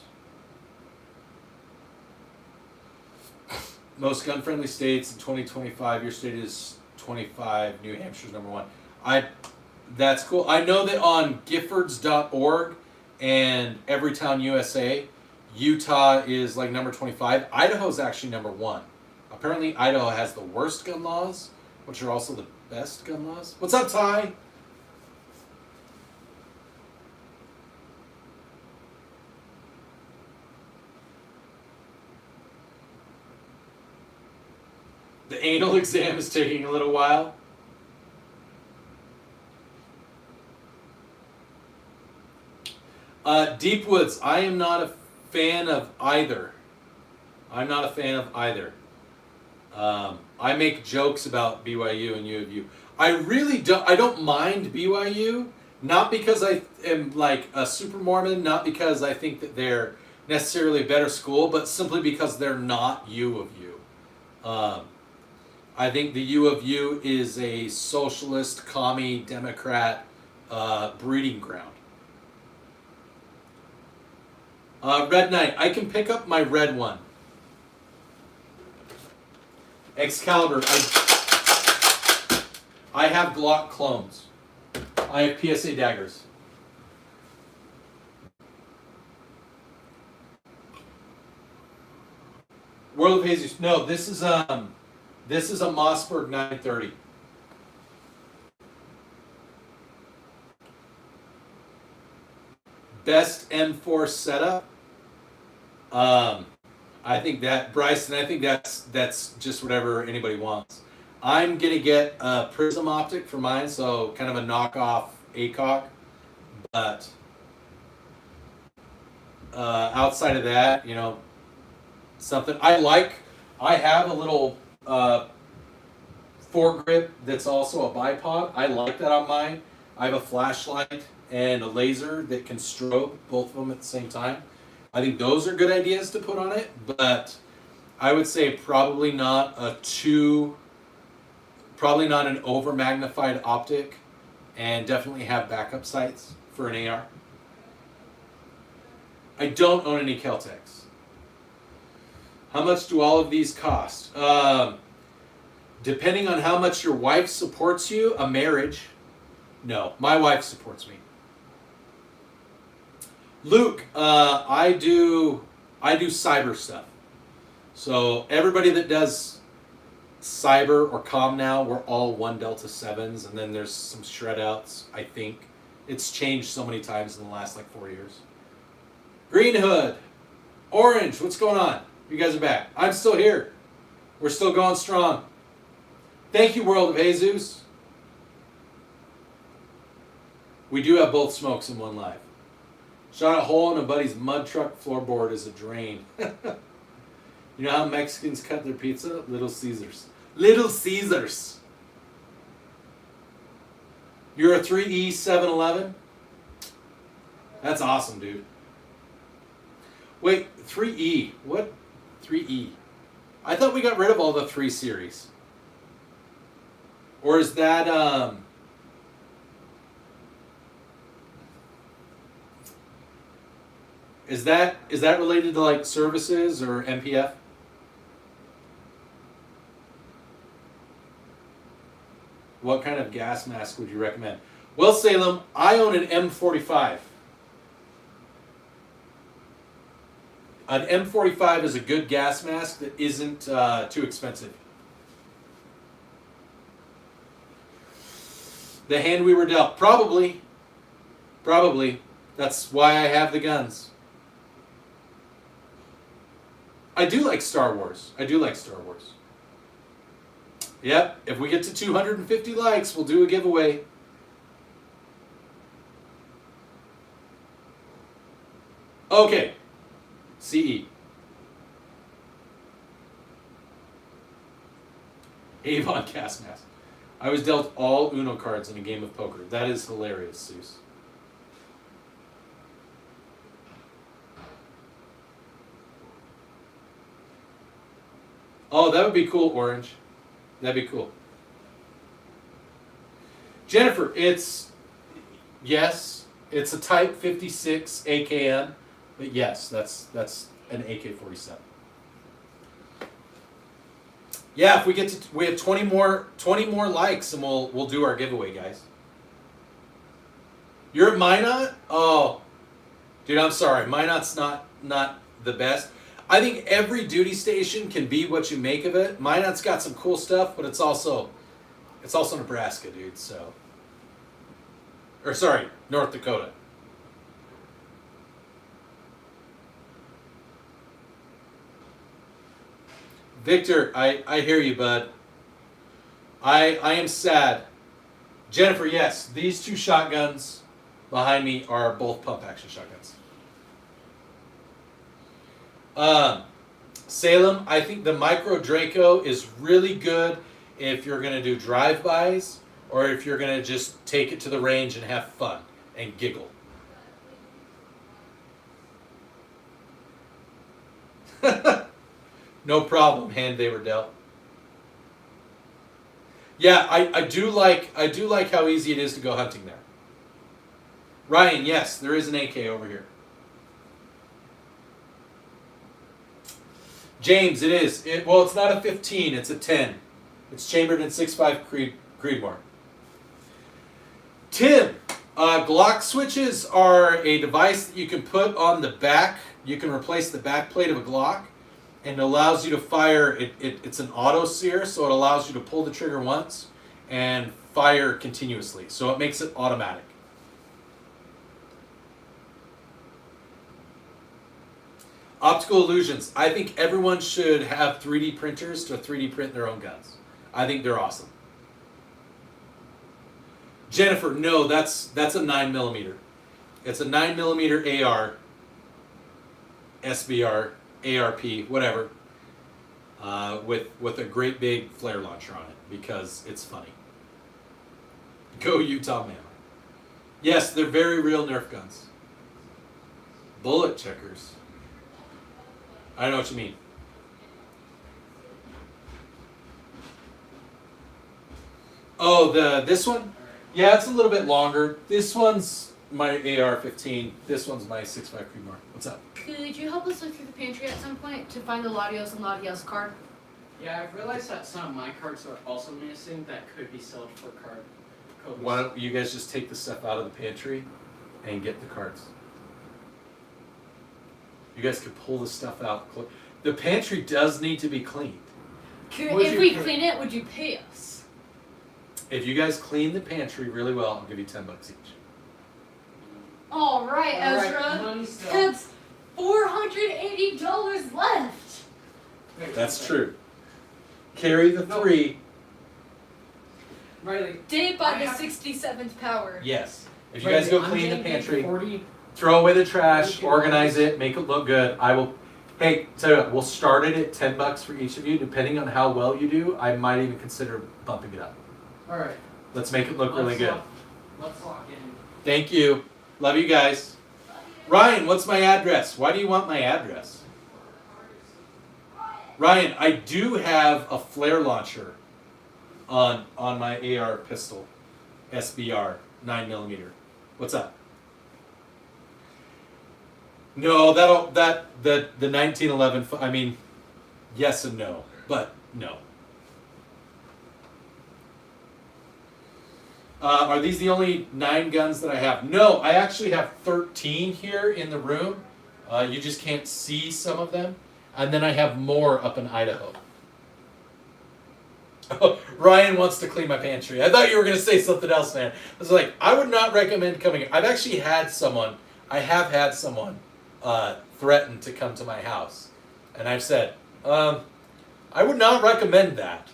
Most gun-friendly states in 2025. Your state is 25. New Hampshire's number 1. That's cool. I know that on Giffords.org and Everytown USA, Utah is like number 25. Idaho's actually number 1. Apparently, Idaho has the worst gun laws, which are also the best gun laws. What's up, Ty? The anal exam is taking a little while. Deep Woods, I am not a fan of either. I make jokes about BYU and U of U. I don't mind BYU, not because I am like a super Mormon, not because I think that they're necessarily a better school, but simply because they're not U of U. I think the U of U is a socialist, commie, Democrat breeding ground. Red Knight, I can pick up my red one. Excalibur, I have Glock clones. I have PSA daggers. World of Jesus, no, this is a Mossberg 930. Best M4 setup. I think that Bryson. I think that's just whatever anybody wants. I'm gonna get a prism optic for mine, so kind of a knockoff ACOG. But outside of that, something I like. I have a little foregrip that's also a bipod. I like that on mine. I have a flashlight and a laser that can strobe both of them at the same time. I think those are good ideas to put on it, but I would say probably not a Probably not an over magnified optic, and definitely have backup sights for an AR. I don't own any Kel-Tecs. How much do all of these cost? Depending on how much your wife supports you, a marriage. No, my wife supports me. Luke, I do cyber stuff. So everybody that does cyber or comm now, we're all 1 Delta 7s, and then there's some shred outs, I think. It's changed so many times in the last like 4 years. Green Hood, Orange, what's going on? You guys are back. I'm still here. We're still going strong. Thank you, World of Jesus. We do have both smokes in one live. Shot a hole in a buddy's mud truck floorboard as a drain. You know how Mexicans cut their pizza? Little Caesars. Little Caesars. You're a 3E 711? That's awesome, dude. Wait, 3E. What? 3E. I thought we got rid of all the 3 series. Or is that, Is that related to like services or MPF? What kind of gas mask would you recommend? Well, Salem, I own an M45. An M45 is a good gas mask that isn't too expensive. The hand we were dealt. Probably. That's why I have the guns. I do like Star Wars. Yep, if we get to 250 likes, we'll do a giveaway. Okay. CE. Avon cast mask. I was dealt all Uno cards in a game of poker. That is hilarious, Seuss. Oh, that would be cool, Orange. That'd be cool. Jennifer, it's a Type 56 AKM, but yes, that's an AK-47. Yeah, if we have 20 more likes, and we'll do our giveaway, guys. You're at Minot? Oh, dude, I'm sorry. Minot's not the best. I think every duty station can be what you make of it. Minot's got some cool stuff, but it's also Nebraska, dude. So, or sorry, North Dakota. Victor, I hear you, bud. I am sad. Jennifer, yes, these 2 shotguns behind me are both pump action shotguns. Salem, I think the Micro Draco is really good if you're going to do drive-bys or if you're going to just take it to the range and have fun and giggle. No problem, hand they were dealt. Yeah, I do like how easy it is to go hunting there. Ryan, yes, there is an AK over here. James, it is. Well, it's not a 15, it's a 10. It's chambered in 6.5 Creedmoor. Tim, Glock switches are a device that you can put on the back. You can replace the back plate of a Glock, and it allows you to fire. It's an auto sear, so it allows you to pull the trigger once and fire continuously. So it makes it automatic. Optical illusions. I think everyone should have 3D printers to 3D print their own guns. I think they're awesome. Jennifer, no, that's a 9mm. It's a 9mm AR, SBR, ARP, whatever, with a great big flare launcher on it because it's funny. Go Utah, man. Yes, they're very real Nerf guns. Bullet checkers. I know what you mean. Oh, this one? Yeah, it's a little bit longer. This one's my AR-15. This one's my 6.5 Creedmoor. What's up? Could you help us look through the pantry at some point to find the Latios and Latios card? Yeah, I've realized that some of my cards are also missing that could be sold for card copies. Why don't you guys just take the stuff out of the pantry and get the cards? You guys could pull the stuff out. The pantry does need to be cleaned. If we clean it, would you pay us? If you guys clean the pantry really well, I'll give you $10 each. All right, Alright, Ezra. money stuff. That's $480 left. Wait, That's wait. true. Carry the 3. Riley. Date by I the have- 67th power. Yes. If you guys go I'm clean the thinking pantry, 40. throw away the trash, Okay. organize it, make it look good. I will. Hey, tell you what, we'll start it at $10 for each of you. Depending on how well you do, I might even consider bumping it up. Alright. Let's make it look really good. Let's lock in. Thank you. Love you guys. Ryan, what's my address? Why do you want my address? Ryan, I do have a flare launcher on my AR pistol, SBR 9mm. What's up? No, the 1911. I mean, yes and no, but no. Are these the only 9 guns that I have? No, I actually have 13 here in the room. You just can't see some of them. And then I have more up in Idaho. Oh, Ryan wants to clean my pantry. I thought you were going to say something else, man. I was like, I would not recommend coming here. I've actually had someone, threaten to come to my house. And I've said, I would not recommend that.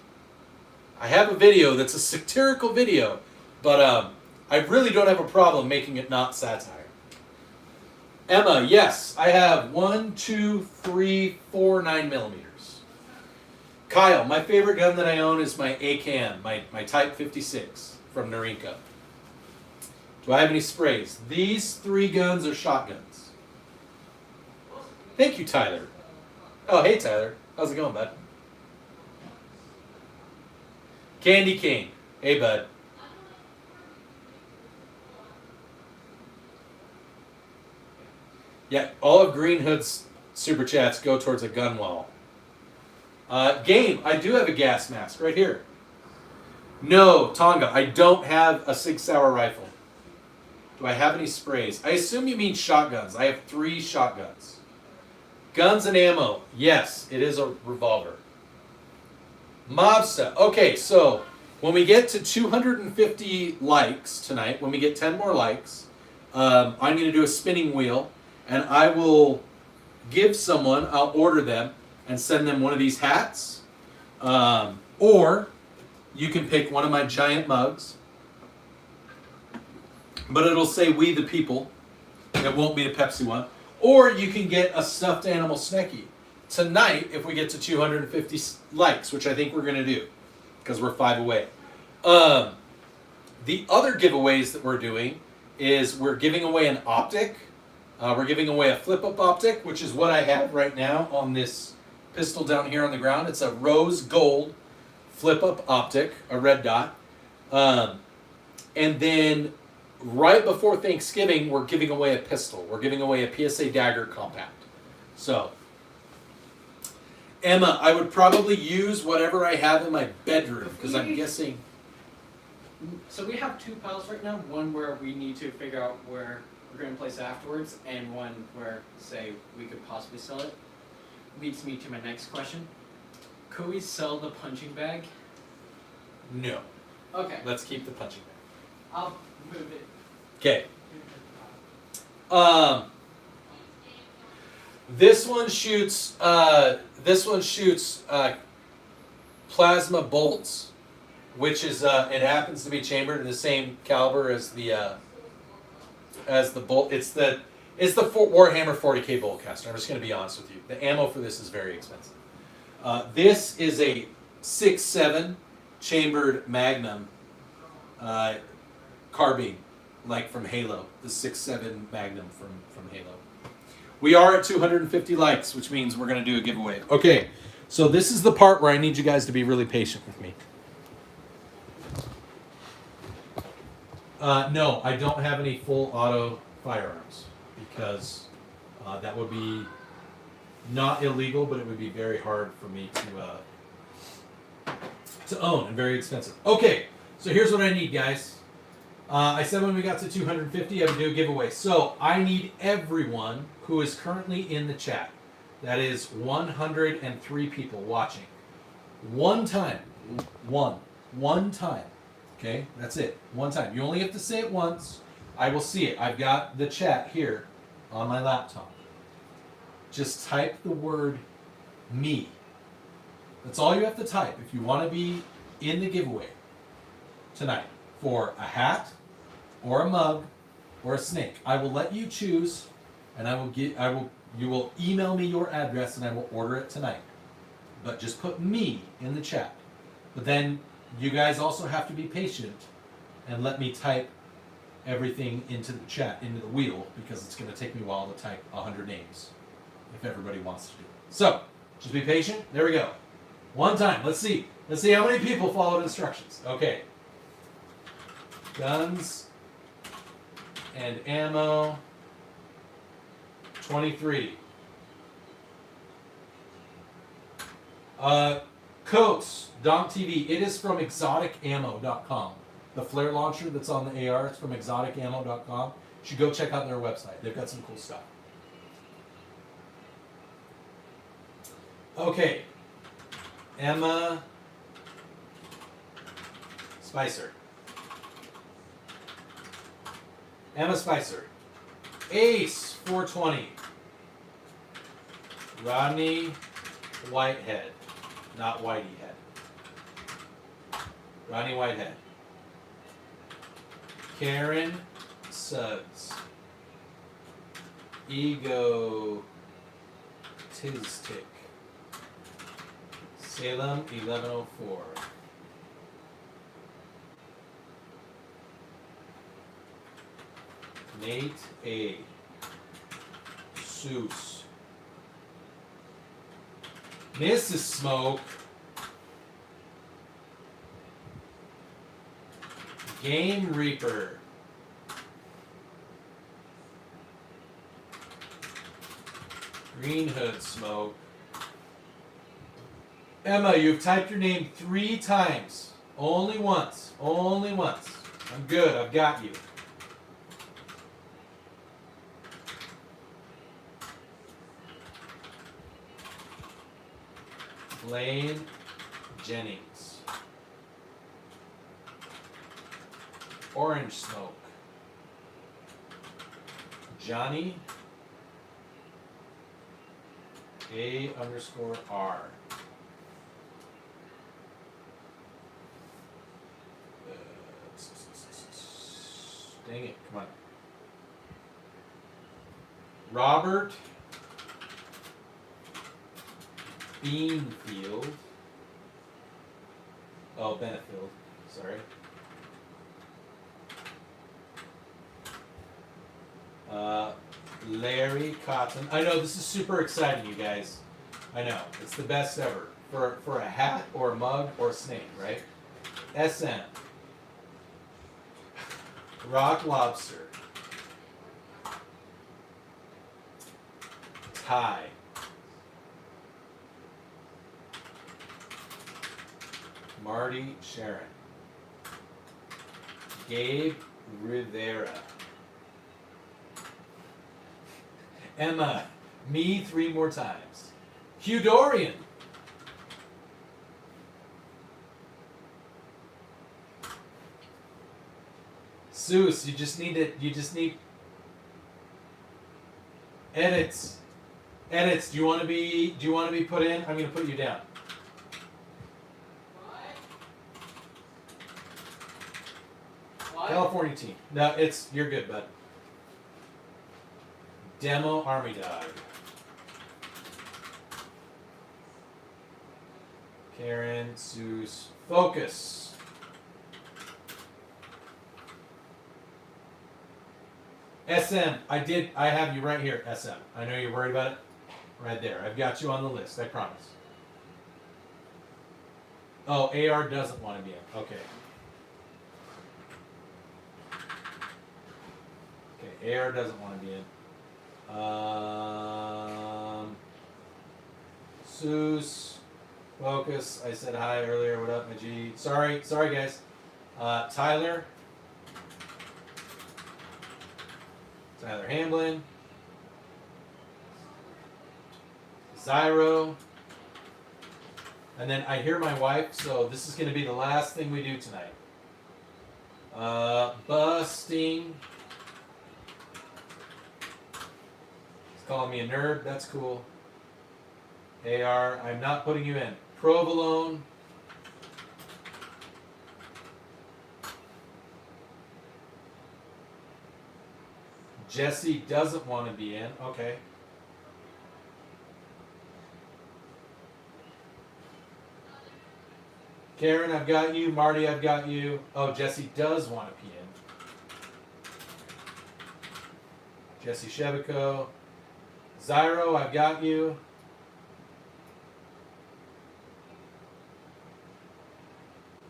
I have a video that's a satirical video. But I really don't have a problem making it not satire. Emma, yes, I have 1, 2, 3, 4 9mm. Kyle, my favorite gun that I own is my ACAN, my Type 56 from Narinka. Do I have any sprays? These 3 guns are shotguns. Thank you, Tyler. Oh, hey, Tyler. How's it going, bud? Candy Cane. Hey, bud. Yeah, all of Green Hood's super chats go towards a gun wall. Game, I do have a gas mask right here. No, Tonga, I don't have a Sig Sauer rifle. Do I have any sprays? I assume you mean shotguns. I have 3 shotguns. Guns and ammo. Yes, it is a revolver. Mobsta. Okay, so when we get to 250 likes tonight, when we get 10 more likes, I'm going to do a spinning wheel. And I will give someone, I'll order them and send them one of these hats. Or you can pick one of my giant mugs. But it'll say We the People. It won't be a Pepsi one. Or you can get a stuffed animal Snecky. Tonight, if we get to 250 likes, which I think we're going to do, because we're 5 away. The other giveaways that we're doing is we're giving away an optic. We're giving away a flip-up optic, which is what I have right now on this pistol down here on the ground. It's a rose gold flip-up optic, a red dot. And then right before Thanksgiving, we're giving away a pistol. We're giving away a PSA Dagger Compact. So, Emma, I would probably use whatever I have in my bedroom, because I'm guessing... So we have 2 piles right now. One where we need to figure out where we're going to place it afterwards, and one where, say, we could possibly sell it. Leads me to my next question. Could we sell the punching bag? No. Okay. Let's keep the punching bag. I'll move it. Okay. This one shoots plasma bolts, which is it happens to be chambered in the same caliber as the bolt. It's the Warhammer 40K bolt caster. I'm just going to be honest with you. The ammo for this is very expensive. This is a 6.7 chambered Magnum carbine, like from Halo. The 6.7 Magnum from Halo. We are at 250 likes, which means we're going to do a giveaway. Okay, so this is the part where I need you guys to be really patient with me. No, I don't have any full auto firearms because that would be not illegal, but it would be very hard for me to own and very expensive. Okay, so here's what I need, guys. I said when we got to 250, I would do a giveaway. So I need everyone who is currently in the chat. That is 103 people watching. One time. One time. Okay, that's it. One time. You only have to say it once. I will see it. I've got the chat here on my laptop. Just type the word me. That's all you have to type if you want to be in the giveaway tonight for a hat or a mug or a snake. I will let you choose, and you will email me your address and I will order it tonight. But just put me in the chat. But then you guys also have to be patient and let me type everything into the chat, into the wheel, because it's going to take me a while to type 100 names if everybody wants to do it. So, just be patient. There we go. One time. Let's see. Let's see how many people followed instructions. Okay. Guns and ammo. 23. Coats, Donk TV. It is from exoticammo.com. The flare launcher that's on the AR, it's from exoticammo.com. You should go check out their website. They've got some cool stuff. Okay. Emma Spicer. Emma Spicer. Ace 420. Rodney Whitehead. Not Whitey Head. Rodney Whitehead. Karen Suggs. Ego Tiztick. Salem 1104. Nate A. Seuss. Mrs. Smoke. Game Reaper. Green Hood Smoke. Emma, you've typed your name 3 times. Only once. Only once. I'm good. I've got you. Blaine Jennings. Orange Smoke. Johnny A_R. Dang it, come on. Robert Beanfield. Oh, Benefield. Sorry. Larry Cotton. I know this is super exciting, you guys. I know it's the best ever for a hat or a mug or a snake, right? SM. Rock Lobster. Ty. Marty Sharon. Gabe Rivera. Emma, me 3 more times. Hugh Dorian. Seuss, you just need edits. Edits. Do you want to be put in? I'm going to put you down. What? California team. No, you're good, bud. Demo Army Dog. Karen, Seuss, Focus. SM, I have you right here, SM. I know you're worried about it. Right there. I've got you on the list, I promise. Oh, AR doesn't want to be in. Okay. AR doesn't want to be in. Seuss, Focus. I said hi earlier. What up, my G? Sorry, guys. Tyler Hamlin. Zyro. And then I hear my wife, so this is going to be the last thing we do tonight. Busting. He's calling me a nerd. That's cool. AR, I'm not putting you in. Provolone. Jesse doesn't want to be in. Okay. Karen, I've got you. Marty, I've got you. Oh, Jesse does want to be in. Jesse Shevico. Zyro, I've got you.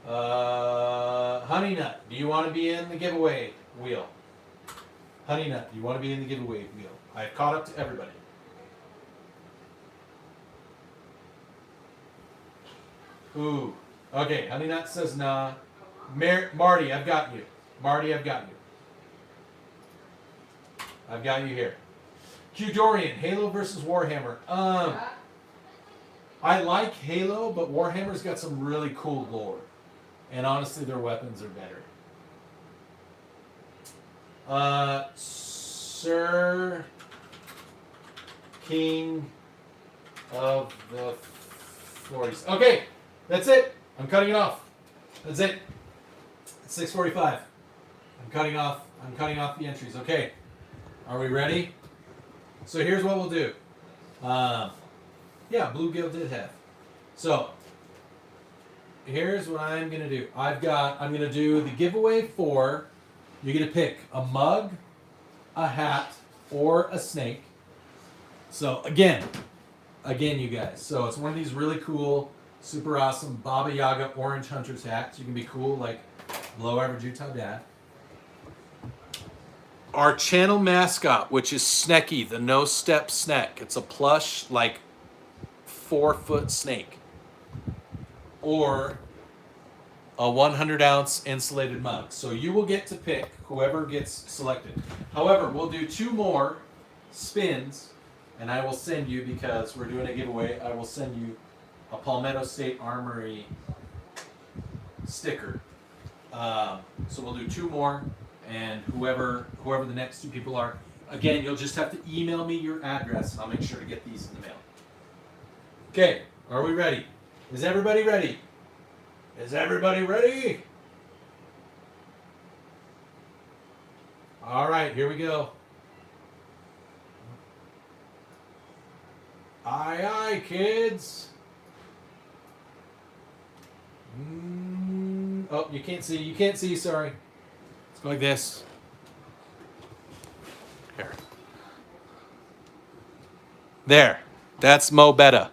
Honey Nut, do you want to be in the giveaway wheel? Honey Nut, do you want to be in the giveaway wheel? I've caught up to everybody. Ooh. Okay, Honey Nut says nah. Marty, I've got you. Marty, I've got you. I've got you here. Q Dorian, Halo versus Warhammer. I like Halo, but Warhammer's got some really cool lore. And honestly, their weapons are better. Sir King of the 40s. Okay, that's it. I'm cutting it off. That's it. It's 6:45. I'm cutting off the entries. Okay. Are we ready? So here's what we'll do. Yeah, Bluegill did have. So here's what I'm gonna do. I'm gonna do the giveaway for, you're gonna pick a mug, a hat, or a snake. So again, you guys. So it's one of these really cool, super awesome Baba Yaga orange hunter's hats. You can be cool like below average Utah dad. Our channel mascot, which is Snecky, the no-step snack. It's a plush, like 4-foot snake. Or a 100-ounce insulated mug. So you will get to pick whoever gets selected. However, we'll do 2 more spins, and I will send you, because we're doing a giveaway, I will send you a Palmetto State Armory sticker. So we'll do 2 more, and whoever the next 2 people are, again, you'll just have to email me your address, and I'll make sure to get these in the mail. Okay, are we ready? Is everybody ready? Is everybody ready? All right, here we go. Aye, aye, kids. Oh, you can't see, sorry. Let's go like this. Here. There. That's Mo Betta.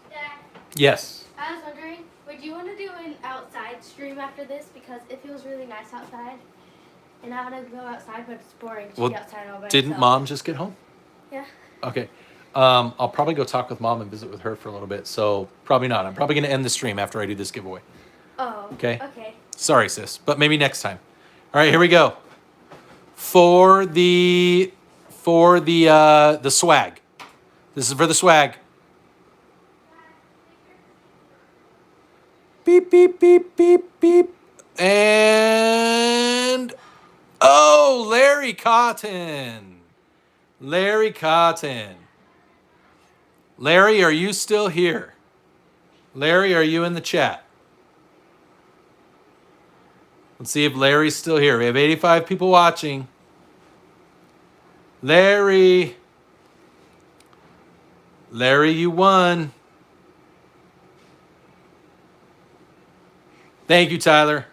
Dad, Yes. I was wondering, would you want to do an outside stream after this? Because it feels really nice outside. And I want to go outside, but it's boring to be outside all by Didn't myself. Mom just get home? Yeah. Okay. I'll probably go talk with Mom and visit with her for a little bit, so probably not. I'm probably going to end the stream after I do this giveaway. Oh. Okay. Okay. Sorry, sis, but maybe next time. All right, here we go. For the swag. This is for the swag. Beep, beep, beep, beep, beep. And oh, Larry Cotton. Larry Cotton. Larry, are you still here? Larry, are you in the chat? Let's see if Larry's still here. We have 85 people watching. Larry. Larry, you won. Thank you, Tyler.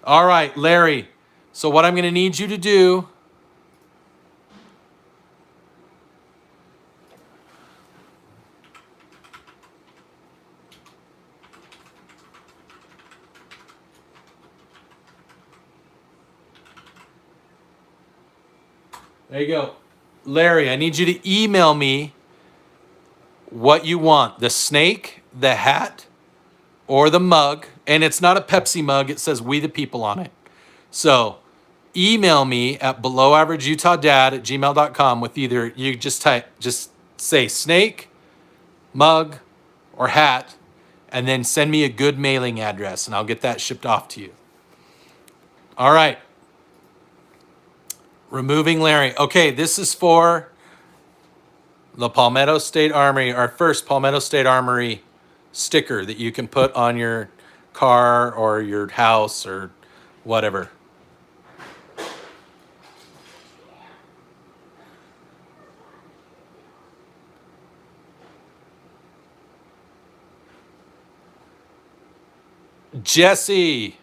All right, Larry. So what I'm going to need you to do There you go. Larry, I need you to email me what you want. The snake, the hat, or the mug. And it's not a Pepsi mug. It says We the People on it. So email me at belowaverageutah@gmail.com with either, you just say snake, mug, or hat, and then send me a good mailing address and I'll get that shipped off to you. All right. Removing Larry. Okay, this is for the Palmetto State Armory, our first Palmetto State Armory sticker that you can put on your car or your house or whatever. Jesse,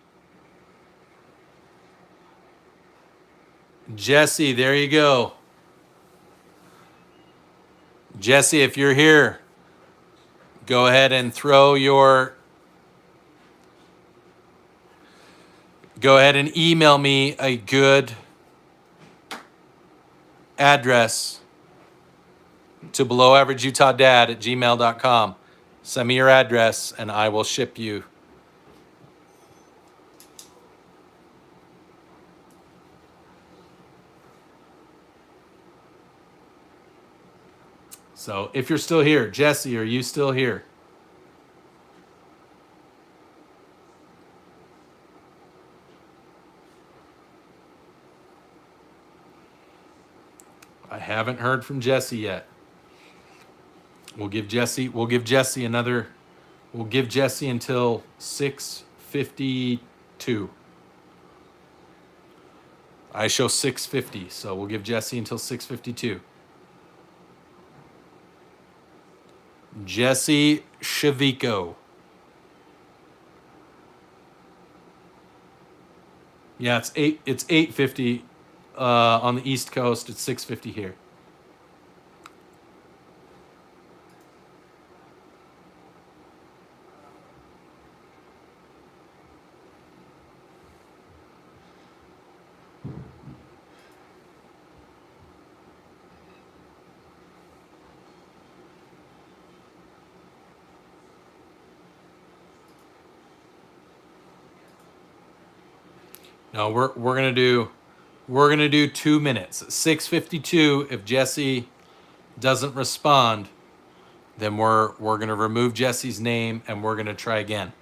there you go. Jesse, if you're here, go ahead and go ahead and email me a good address to belowaverageutah@gmail.com. Send me your address and I will ship you. So if you're still here, Jesse, are you still here? I haven't heard from Jesse yet. We'll give Jesse until 6:52. I show 6:50, so we'll give Jesse until 6:52. Jesse Shavico. Yeah, it's 8:50 on the East Coast. It's 6:50 here. No, we're gonna do 2 minutes. 6:52. If Jesse doesn't respond, then we're gonna remove Jesse's name and we're gonna try again.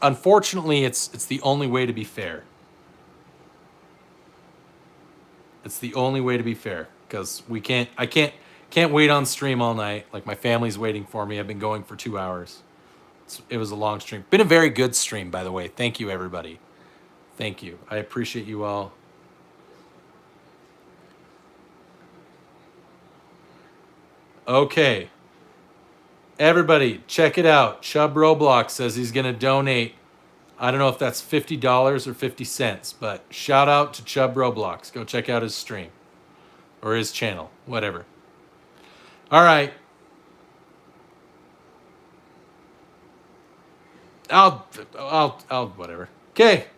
Unfortunately it's the only way to be fair. It's the only way to be fair because I can't wait on stream all night. Like my family's waiting for me. I've been going for 2 hours. It was a long stream. Been a very good stream, by the way. Thank you, everybody. Thank you. I appreciate you all. Okay. Everybody, check it out. Chubb Roblox says he's going to donate. I don't know if that's $50 or 50 cents, but shout out to Chubb Roblox. Go check out his stream or his channel, whatever. All right. I'll whatever. Okay.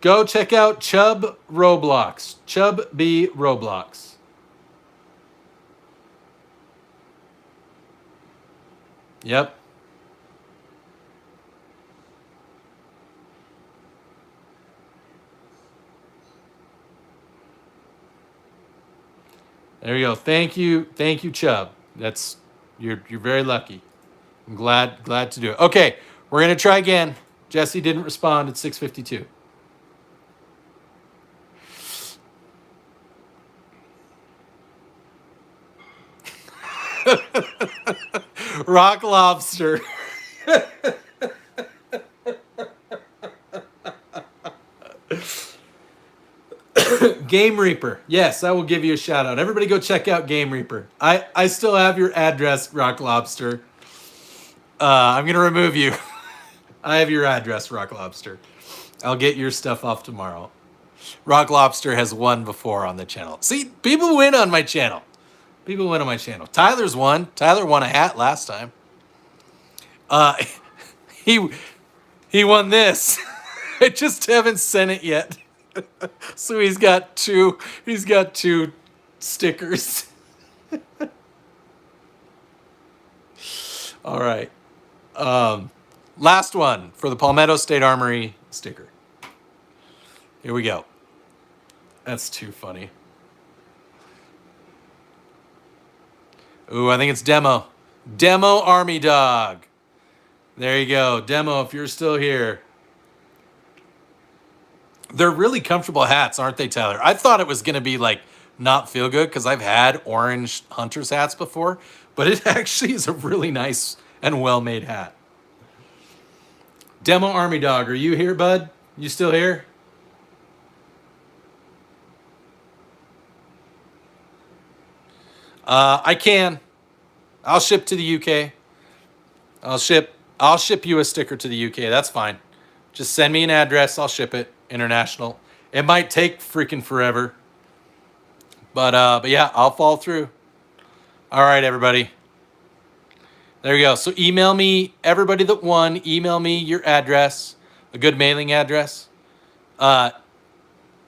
Go check out Chubb Roblox. Chubb B Roblox. Yep. There you go. Thank you, Chubb. You're very lucky. I'm glad to do it. Okay. We're going to try again. Jesse didn't respond at 6:52. Rock Lobster. Game Reaper. Yes, I will give you a shout out. Everybody go check out Game Reaper. I still have your address, Rock Lobster. I'm going to remove you. I have your address, Rock Lobster. I'll get your stuff off tomorrow. Rock Lobster has won before on the channel. See, people win on my channel. Tyler's won. Tyler won a hat last time. He won this. I just haven't sent it yet. So he's got two stickers. All right. Last one for the Palmetto State Armory sticker. Here we go. That's too funny. Ooh, I think it's Demo. Demo Army Dog. There you go. Demo, if you're still here. They're really comfortable hats, aren't they, Tyler? I thought it was going to be like not feel good because I've had orange hunter's hats before, but it actually is a really nice and well-made hat. Demo Army Dog, are you here, bud? You still here? I can. I'll ship to the UK. I'll ship you a sticker to the UK. That's fine. Just send me an address. I'll ship it. International. It might take freaking forever. But yeah, I'll follow through. All right, everybody. There you go. So email me, everybody that won, email me your address, a good mailing address.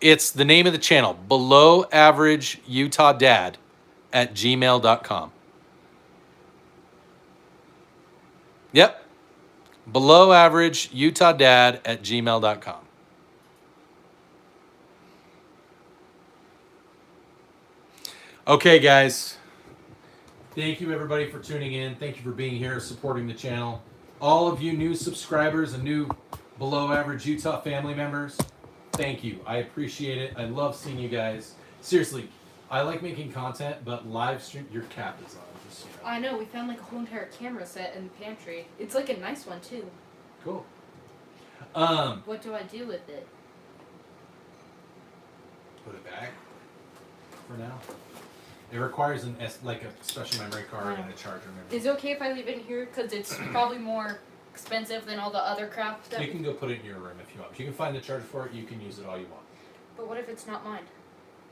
It's the name of the channel, Below Average Utah Dad at gmail.com. Yep. Below Average Utah Dad at gmail.com. Okay, guys. Thank you, everybody, for tuning in. Thank you for being here, supporting the channel. All of you new subscribers and new Below Average Utah family members, thank you. I appreciate it. I love seeing you guys. Seriously, I like making content, but live stream, your cap is on. Just, you know. I know, we found like a whole entire camera set in the pantry. It's like a nice one too. Cool. What do I do with it? Put it back for now. It requires like a special memory card and a charger. Is it okay if I leave it in here? Because it's probably more expensive than all the other crap that You can go put it in your room if you want. If you can find the charger for it, you can use it all you want. But what if it's not mine?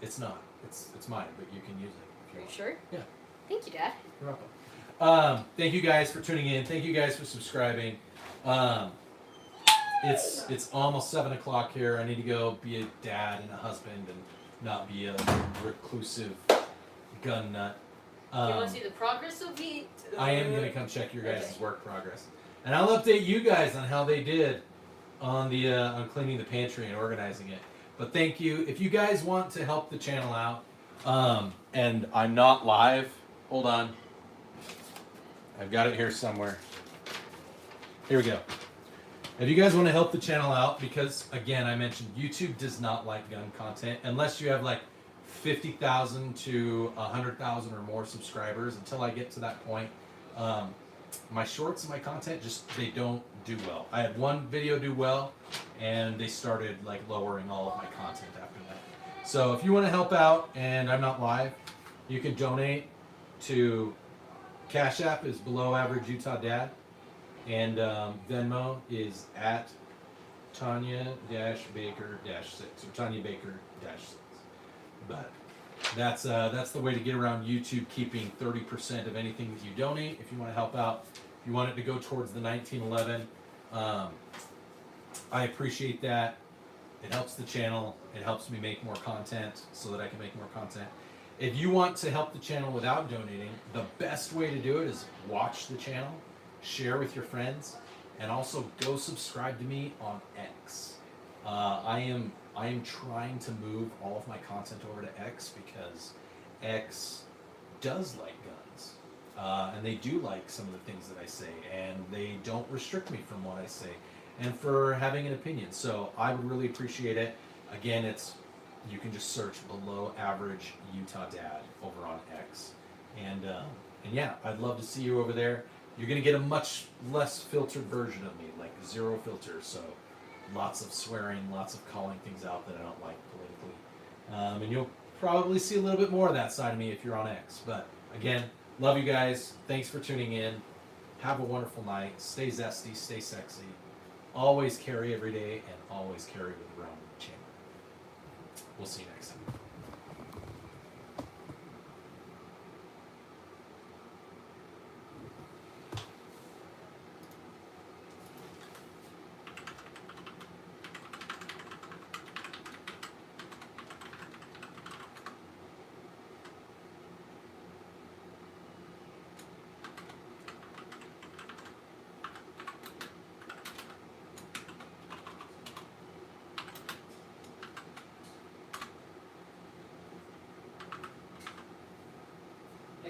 It's not. It's mine, but you can use it if you Are you want. sure? Yeah. Thank you, Dad. You're welcome. Thank you guys for tuning in. Thank you guys for subscribing. It's almost 7 o'clock here. I need to go be a dad and a husband and not be a reclusive gun nut. you want to see the progress of it? I am going to come check your guys' work progress. And I'll update you guys on how they did on the on cleaning the pantry and organizing it. But thank you. If you guys want to help the channel out, and I'm not live, hold on. I've got it here somewhere. Here we go. If you guys want to help the channel out, because again, I mentioned YouTube does not like gun content unless you have like 50,000 to 100,000 or more subscribers. Until I get to that point, my shorts and my content they don't do well. I had one video do well, and they started like lowering all of my content after that. So if you want to help out and I'm not live, you can donate to Cash App is Below Average Utah Dad, and Venmo is at Tanya-Baker-6 or Tanya Baker-6. But that's the way to get around YouTube keeping 30% of anything that you donate. If you want to help out, if you want it to go towards the 1911, I appreciate that. It helps the channel. It helps me make more content so that I can make more content. If you want to help the channel without donating, the best way to do it is watch the channel, share with your friends, and also go subscribe to me on X. I am trying to move all of my content over to X because X does like guns, and they do like some of the things that I say, and they don't restrict me from what I say, and for having an opinion. So I would really appreciate it. Again, you can just search Below Average Utah Dad over on X, and yeah, I'd love to see you over there. You're gonna get a much less filtered version of me, like zero filter. So lots of swearing, lots of calling things out that I don't like politically. And you'll probably see a little bit more of that side of me if you're on X. But again, love you guys. Thanks for tuning in. Have a wonderful night. Stay zesty, stay sexy. Always carry every day, and always carry with the round of the chamber. We'll see you next time.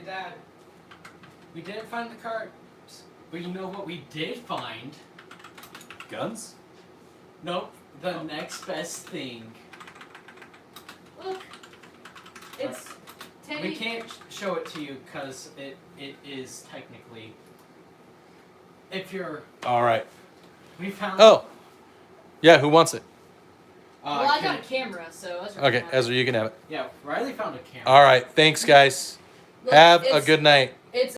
Dad. We didn't find the cards, but you know what we did find? Guns? Nope. The next best thing. Look, it's Teddy. We can't show it to you because it is technically. If you're. All right. We found. Oh. Yeah, who wants it? Well, I got a camera, so that's Okay, Ezra, you can have it. Yeah, Riley found a camera. All right, thanks, guys. Look, Have a it's- good night.